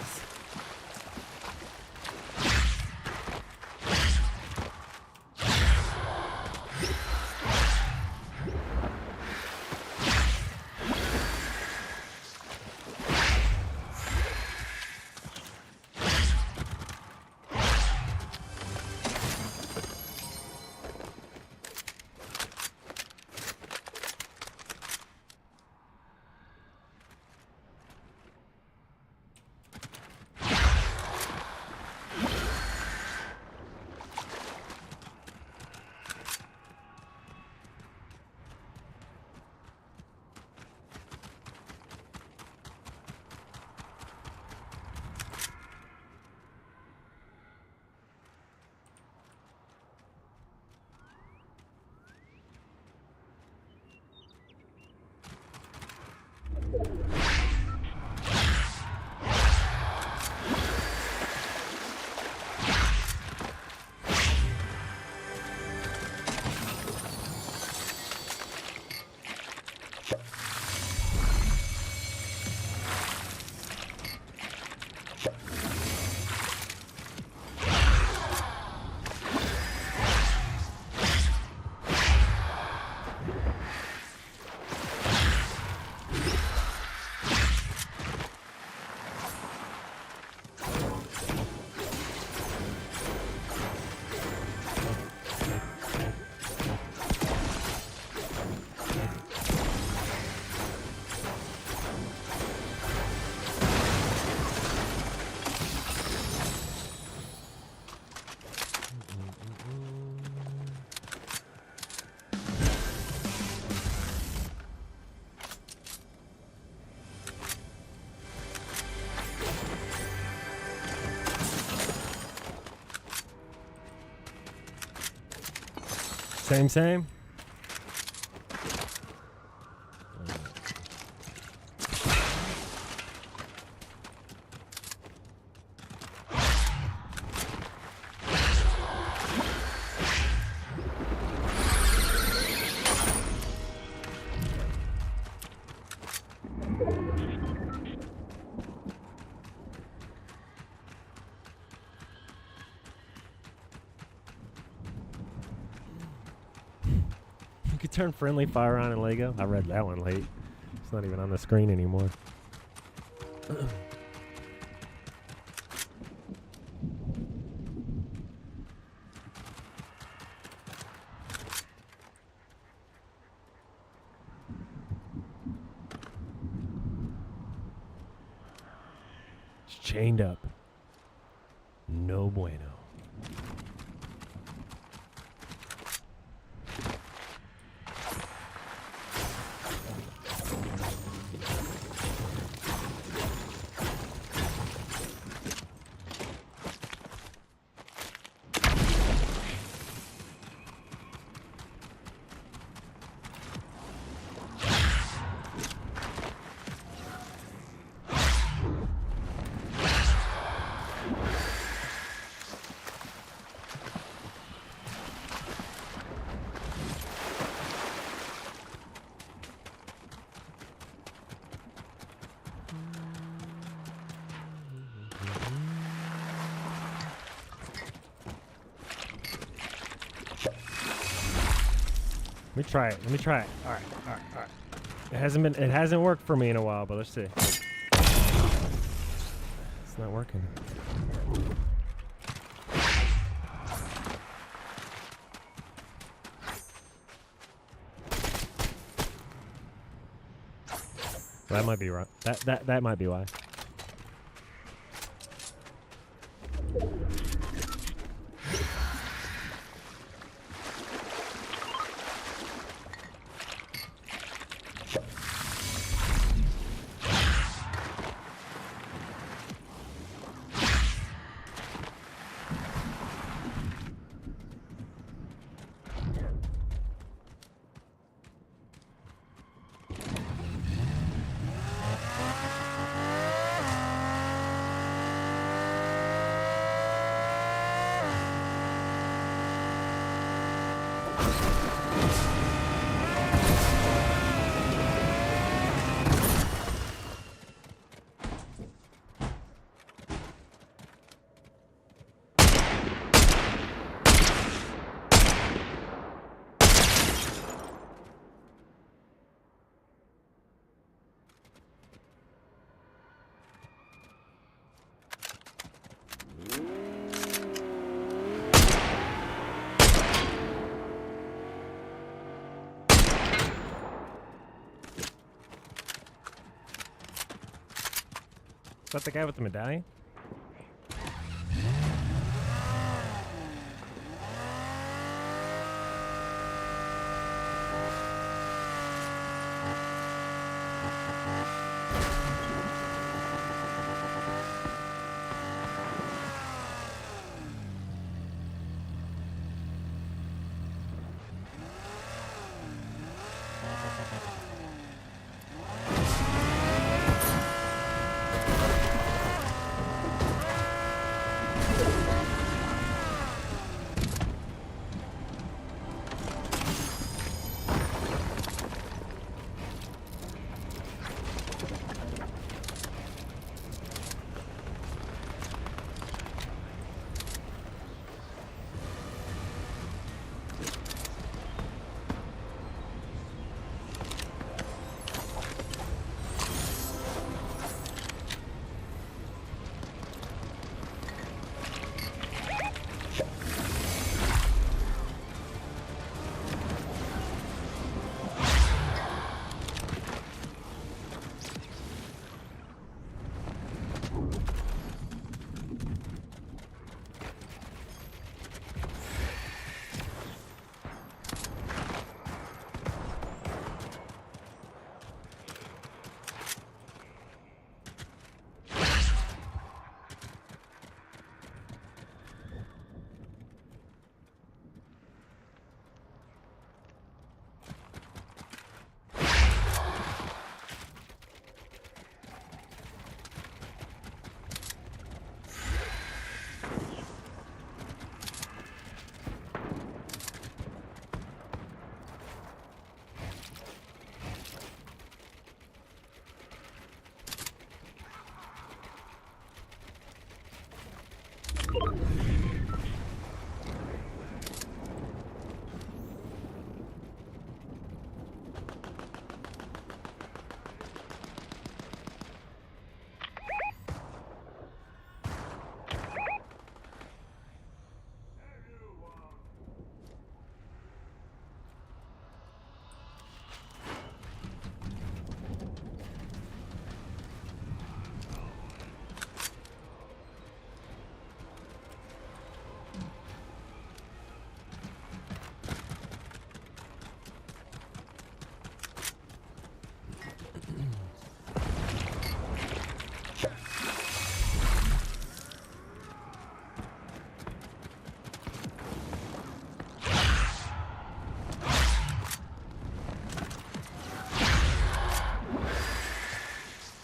[SPEAKER 1] Same. You could turn friendly fire on in Lego. I read that one late. It's not even on the screen anymore. It's chained up. No bueno. Let me try it. All right. It hasn't worked for me in a while, but let's see. It's not working. That might be right. That might be why. Is that the guy with the medallion?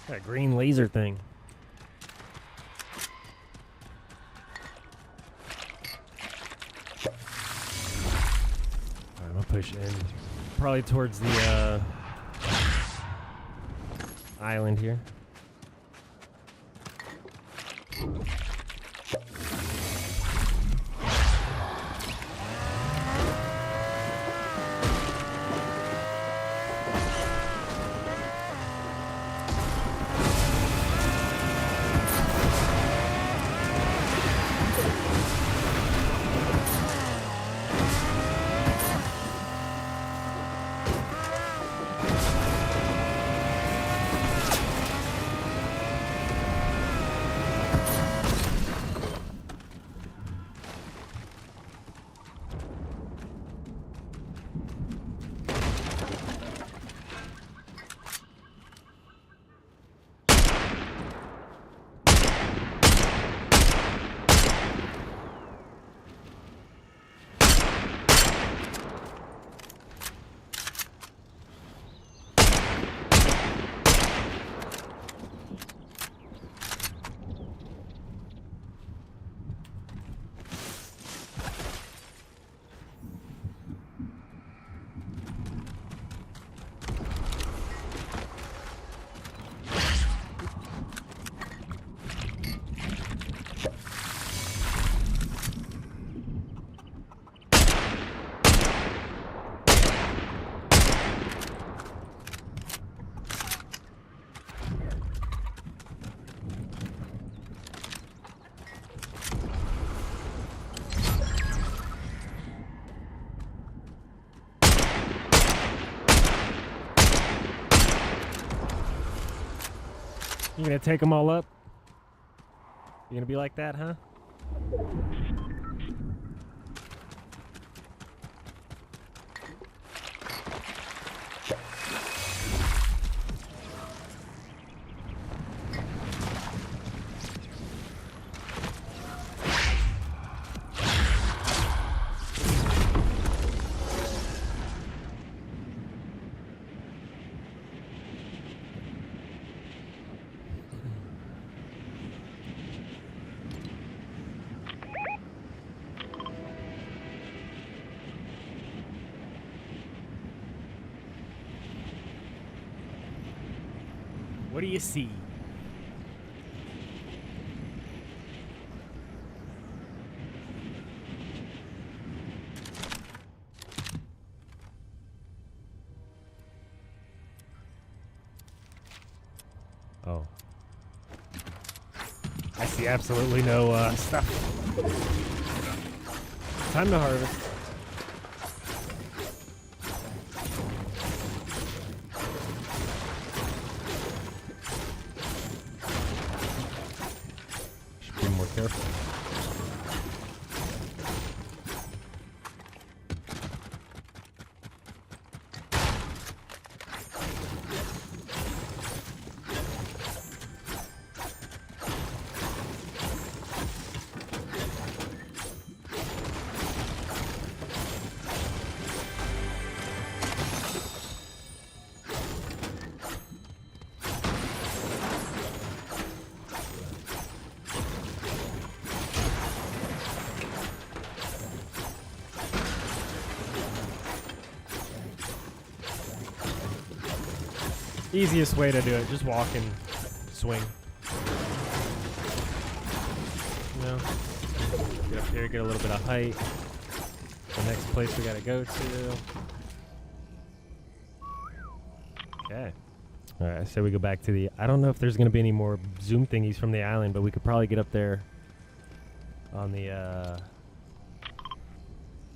[SPEAKER 1] That green laser thing. Alright, I'm gonna push in. Probably towards the island here. You gonna take them all up? You gonna be like that, huh? What do you see? Oh. I see absolutely no stuff. Time to harvest. Should be more careful. Easiest way to do it, just walk and swing. You know, get up here, get a little bit of height. The next place we gotta go to. Okay. Alright, I say we go back to the... I don't know if there's gonna be any more zoom thingies from the island, but we could probably get up there on the,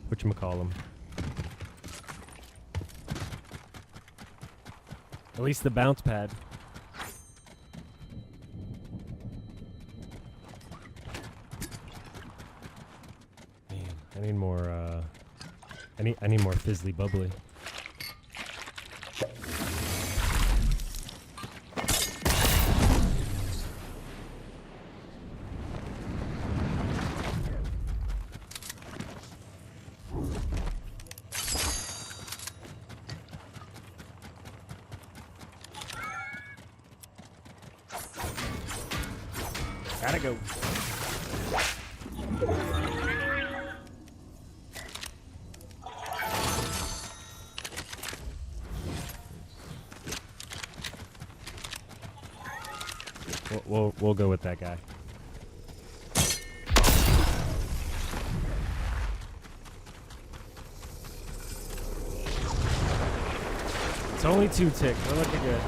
[SPEAKER 1] whatchamacallem. At least the bounce pad. Man, I need more, I need more fizzly bubbly. Gotta go. We'll go with that guy. It's only 2 ticks. We're looking good.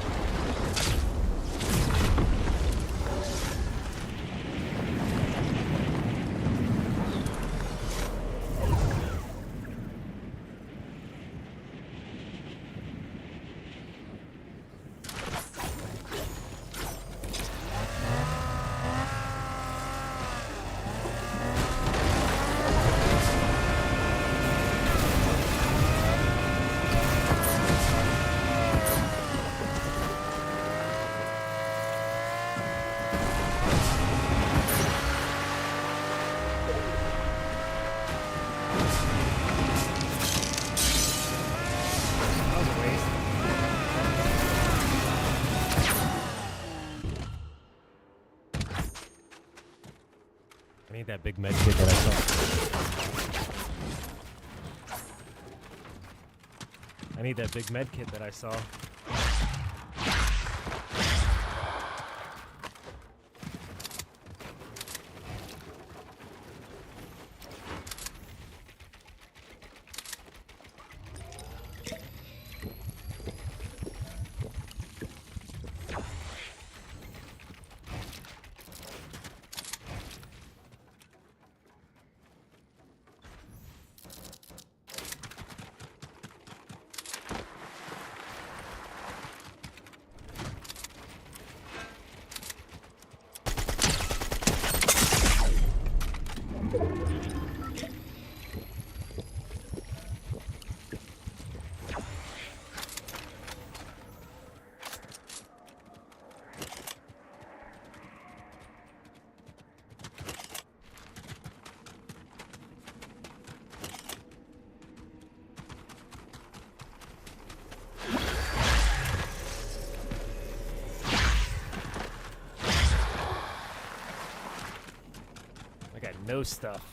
[SPEAKER 1] I need that big med kit that I saw. I need that big med kit that I saw. No stuff.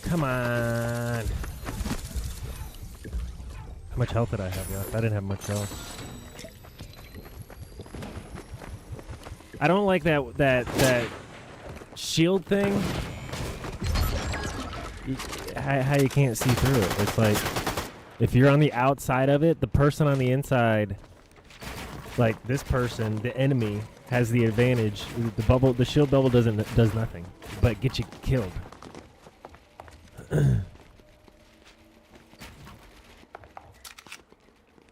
[SPEAKER 1] Come on. How much health did I have left? I didn't have much health. I don't like that shield thing. How you can't see through it. It's like if you're on the outside of it, the person on the inside, like this person, the enemy, has the advantage. The shield bubble does nothing but get you killed.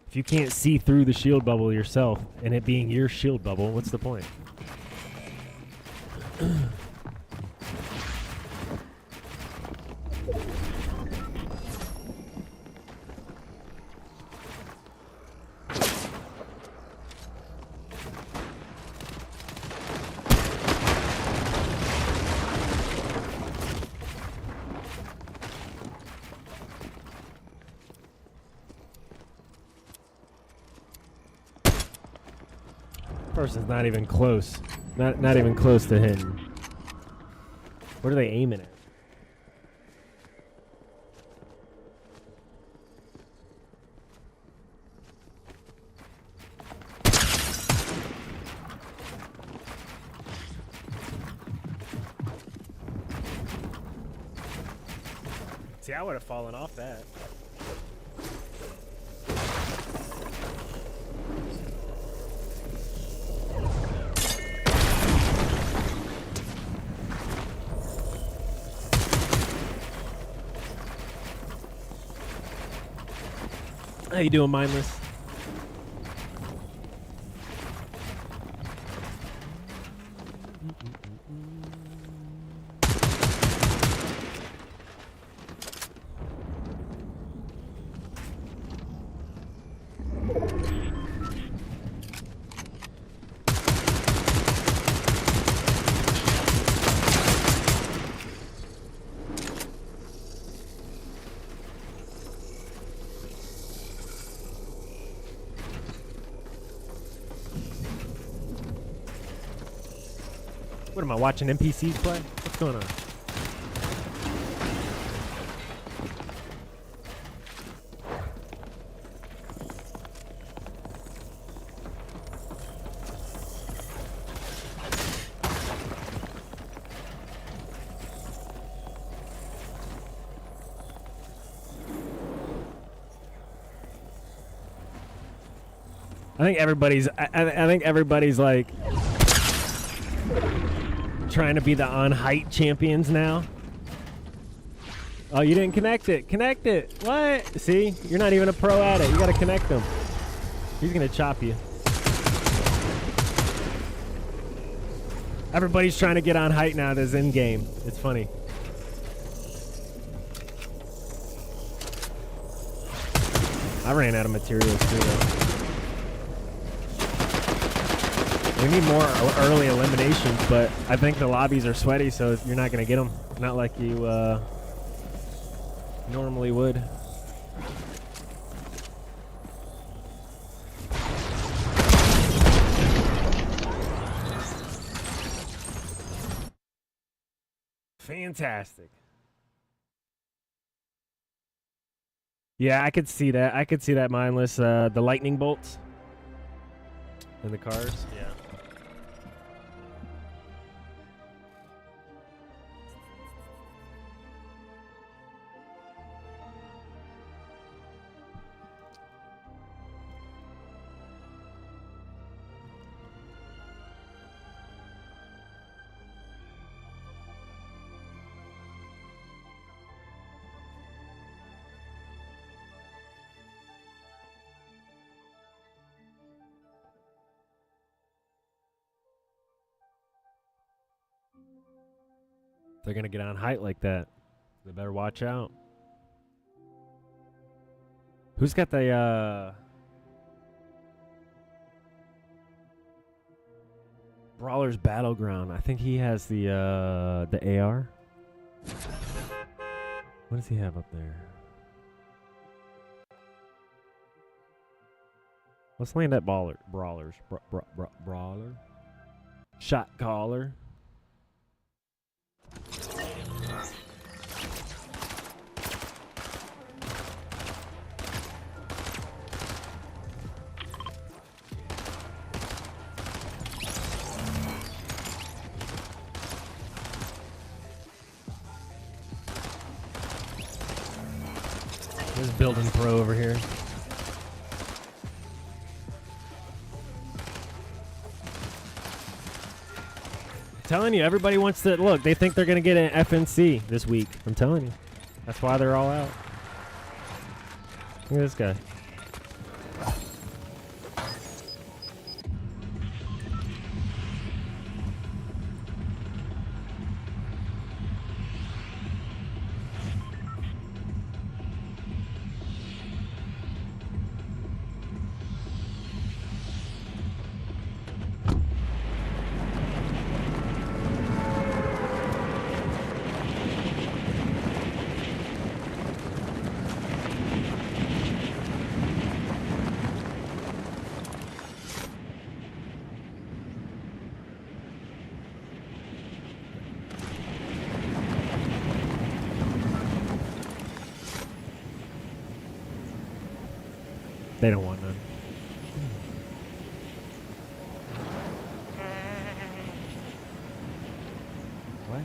[SPEAKER 1] If you can't see through the shield bubble yourself and it being your shield bubble, what's the point? Person's not even close. Not even close to him. What are they aiming at? See, I would have fallen off that. How you doing, Mindless? What am I watching NPCs play? What's going on? I think everybody's like trying to be the on height champions now. Oh, you didn't connect it. Connect it. What? See? You're not even a pro at it. You got to connect them. He's going to chop you. Everybody's trying to get on height now that's in game. It's funny. I ran out of materials too, though. We need more early eliminations, but I think the lobbies are sweaty, so you're not going to get them. Not like you normally would. Fantastic. Yeah, I could see that. I could see that mindless. The lightning bolts in the cars. Yeah. They're gonna get on height like that. They better watch out. Who's got the Brawler's Battleground? I think he has the AR. What does he have up there? Let's land at Brawler. Shot caller. There's building pro over here. Telling you, everybody wants to look. They think they're gonna get an FNC this week. I'm telling you, that's why they're all out. Look at this guy. They don't want none. What?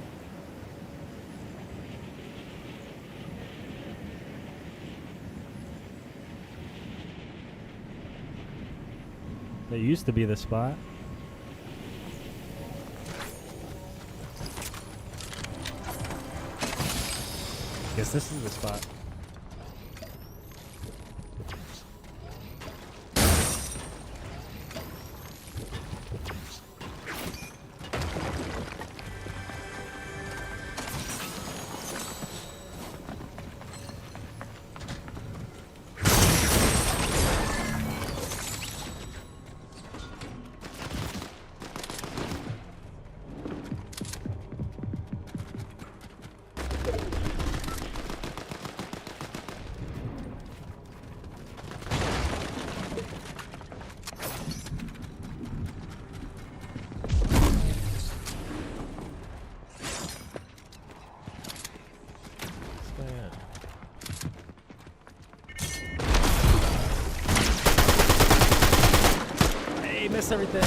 [SPEAKER 1] That used to be the spot. Guess this is the spot. Miss everything.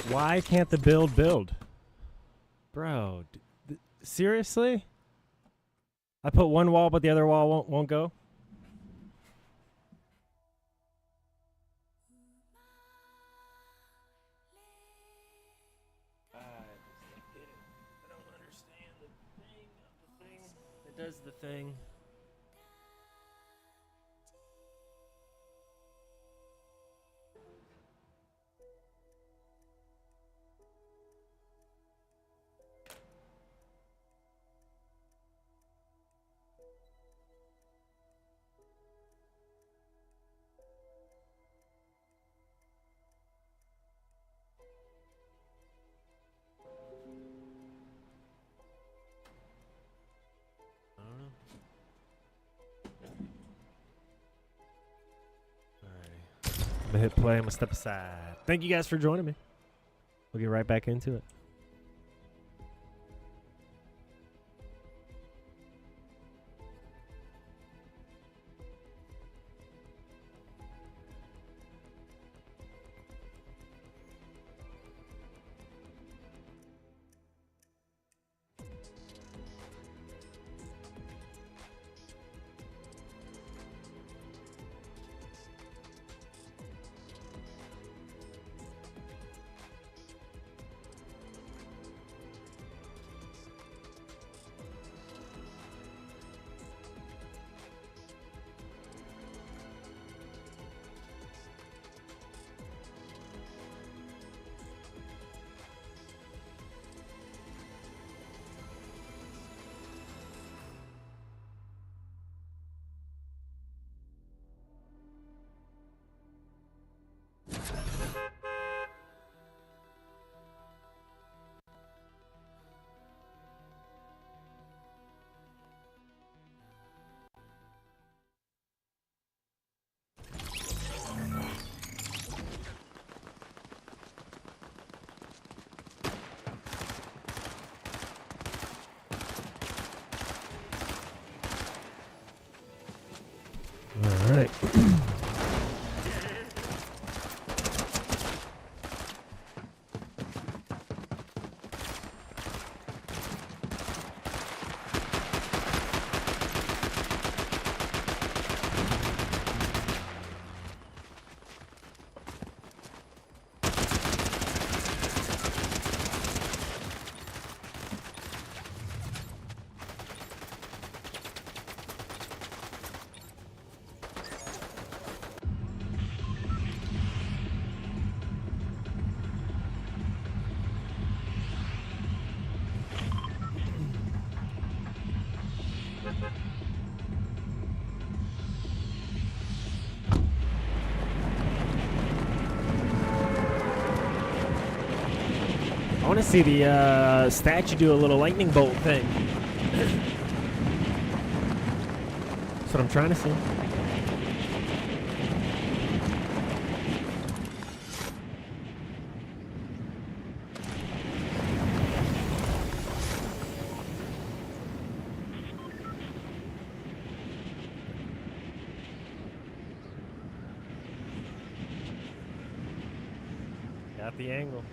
[SPEAKER 1] Why can't the build? Bro, seriously? I put one wall, but the other wall won't go? I don't understand the thing. It does the thing. gonna hit play. I'm gonna step aside. Thank you guys for joining me. We'll get right back into it. All right. I want to see the statue do a little lightning bolt thing. That's what I'm trying to see. Got the angle.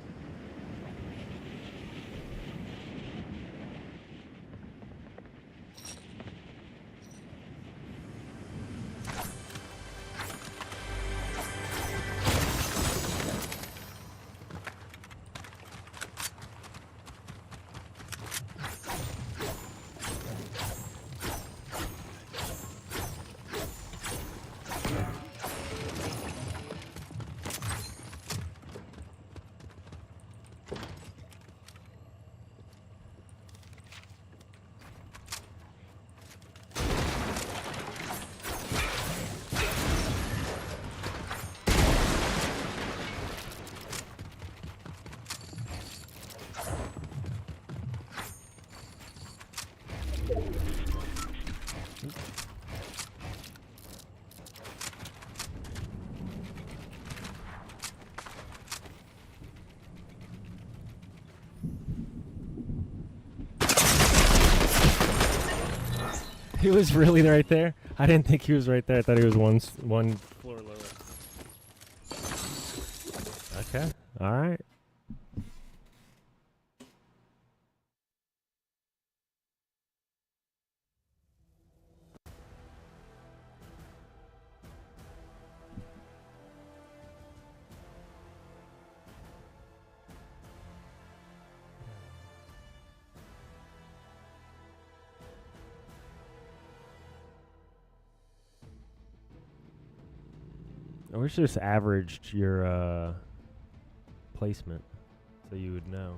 [SPEAKER 1] He was really right there. I didn't think he was right there. I thought he was one floor lower. Okay. All right. I wish this averaged your placement so you would know.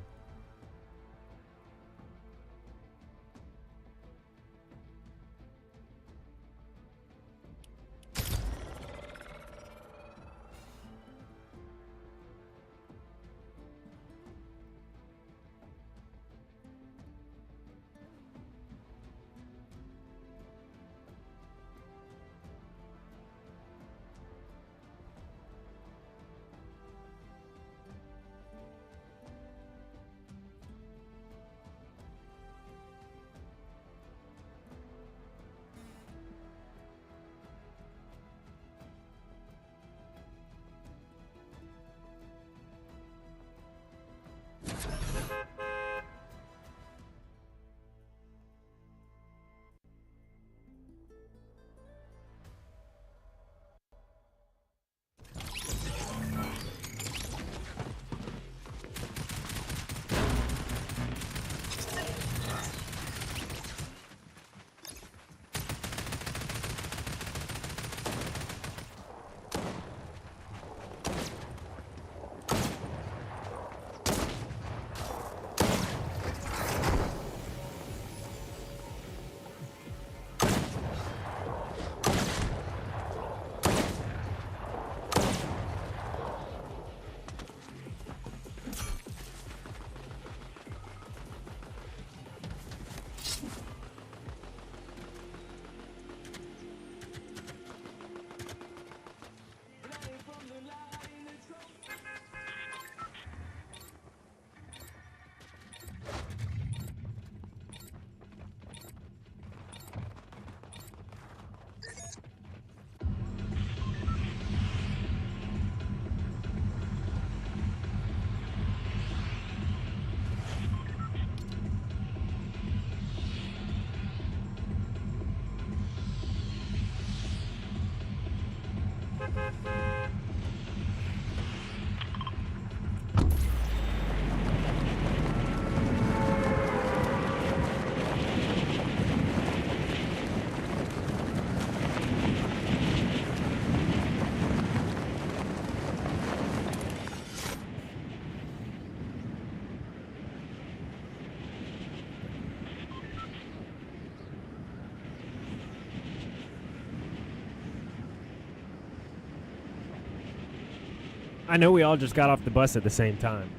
[SPEAKER 1] I know we all just got off the bus at the same time.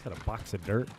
[SPEAKER 1] Got a box of dirt.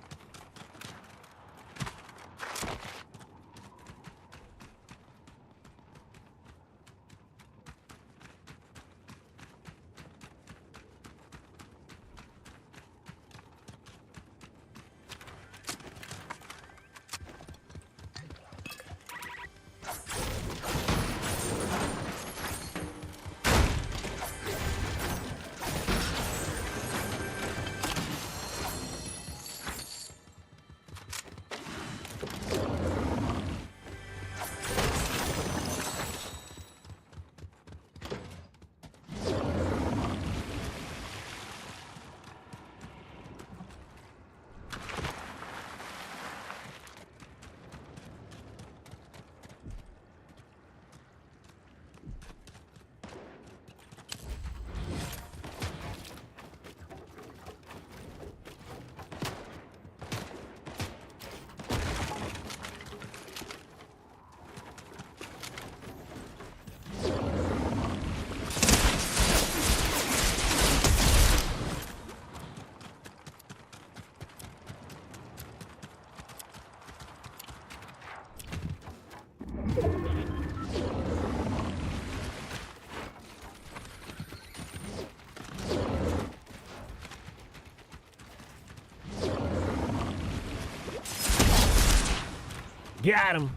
[SPEAKER 1] Got him.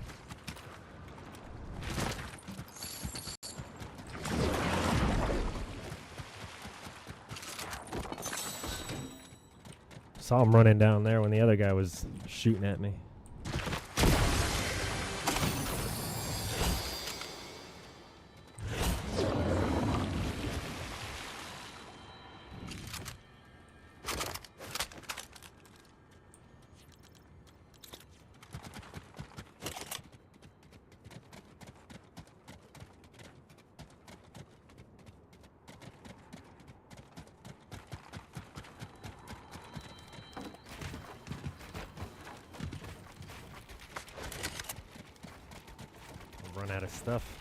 [SPEAKER 1] Saw him running down there when the other guy was shooting at me. Run out of stuff.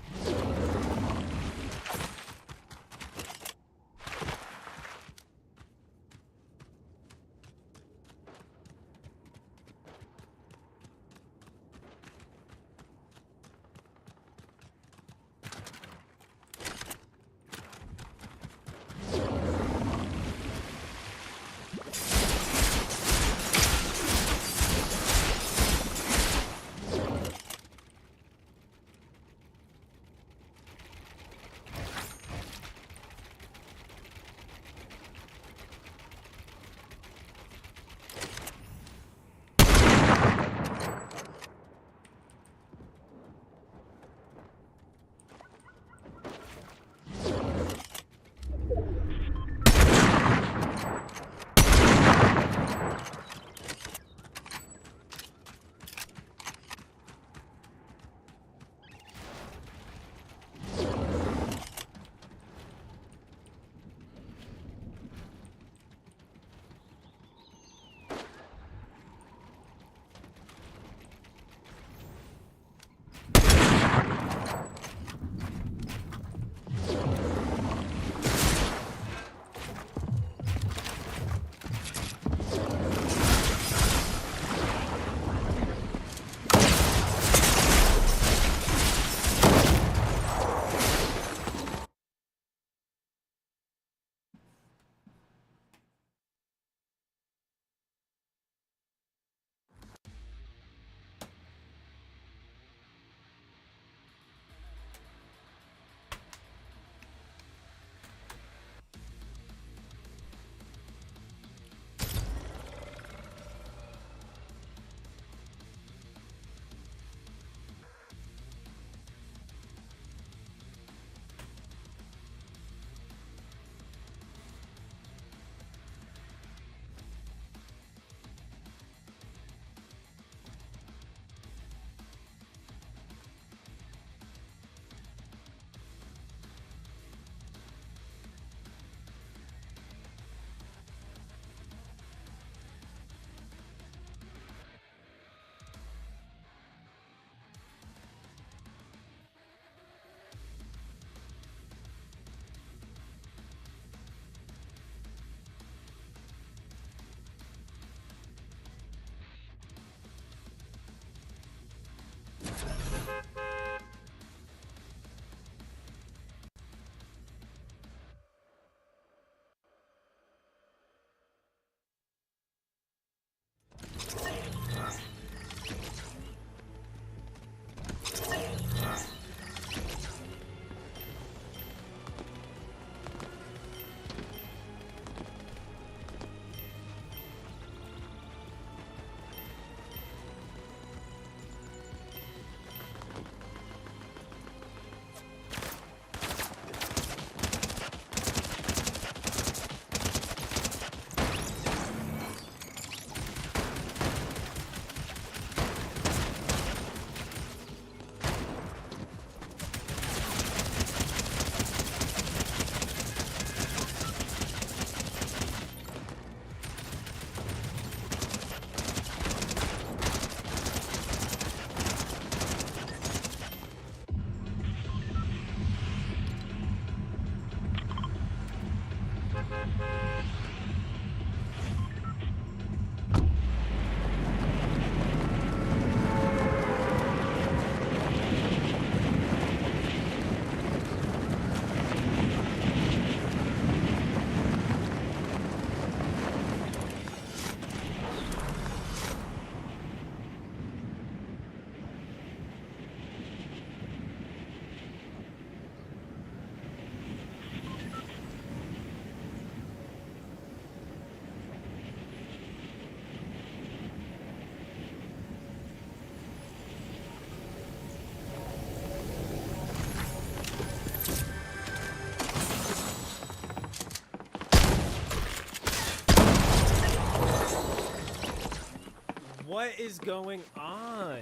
[SPEAKER 1] What is going on?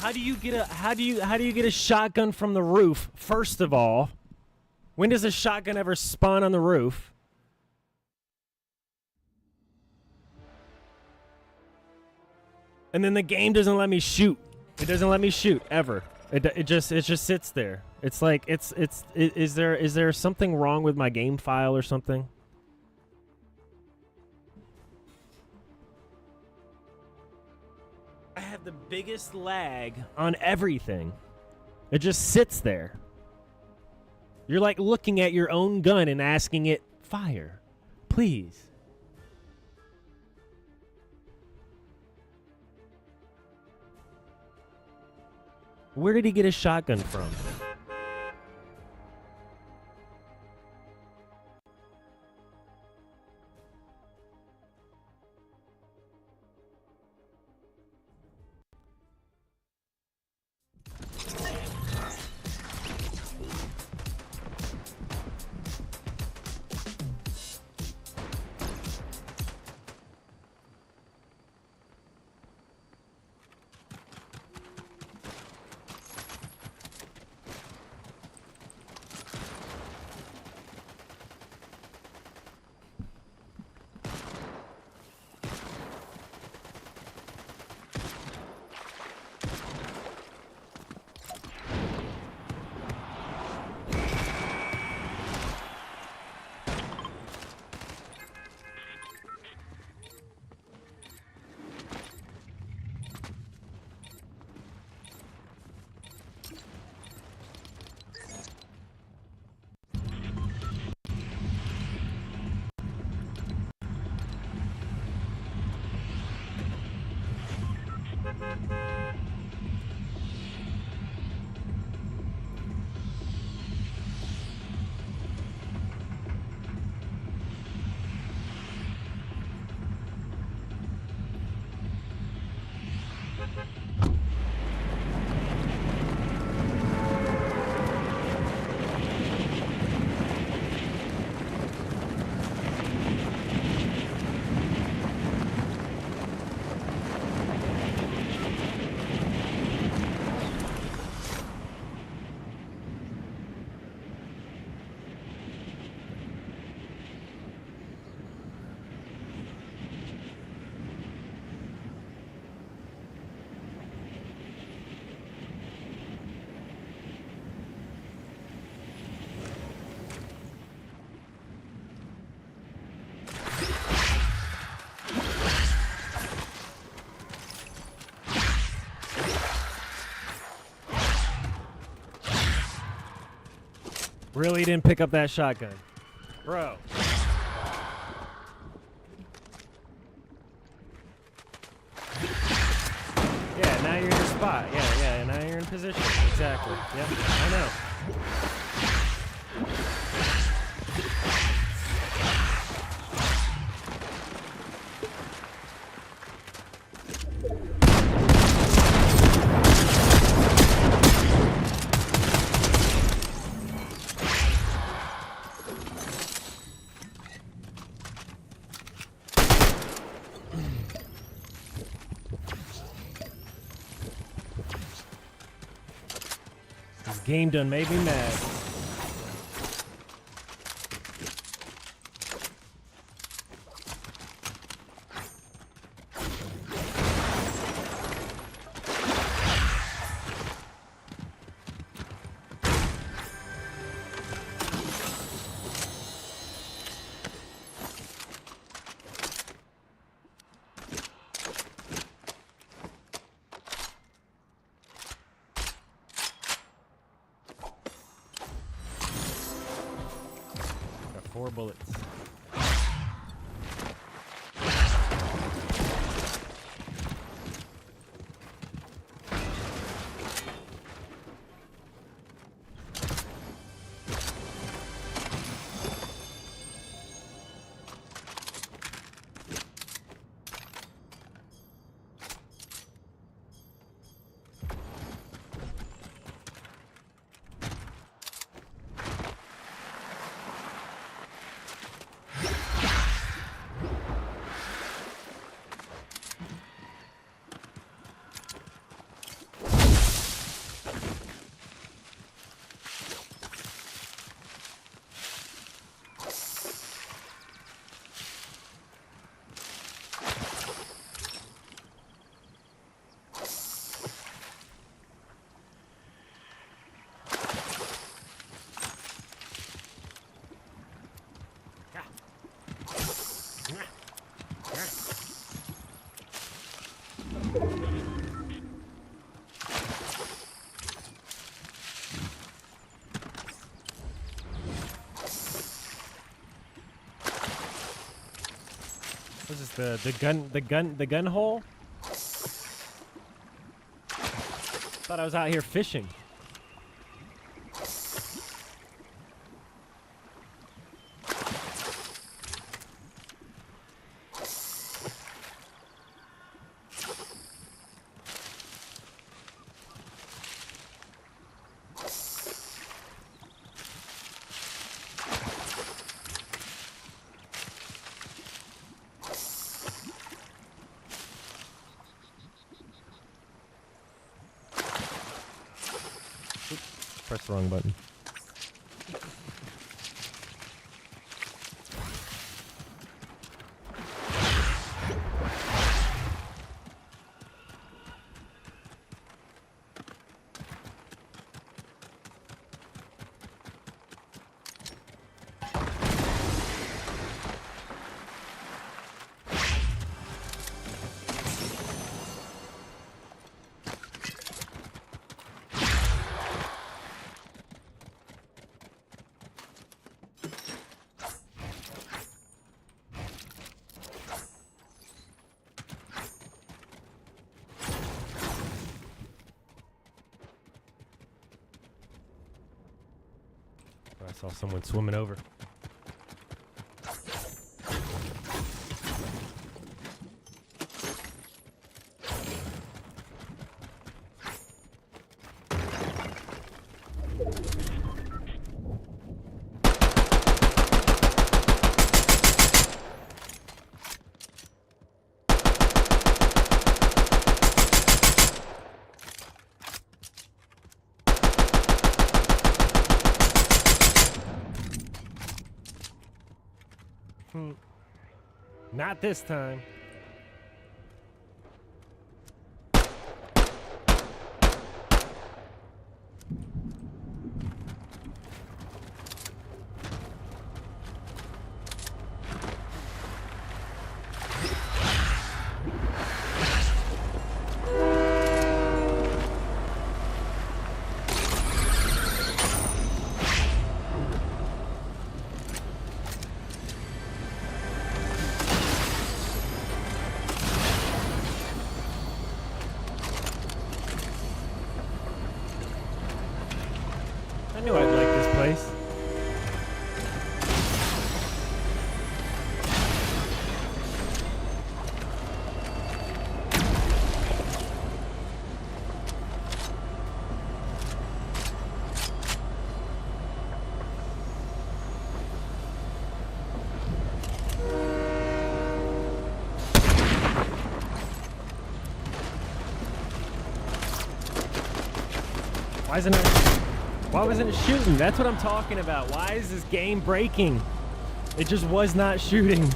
[SPEAKER 1] How do you get a shotgun from the roof? First of all, when does a shotgun ever spawn on the roof? And then the game doesn't let me shoot. It doesn't let me shoot ever. It just sits there. It's like is there something wrong with my game file or something? I have the biggest lag on everything. It just sits there. You're like looking at your own gun and asking it, fire, please. Where did he get a shotgun from? Really didn't pick up that shotgun. Bro. Yeah, now you're in your spot. Yeah, now you're in position. Exactly. Yep, I know. This game done made me mad. Got 4 bullets. What is this? The gun hole? Thought I was out here fishing. Press the wrong button. I saw someone swimming over. Not this time. I knew I'd like this place. Why wasn't it shooting? That's what I'm talking about. Why is this game breaking? It just was not shooting.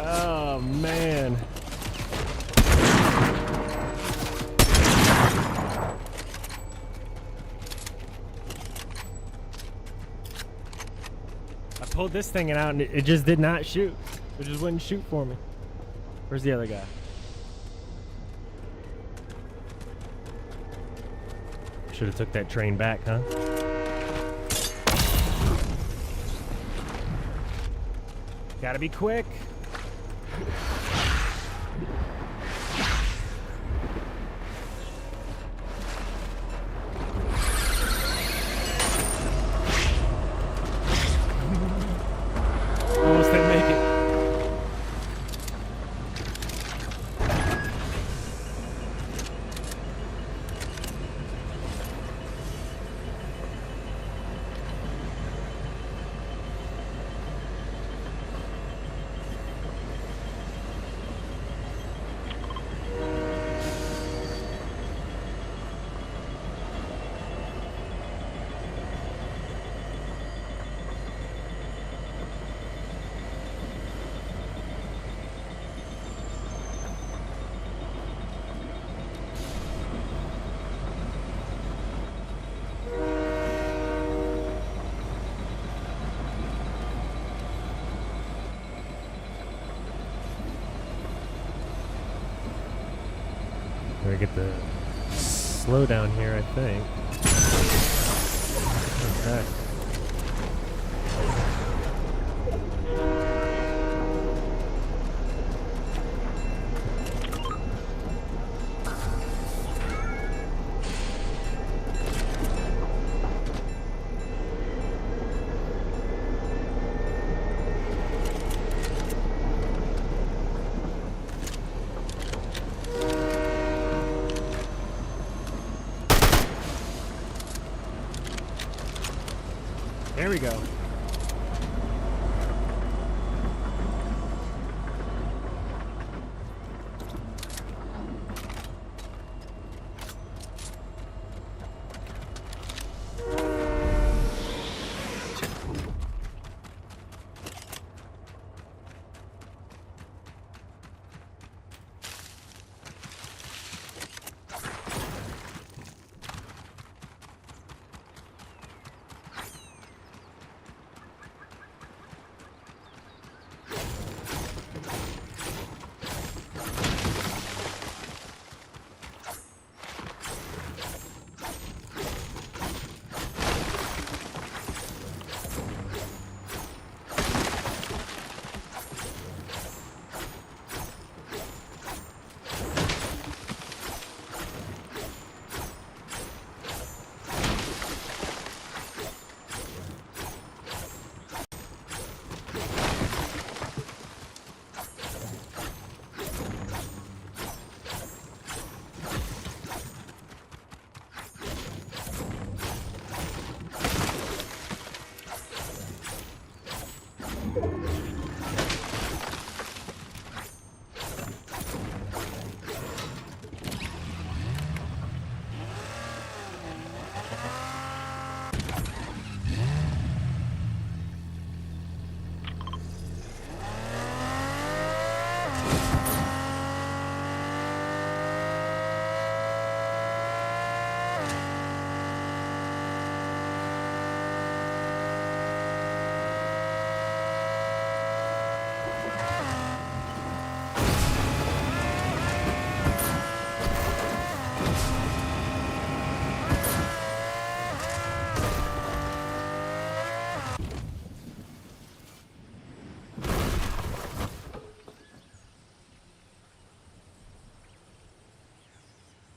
[SPEAKER 1] Oh, man. I pulled this thing out and it just did not shoot. It just wouldn't shoot for me. Where's the other guy? Should have took that train back, huh? Gotta be quick. Almost didn't make it. Better get the slowdown here, I think. Okay. There we go.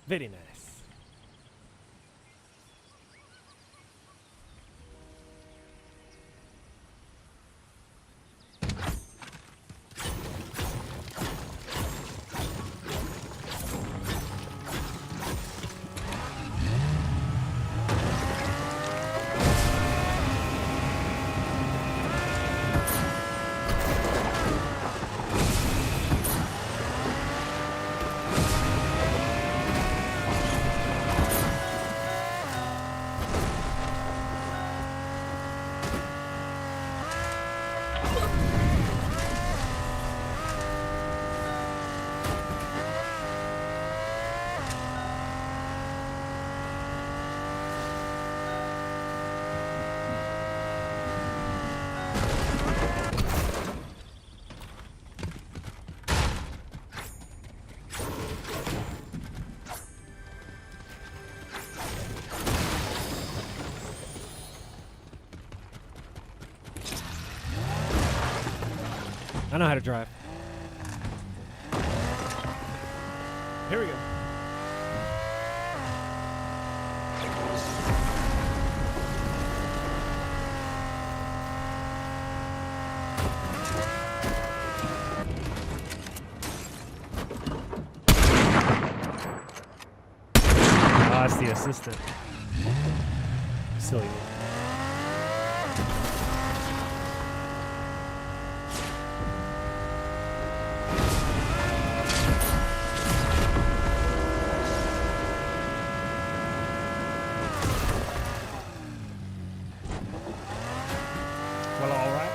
[SPEAKER 1] Very nice. I know how to drive. Here we go. Ah, it's the assistant. Silly. Well, all right.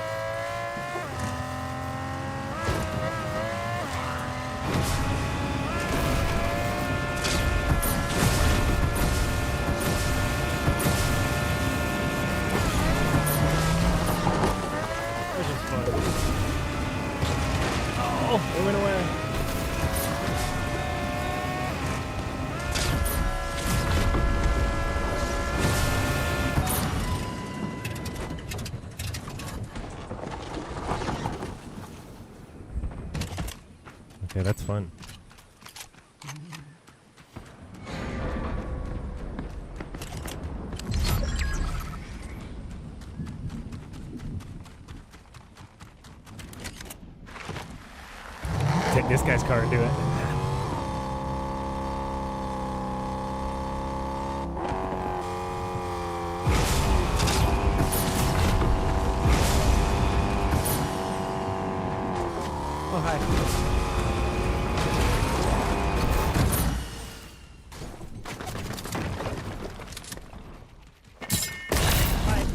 [SPEAKER 1] This is fun. Oh, it went away. Okay, that's fun. Take this guy's car and do it. Oh, hi. Hi.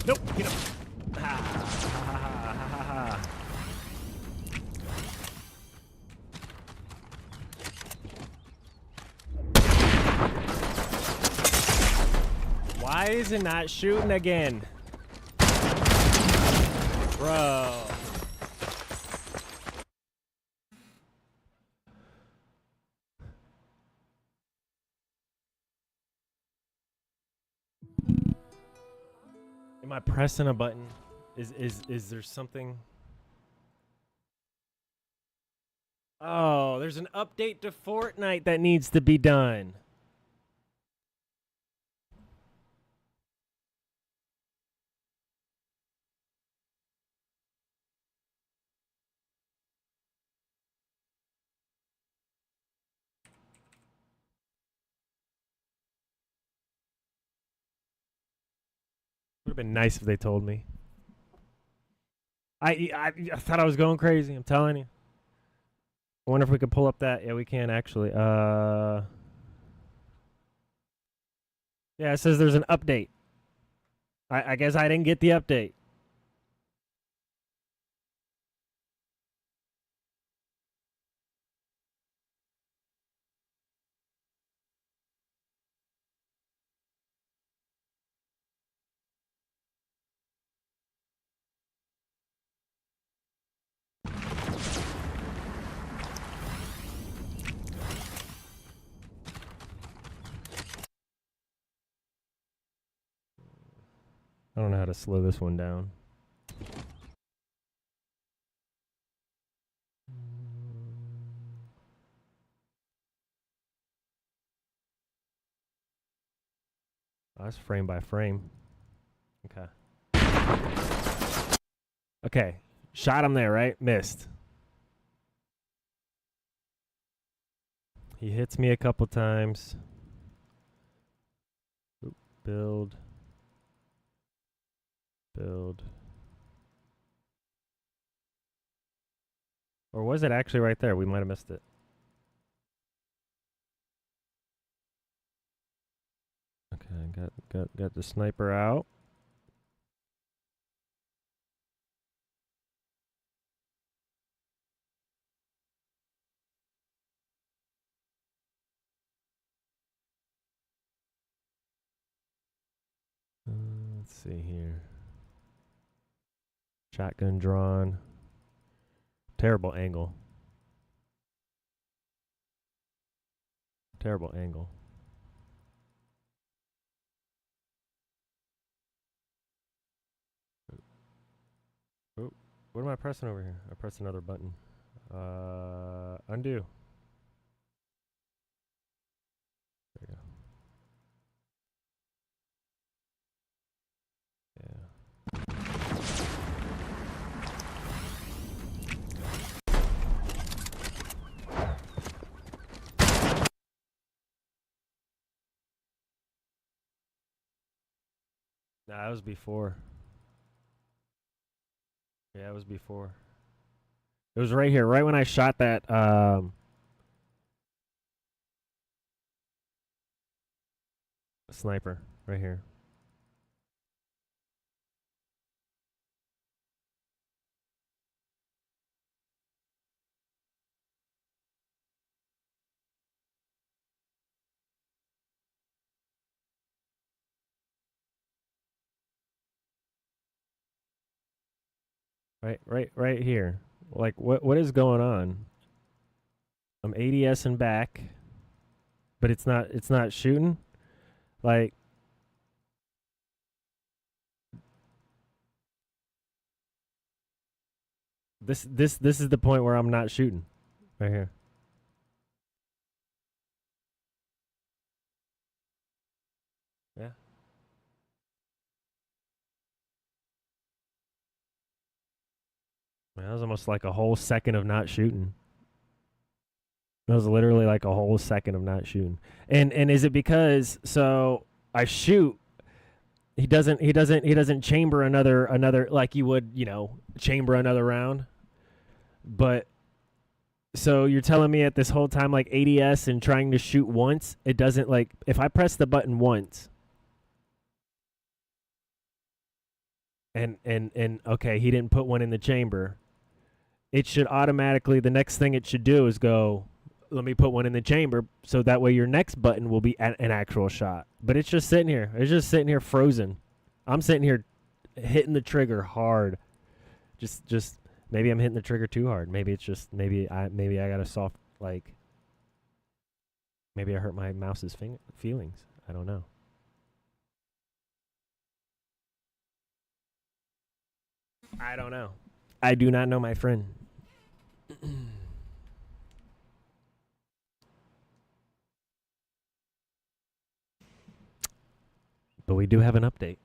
[SPEAKER 1] Nope, get him. Why is it not shooting again? Bro. Am I pressing a button? Is there something? Oh, there's an update to Fortnite that needs to be done. Would have been nice if they told me. I thought I was going crazy. I'm telling you. I wonder if we could pull up that. Yeah, we can actually. Yeah, it says there's an update. I guess I didn't get the update. I don't know how to slow this one down. Oh, that's frame by frame. Okay. Okay. Shot him there, right? Missed. He hits me a couple times. Oop, build. Build. Or was it actually right there? We might have missed it. Okay, got the sniper out. Let's see here. Shotgun drawn. Terrible angle. Terrible angle. Oh, what am I pressing over here? I pressed another button. Undo. There you go. Nah, that was before. Yeah, it was before. It was right here, right when I shot that sniper. Right here. Right here. Like, what is going on? I'm ADS and back, but it's not shooting. Like, this is the point where I'm not shooting. Right here. Yeah. Man, that was almost like a whole second of not shooting. That was literally like a whole second of not shooting. And is it because so I shoot, he doesn't chamber another like you would, chamber another round. But so you're telling me at this whole time, like ADS and trying to shoot once, it doesn't, like, if I press the button once and okay, he didn't put one in the chamber, it should automatically, the next thing it should do is go, let me put one in the chamber, so that way your next button will be an actual shot. But it's just sitting here. It's just sitting here frozen. I'm sitting here hitting the trigger hard. Just maybe I'm hitting the trigger too hard. Maybe it's just maybe I got a soft, like, maybe I hurt my mouse's feelings. I don't know. I don't know. I do not know, my friend. But we do have an update.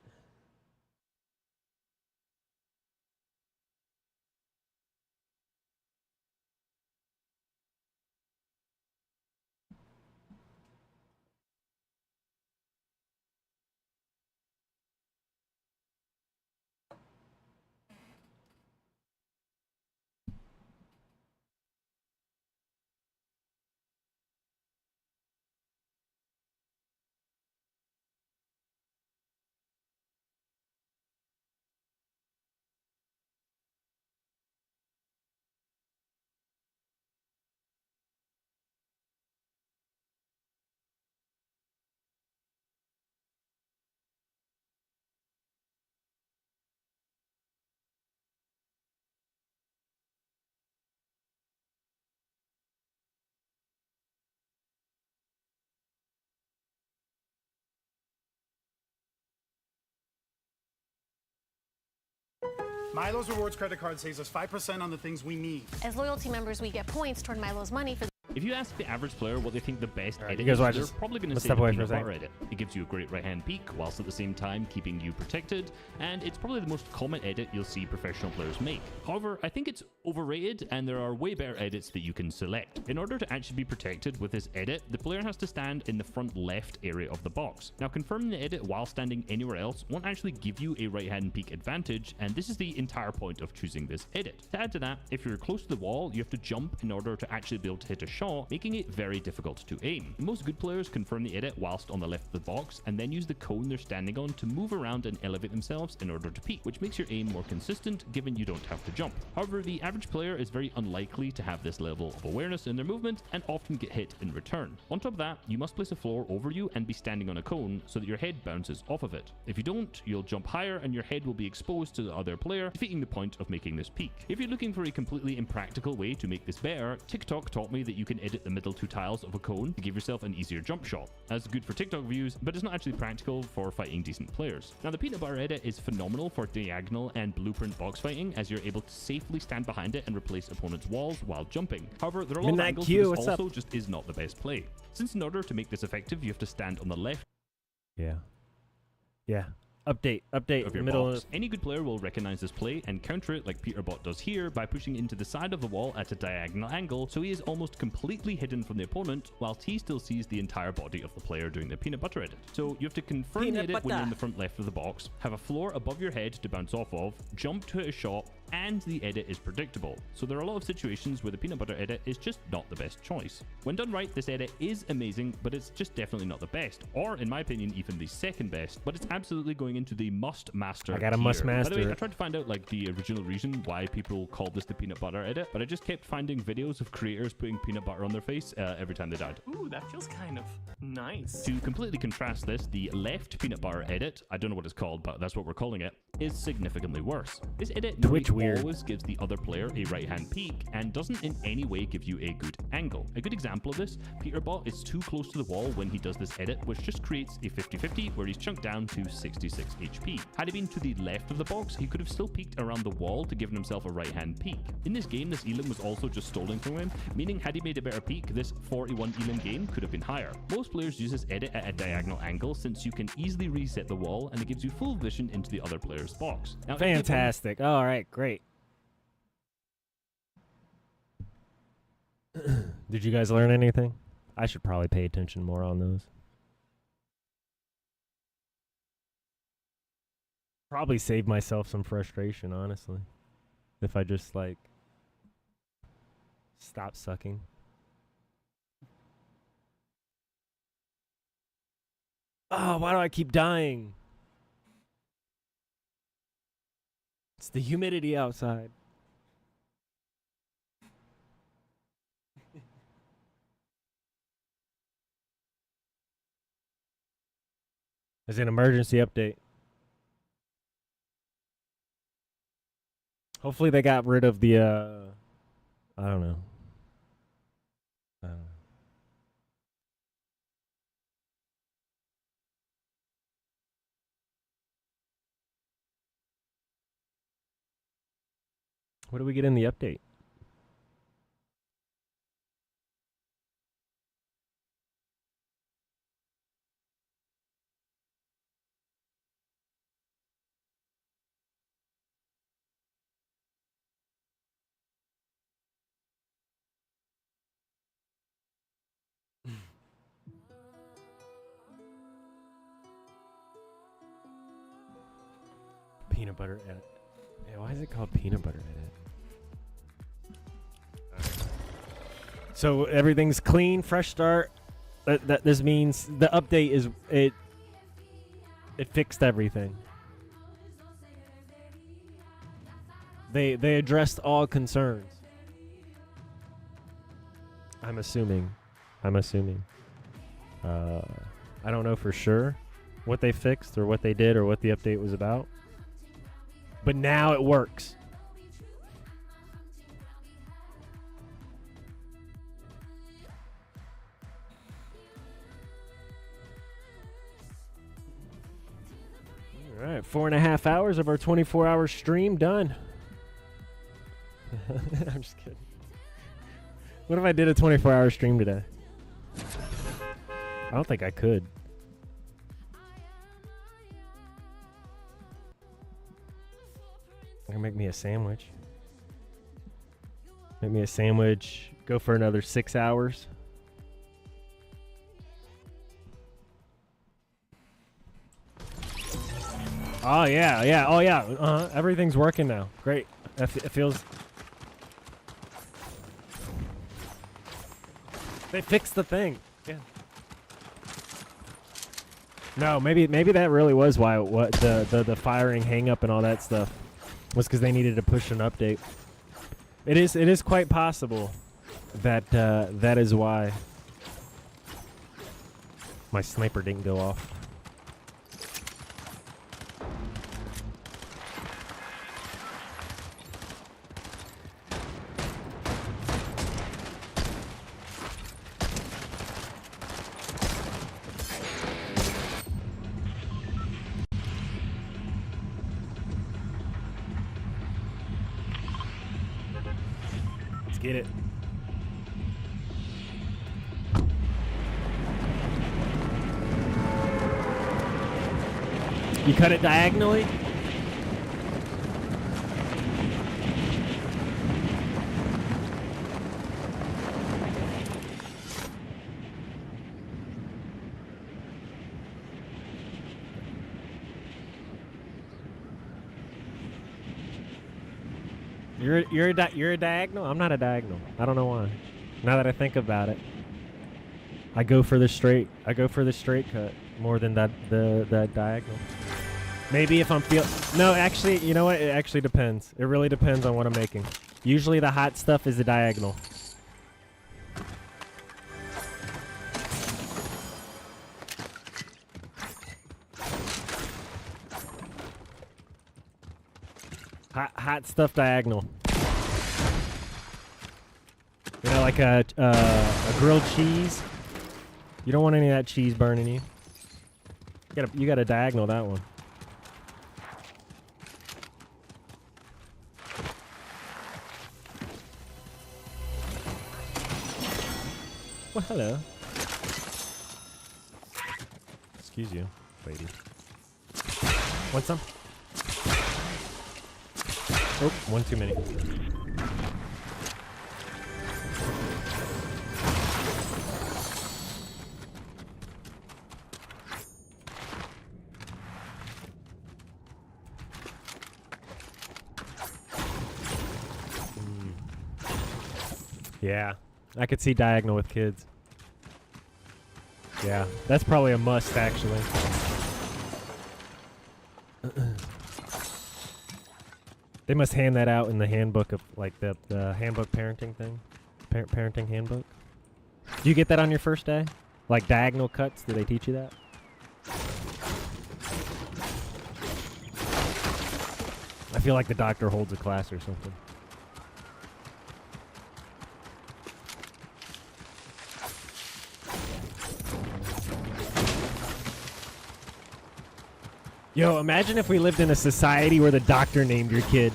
[SPEAKER 8] Milo's rewards credit card saves us 5% on the things we need.
[SPEAKER 9] As loyalty members, we get points toward Milo's money for.
[SPEAKER 3] If you ask the average player what they think the best edit
[SPEAKER 1] you guys
[SPEAKER 3] is,
[SPEAKER 1] watch
[SPEAKER 3] they're
[SPEAKER 1] this.
[SPEAKER 3] probably going to
[SPEAKER 1] Let's
[SPEAKER 3] say
[SPEAKER 1] step
[SPEAKER 3] the
[SPEAKER 1] away for a
[SPEAKER 3] peanut
[SPEAKER 1] second.
[SPEAKER 3] butter edit. It gives you a great right-hand peek, whilst at the same time keeping you protected, and it's probably the most common edit you'll see professional players make. However, I think it's overrated, and there are way better edits that you can select. In order to actually be protected with this edit, the player has to stand in the front left area of the box. Now, confirming the edit while standing anywhere else won't actually give you a right-hand peek advantage, and this is the entire point of choosing this edit. To add to that, if you're close to the wall, you have to jump in order to actually be able to hit a shot, making it very difficult to aim. Most good players confirm the edit whilst on the left of the box, and then use the cone they're standing on to move around and elevate themselves in order to peek, which makes your aim more consistent given you don't have to jump. However, the average player is very unlikely to have this level of awareness in their movement and often get hit in return. On top of that, you must place a floor over you and be standing on a cone so that your head bounces off of it. If you don't, you'll jump higher and your head will be exposed to the other player, defeating the point of making this peek. If you're looking for a completely impractical way to make this better, TikTok taught me that you can edit the middle two tiles of a cone to give yourself an easier jump shot. That's good for TikTok views, but it's not actually practical for fighting decent players. Now, the peanut butter edit is phenomenal for diagonal and blueprint box fighting, as you're able to safely stand behind it and replace opponents' walls while jumping. However, there are a lot of angles where this also just is not the best play. Since in order to make this effective, you have to stand on the left.
[SPEAKER 1] Yeah. Update
[SPEAKER 3] Of your box. Any good player will recognize this play and counter it like Peterbot does here by pushing into the side of the wall at a diagonal angle, so he is almost completely hidden from the opponent whilst he still sees the entire body of the player doing the peanut butter edit. So you have to confirm the edit when you're in the front left of the box, have a floor above your head to bounce off of, jump to hit a shot, and the edit is predictable. So there are a lot of situations where the peanut butter edit is just not the best choice. When done right, this edit is amazing, but it's just definitely not the best, or in my opinion, even the second best, but it's absolutely going into the must master.
[SPEAKER 1] I got a
[SPEAKER 3] tier.
[SPEAKER 1] must master.
[SPEAKER 3] By the way, I tried to find out like the original reason why people called this the peanut butter edit, but I just kept finding videos of creators putting peanut butter on their face every time they died.
[SPEAKER 10] Ooh, that feels kind of nice.
[SPEAKER 3] To completely contrast this, the left peanut butter edit, I don't know what it's called, but that's what we're calling it, is significantly worse. This edit
[SPEAKER 1] Twitch
[SPEAKER 3] nearly
[SPEAKER 1] weird.
[SPEAKER 3] always gives the other player a right-hand peek and doesn't in any way give you a good angle. A good example of this, Peterbot is too close to the wall when he does this edit, which just creates a 50-50 where he's chunked down to 66 HP. Had he been to the left of the box, he could have still peeked around the wall to give himself a right-hand peek. In this game, this elim was also just stolen from him, meaning had he made a better peek, this 41 elim gain could have been higher. Most players use this edit at a diagonal angle since you can easily reset the wall and it gives you full vision into the other player's box. Now, if you have
[SPEAKER 1] Fantastic. All right, great. Did you guys learn anything? I should probably pay attention more on those. Probably save myself some frustration, honestly. If I just, like, stop sucking. Oh, why do I keep dying? It's the humidity outside. There's an emergency update. Hopefully they got rid of the, I don't know. What do we get in the update? Peanut butter edit. Yeah, why is it called peanut butter edit? So everything's clean, fresh start. This means the update is it fixed everything. They addressed all concerns. I'm assuming. I don't know for sure what they fixed or what they did or what the update was about. But now it works. All right, 4.5 hours of our 24-hour stream done. I'm just kidding. What if I did a 24-hour stream today? I don't think I could. I can make me a sandwich. Make me a sandwich. Go for another 6 hours. Oh, yeah, yeah. Oh, yeah. Everything's working now. Great. It feels... They fixed the thing. Yeah. No, maybe that really was why the firing hang up and all that stuff was because they needed to push an update. It is quite possible that that is why my sniper didn't go off. Get it. You cut it diagonally? You're a diagonal? I'm not a diagonal. I don't know why. Now that I think about it, I go for the straight cut more than that diagonal. Maybe if I'm no, actually, you know what? It actually depends. It really depends on what I'm making. Usually the hot stuff is the diagonal. Hot stuff diagonal. You know, like a grilled cheese. You don't want any of that cheese burning you. You gotta diagonal that one. Well, hello. Excuse you, lady. Want some? Oh, one too many. Yeah, I could see diagonal with kids. Yeah, that's probably a must, actually. They must hand that out in the handbook of, like, the handbook parenting thing. Parenting handbook. Do you get that on your first day? Like diagonal cuts? Do they teach you that? I feel like the doctor holds a class or something. Yo, imagine if we lived in a society where the doctor named your kid.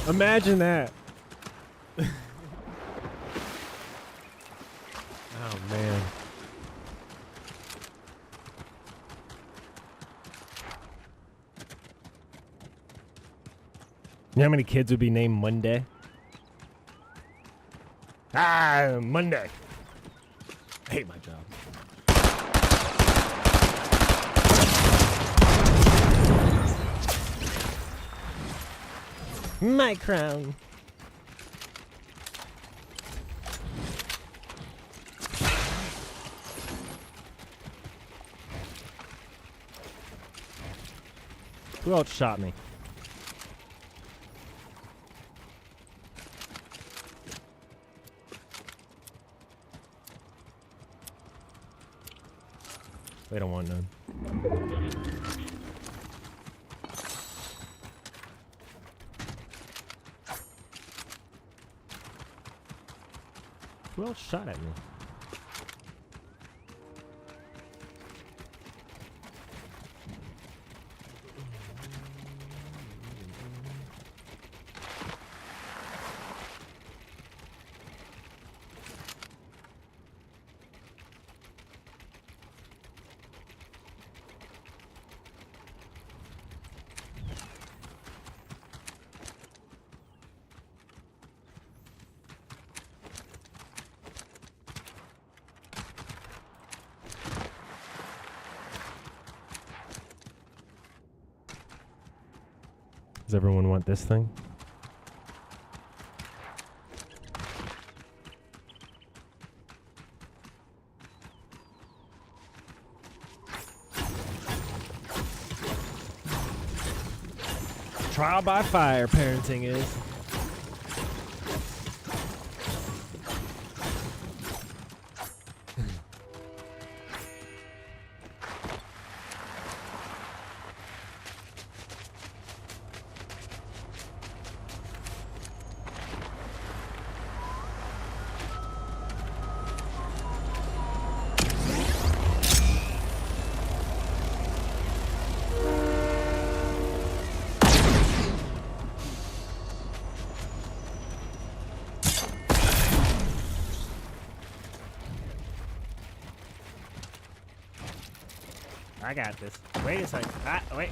[SPEAKER 1] Imagine that. Oh, man. You know how many kids would be named Monday? Ah, Monday. I hate my job. My crown. Who else shot me? They don't want none. Who else shot at me? Does everyone want this thing? Trial by fire parenting is. I got this. Wait a second. Wait.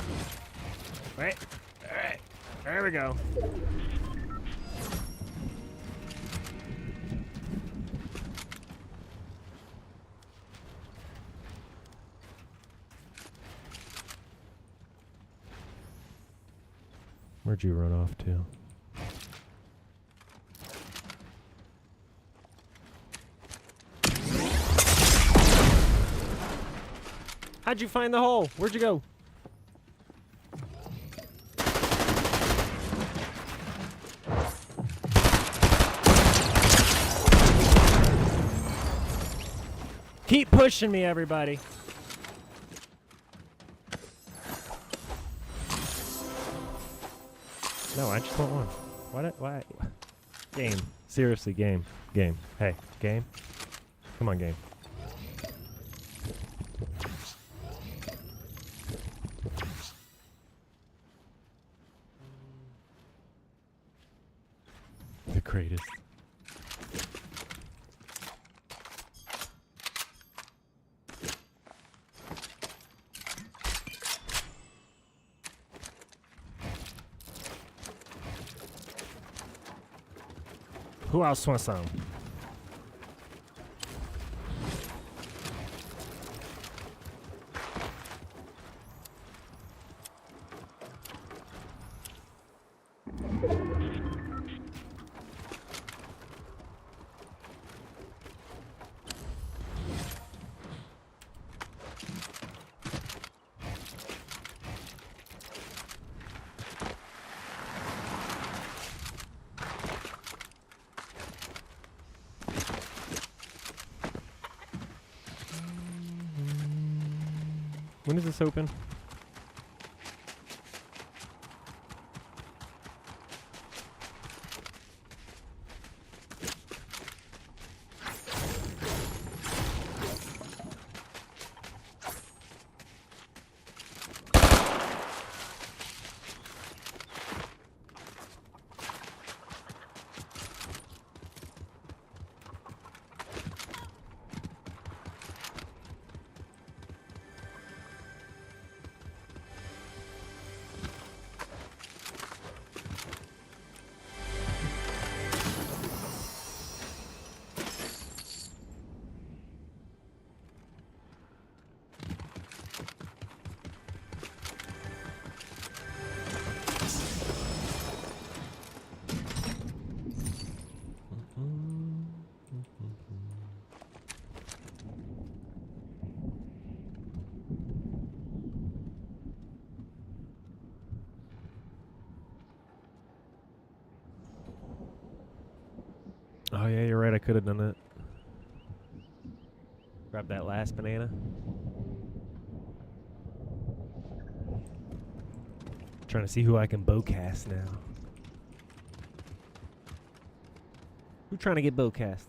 [SPEAKER 1] Wait. All right. There we go. Where'd you run off to? How'd you find the hole? Where'd you go? Keep pushing me, everybody. No, I just want one. Why? Game. Seriously, game. Game. Hey, game. Come on, game. The greatest. Who else wants some? When is this open? Oh yeah, you're right. I could have done that. Grab that last banana. Trying to see who I can bowcast now. Who trying to get bowcasted?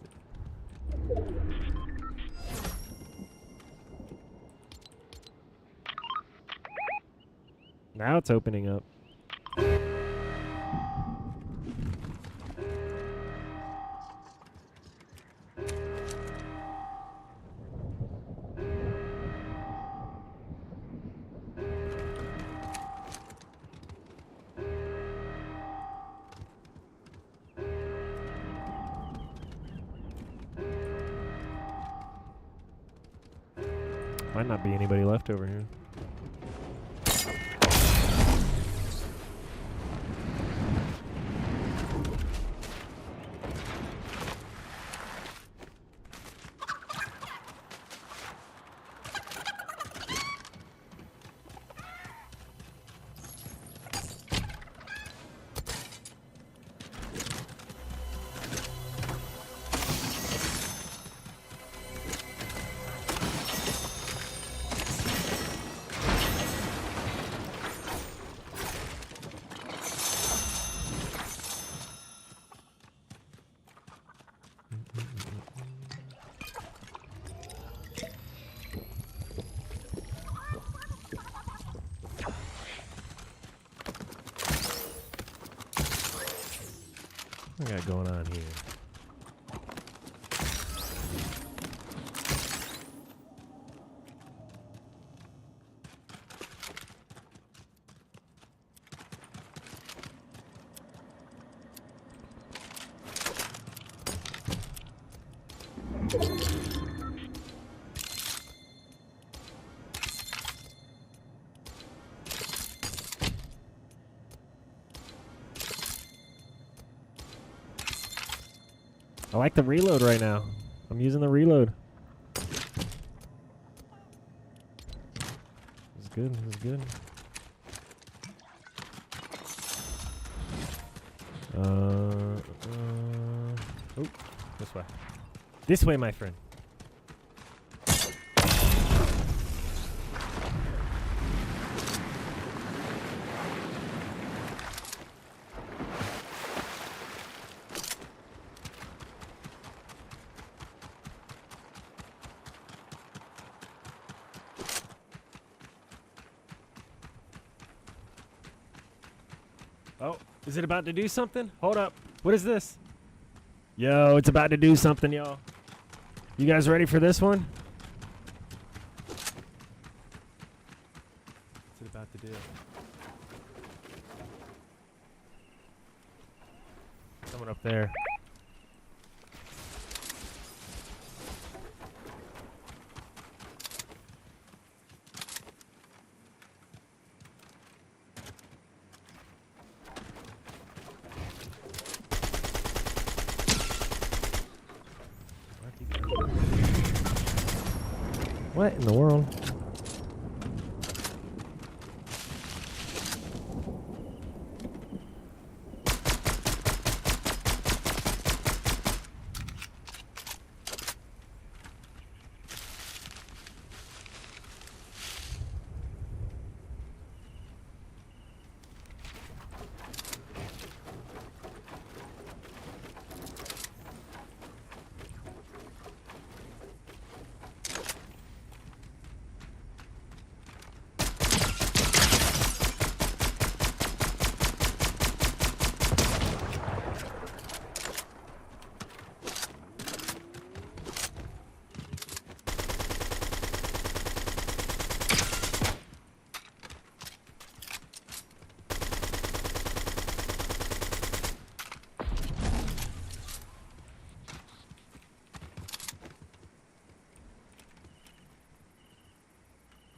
[SPEAKER 1] Now it's opening up. Might not be anybody left over here. What I got going on here? I like the reload right now. I'm using the reload. It's good. It's good. Oh, this way. This way, my friend. Is it about to do something? Hold up. What is this? Yo, it's about to do something, y'all. You guys ready for this one? What's it about to do? Someone up there. What in the world?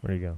[SPEAKER 1] Where'd he go?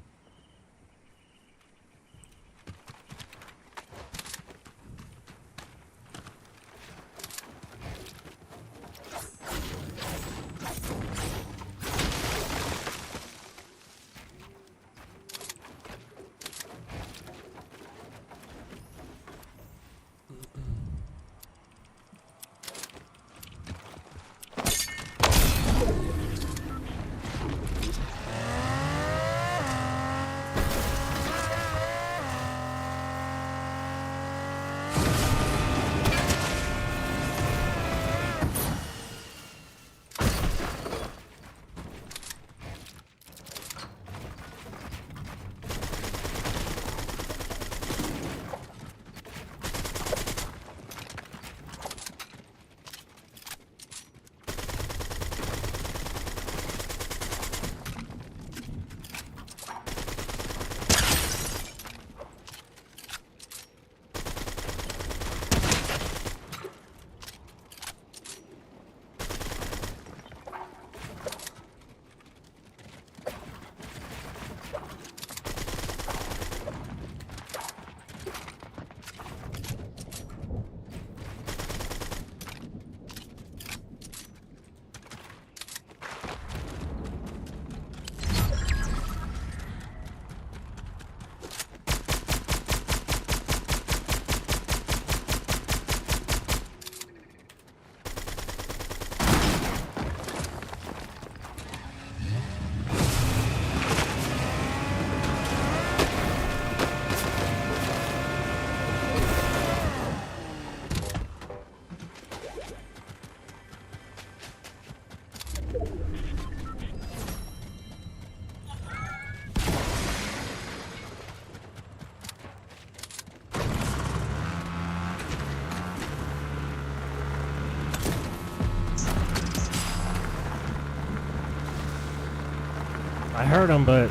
[SPEAKER 1] I heard him, but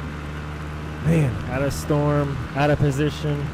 [SPEAKER 1] man, out of storm, out of position.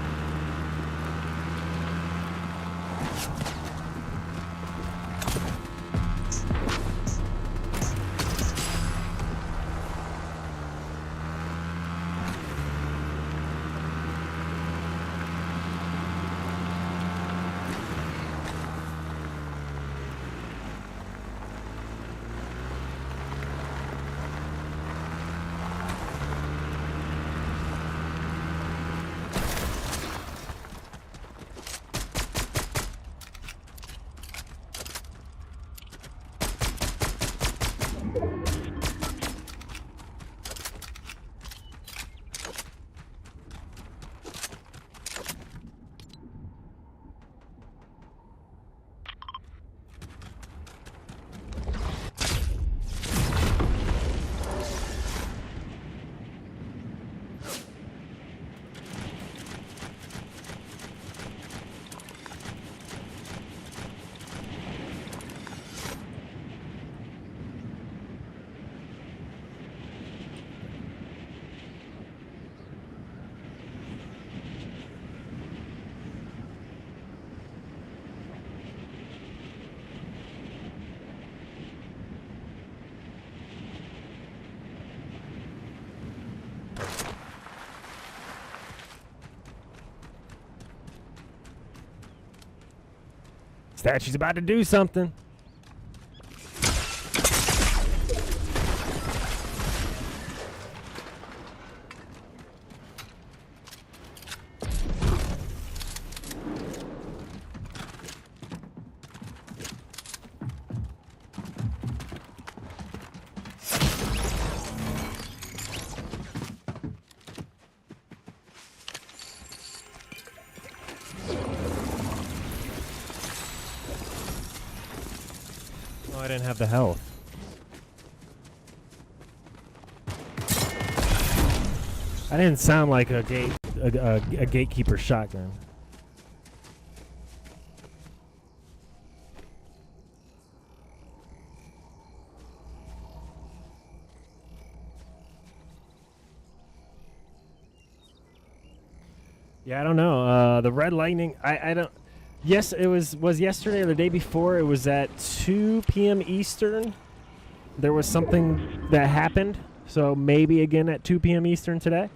[SPEAKER 1] Statue's about to do something. I didn't have the health. I didn't sound like a gatekeeper shotgun. Yeah, I don't know. The red lightning. I don't. Yes, it was yesterday or the day before. It was at 2 p.m. Eastern. There was something that happened, so maybe again at 2 p.m. Eastern today.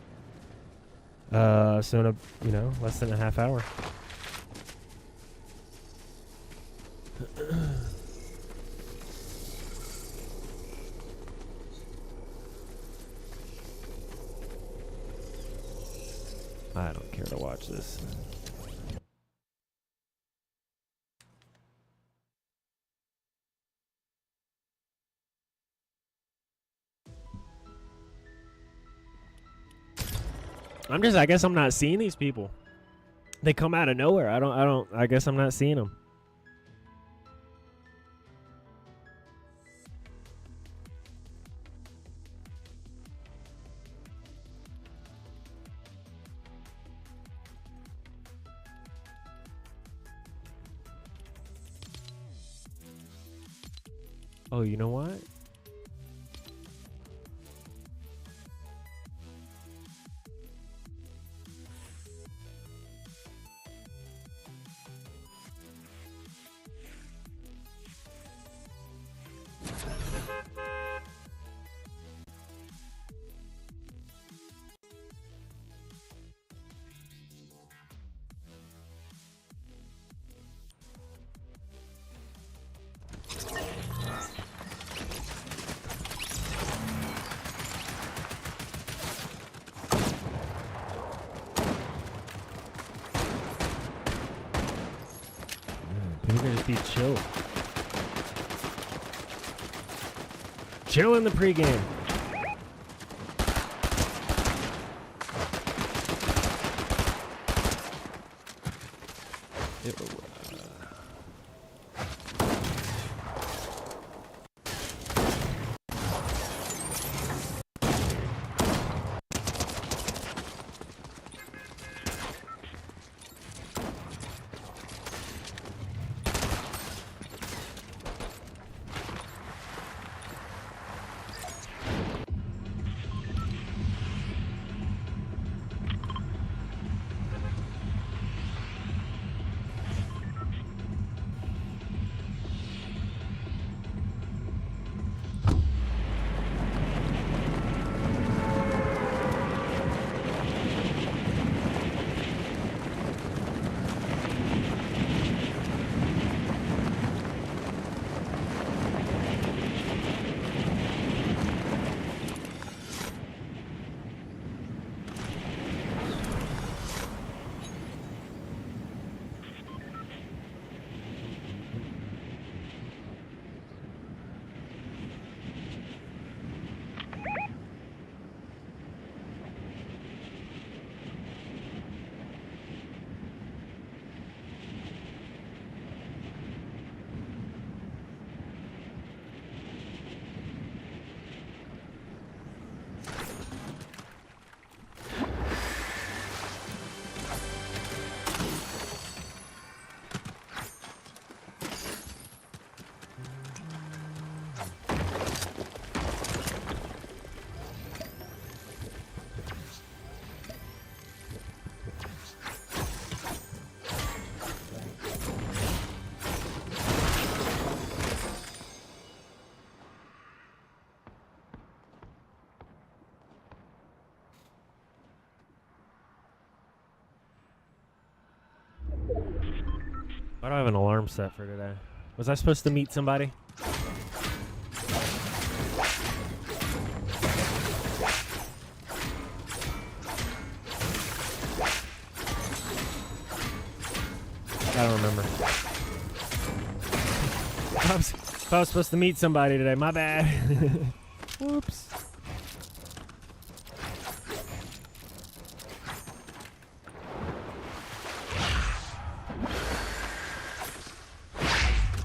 [SPEAKER 1] So in a, less than a half hour. I don't care to watch this. I guess I'm not seeing these people. They come out of nowhere. I guess I'm not seeing them. Oh, you know what? People can just be chill. Chill in the pregame. Why do I have an alarm set for today? Was I supposed to meet somebody? I don't remember. If I was supposed to meet somebody today, my bad. Whoops.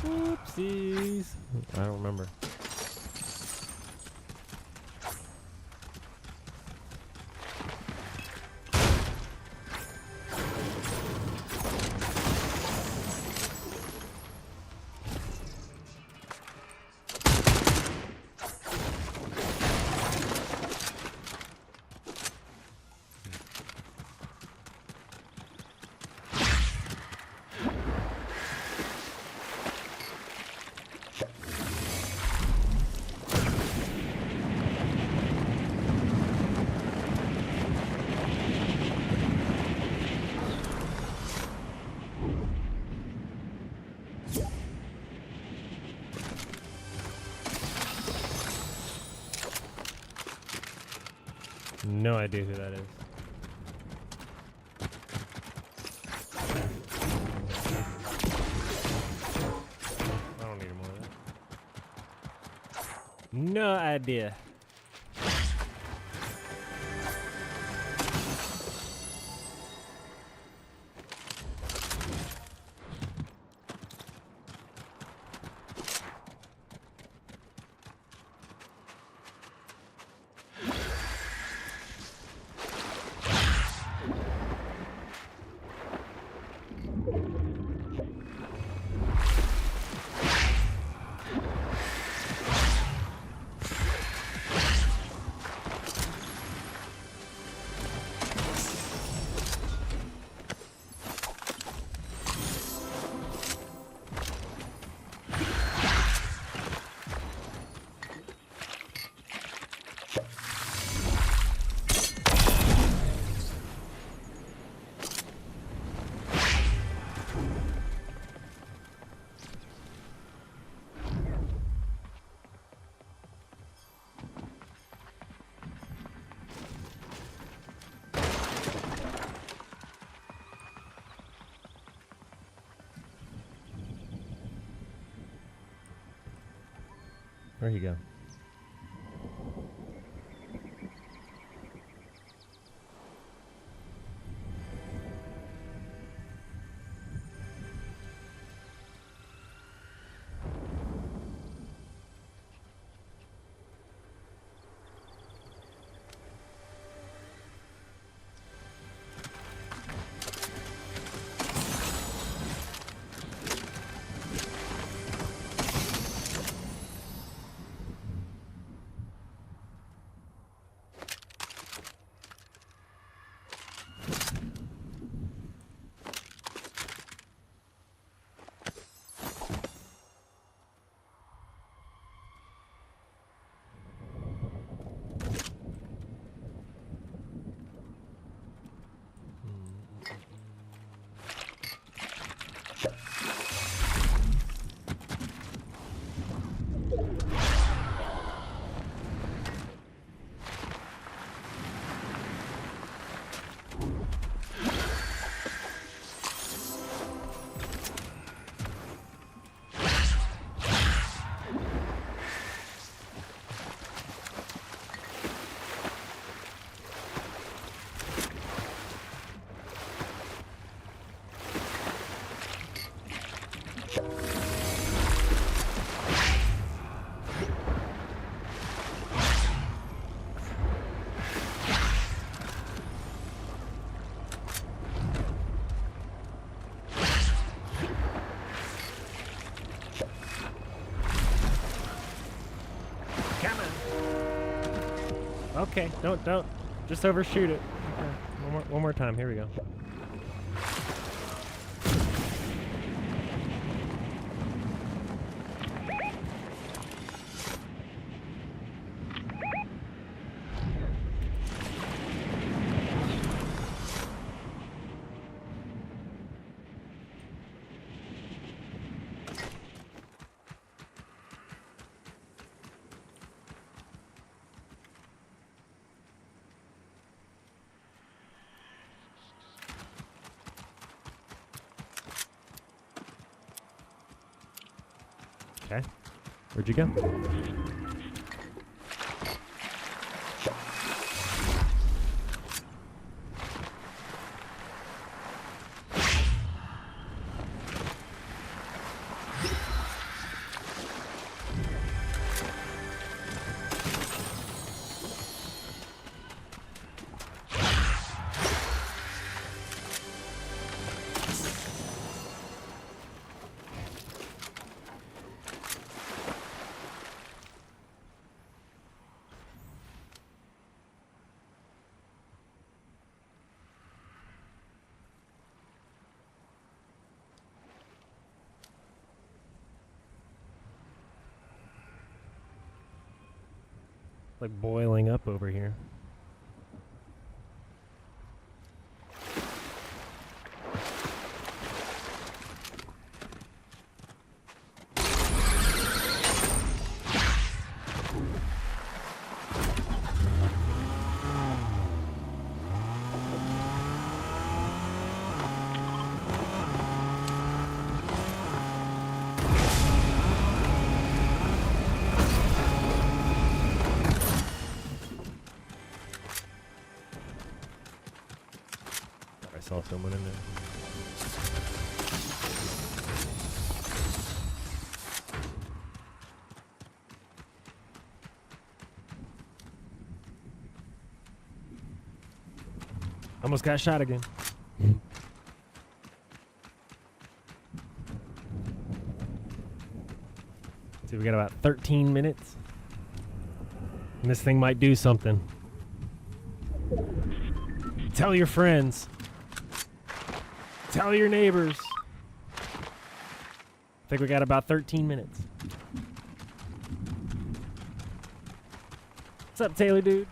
[SPEAKER 1] Whoopsies. I don't remember. No idea who that is. I don't need more of that. No idea. Where'd he go? Okay, don't. Just overshoot it. Okay. One more time. Here we go. Where'd you go? Like boiling up over here. I saw someone in there. Almost got shot again. See, we got about 13 minutes. And this thing might do something. Tell your friends. Tell your neighbors. I think we got about 13 minutes. What's up, Taylor dude?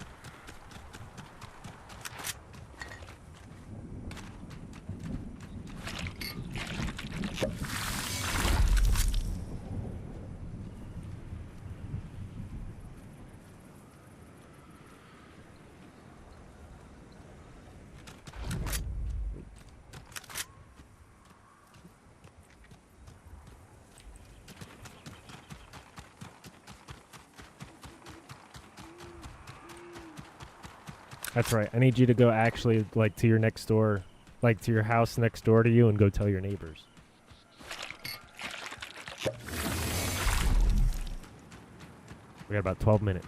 [SPEAKER 1] That's right. I need you to go actually, like, to your next door, like, to your house next door to you and go tell your neighbors. We got about 12 minutes.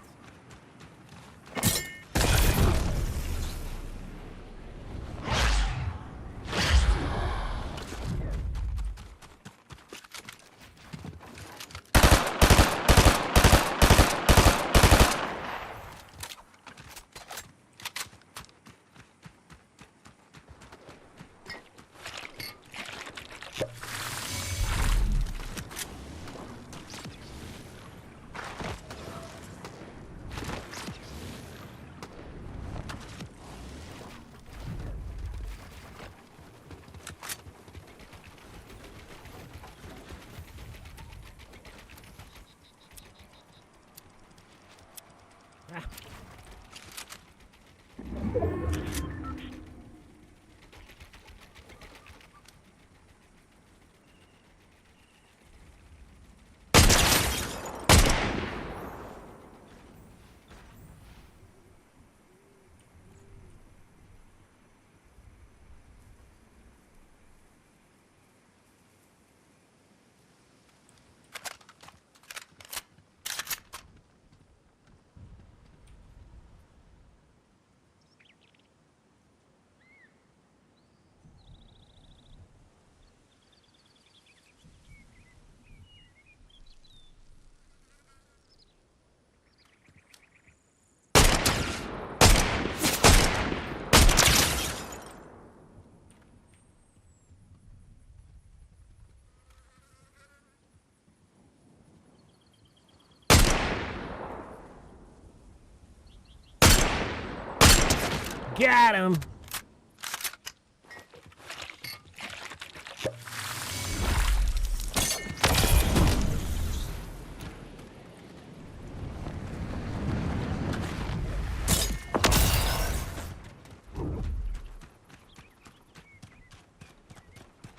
[SPEAKER 1] Got him!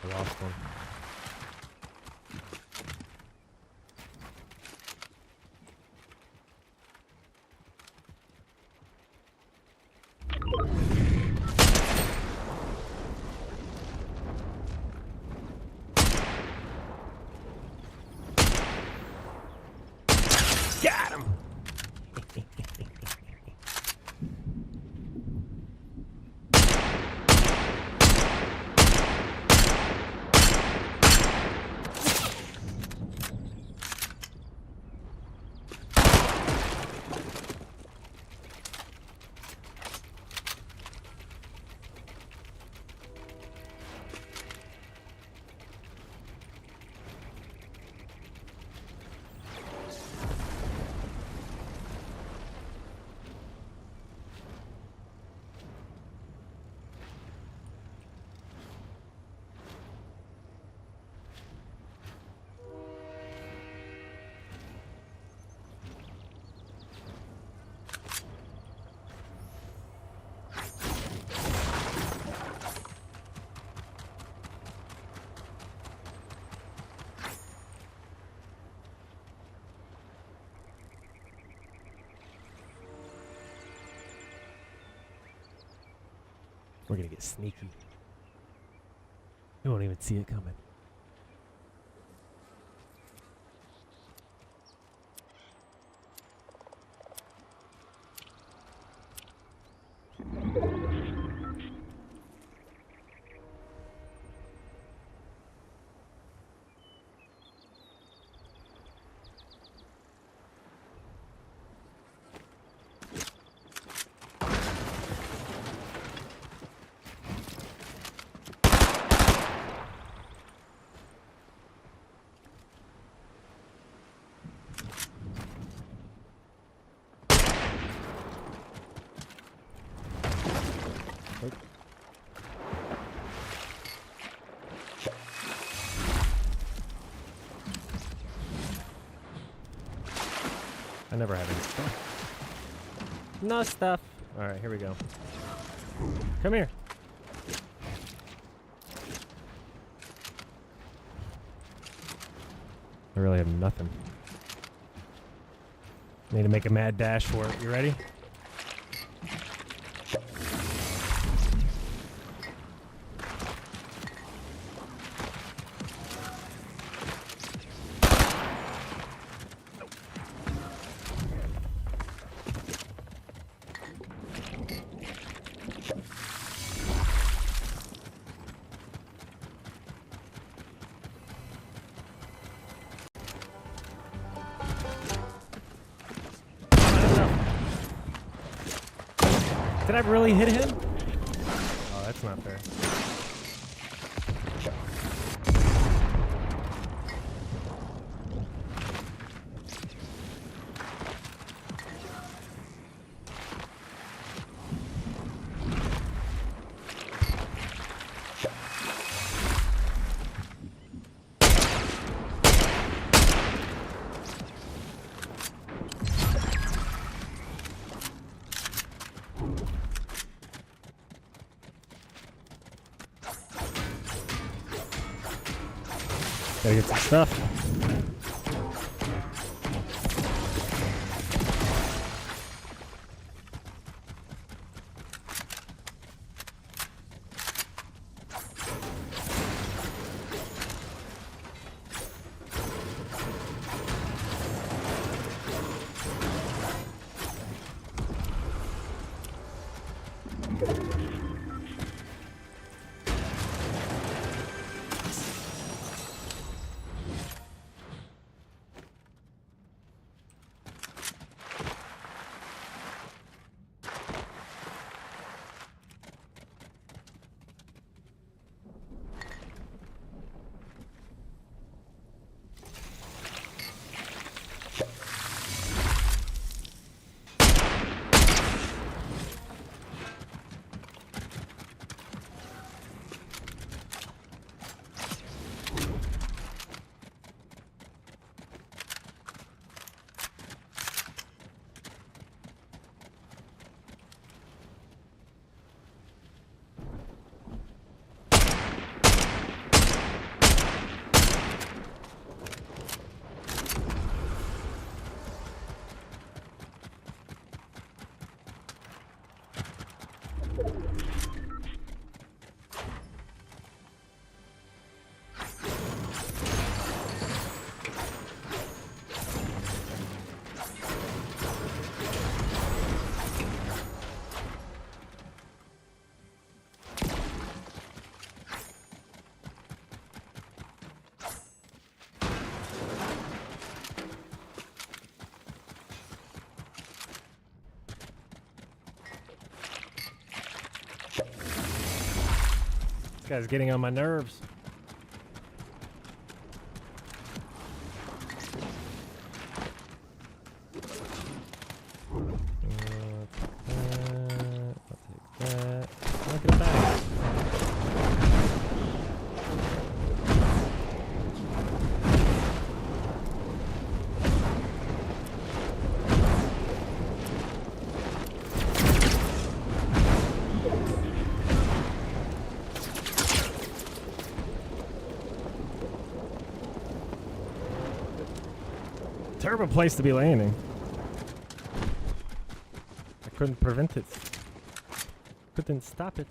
[SPEAKER 1] I lost one. We're gonna get sneaky. You won't even see it coming. I never had any stuff. No stuff. Alright, here we go. Come here. I really have nothing. Need to make a mad dash for it. You ready? Did I really hit him? Oh, that's not fair. Gotta get some stuff. This guy's getting on my nerves. I'll take that. Look at that. Terrible place to be landing. I couldn't prevent it. Couldn't stop it.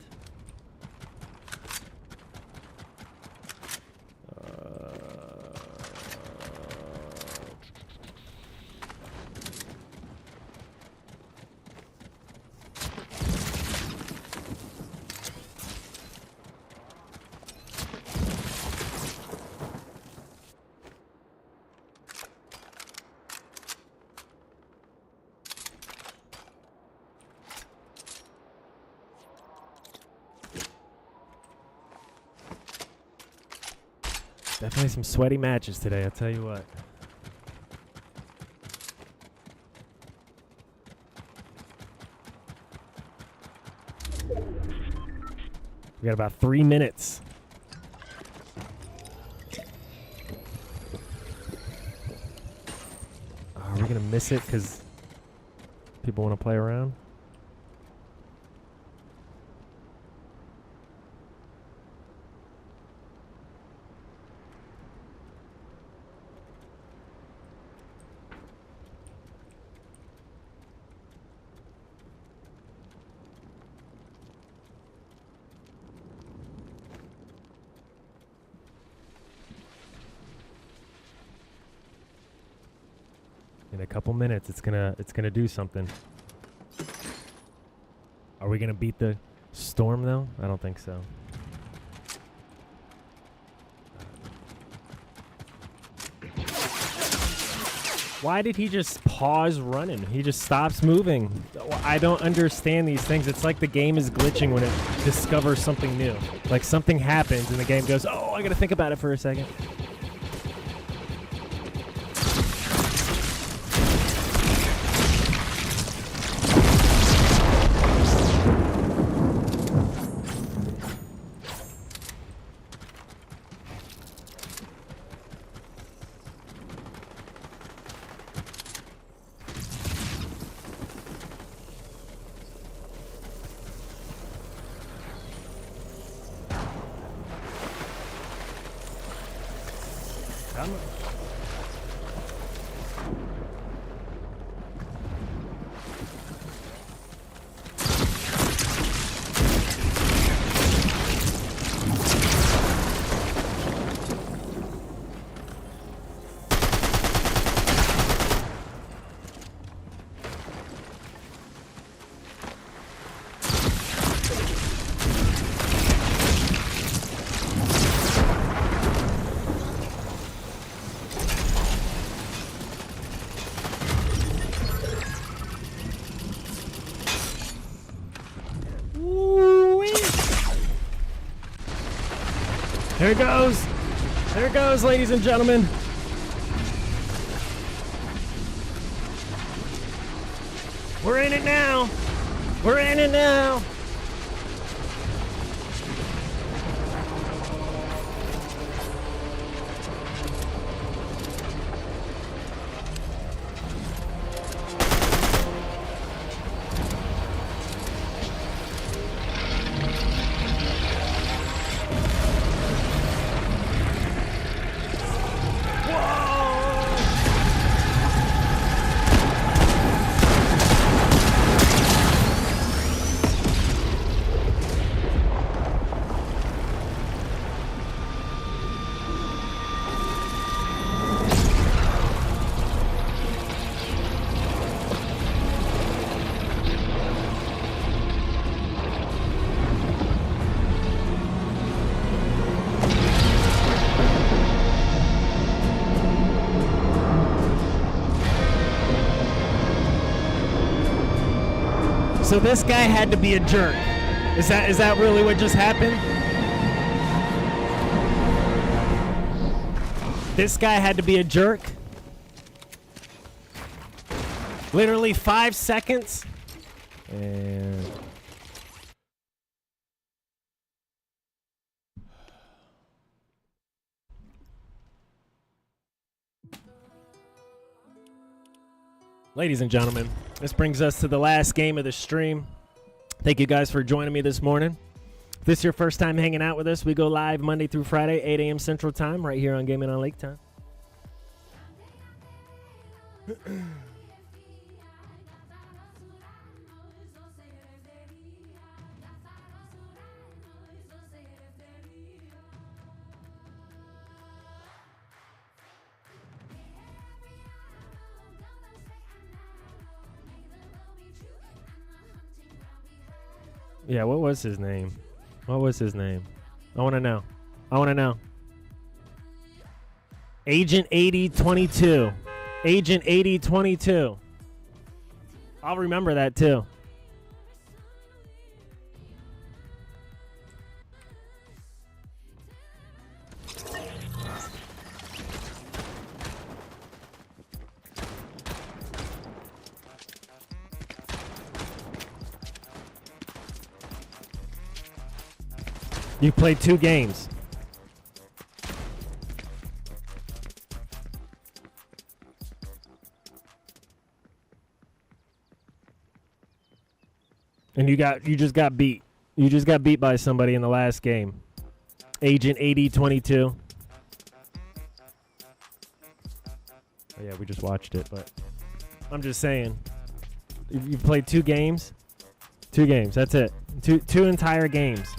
[SPEAKER 1] Definitely some sweaty matches today, I'll tell you what. We got about 3 minutes. Are we gonna miss it because people want to play around? In a couple minutes, it's gonna do something. Are we gonna beat the storm though? I don't think so. Why did he just pause running? He just stops moving. I don't understand these things. It's like the game is glitching when it discovers something new. Like something happens and the game goes, oh, I gotta think about it for a second. There it goes. There it goes, ladies and gentlemen. We're in it now. We're in it now. So this guy had to be a jerk. Is that really what just happened? This guy had to be a jerk? Literally 5 seconds? And ladies and gentlemen, this brings us to the last game of the stream. Thank you guys for joining me this morning. If this is your first time hanging out with us, we go live Monday through Friday, 8 a.m. Central Time, right here on Gaming on Lake Time. Yeah, what was his name? What was his name? I want to know. I want to know. Agent 8022. Agent 8022. I'll remember that too. You played 2 games. And you just got beat. You just got beat by somebody in the last game. Agent 8022. Oh yeah, we just watched it, but I'm just saying. You've played 2 games. 2 games. That's it. Two entire games.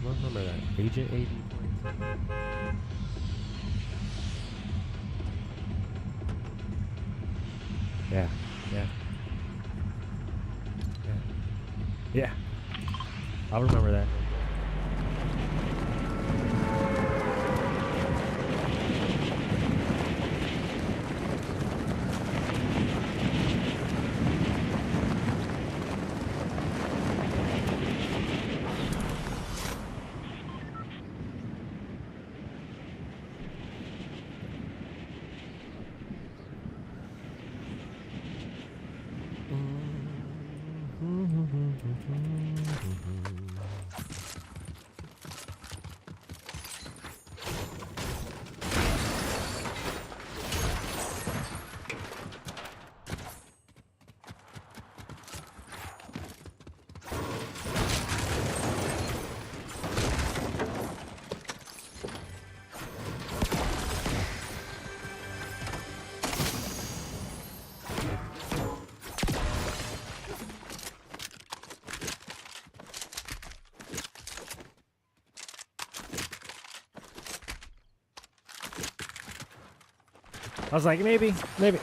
[SPEAKER 1] What number that? Agent 80. Yeah. Yeah. I'll remember that. I was like, maybe I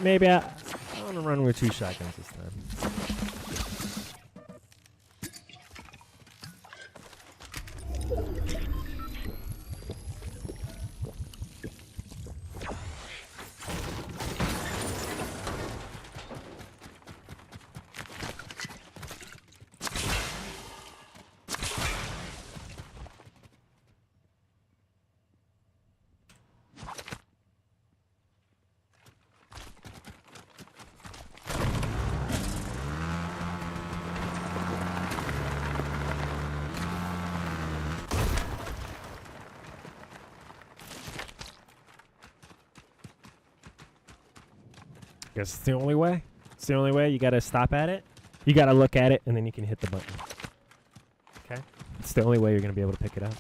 [SPEAKER 1] want to run with 2 shotguns this time. Guess it's the only way. It's the only way. You gotta stop at it. You gotta look at it, and then you can hit the button. Okay? It's the only way you're gonna be able to pick it up.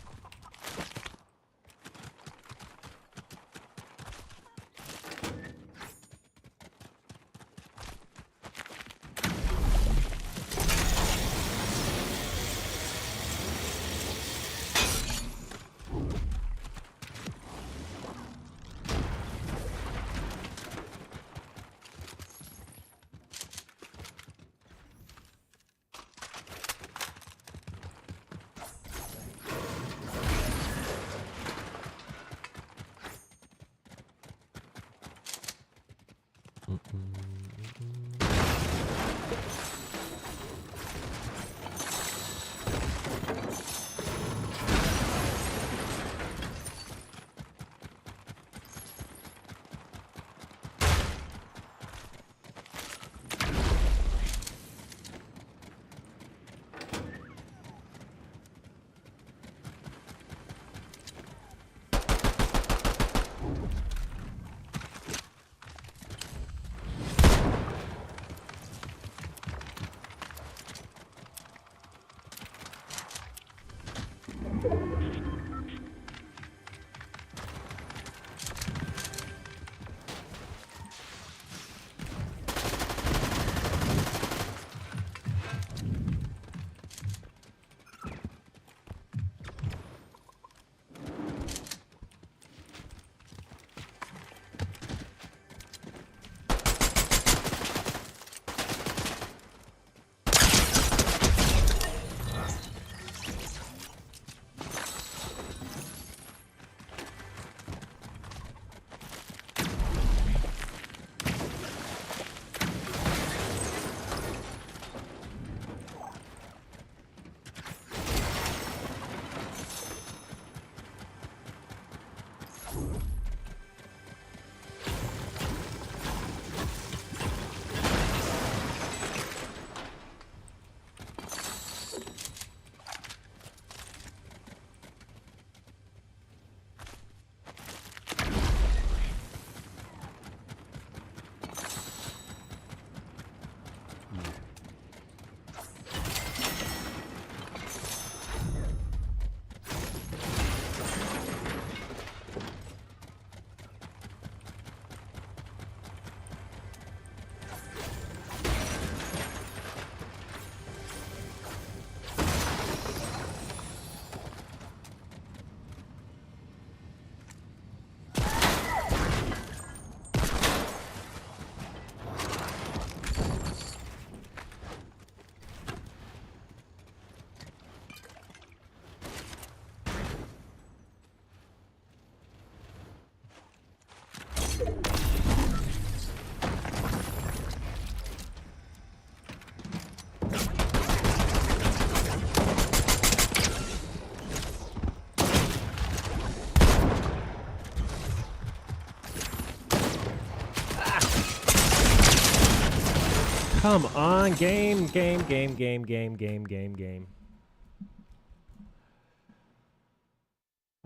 [SPEAKER 1] Come on, game.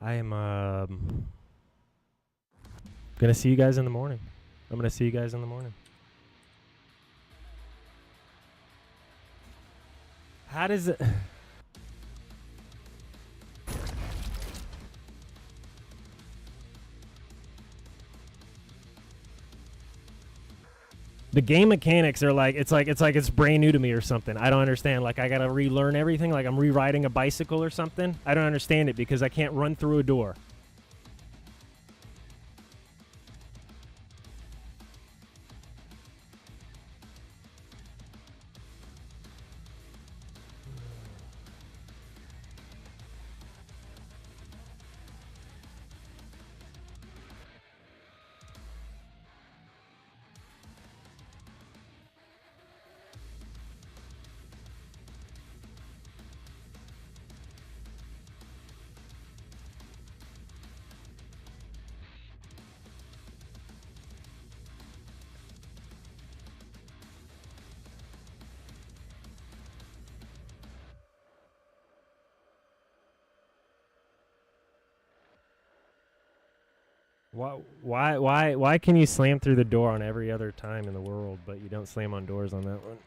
[SPEAKER 1] I am gonna see you guys in the morning. I'm gonna see you guys in the morning. How does it? The game mechanics are like it's brand new to me or something. I don't understand. Like I gotta relearn everything. Like I'm rewriting a bicycle or something. I don't understand it because I can't run through a door. Why can you slam through the door on every other time in the world, but you don't slam on doors on that one?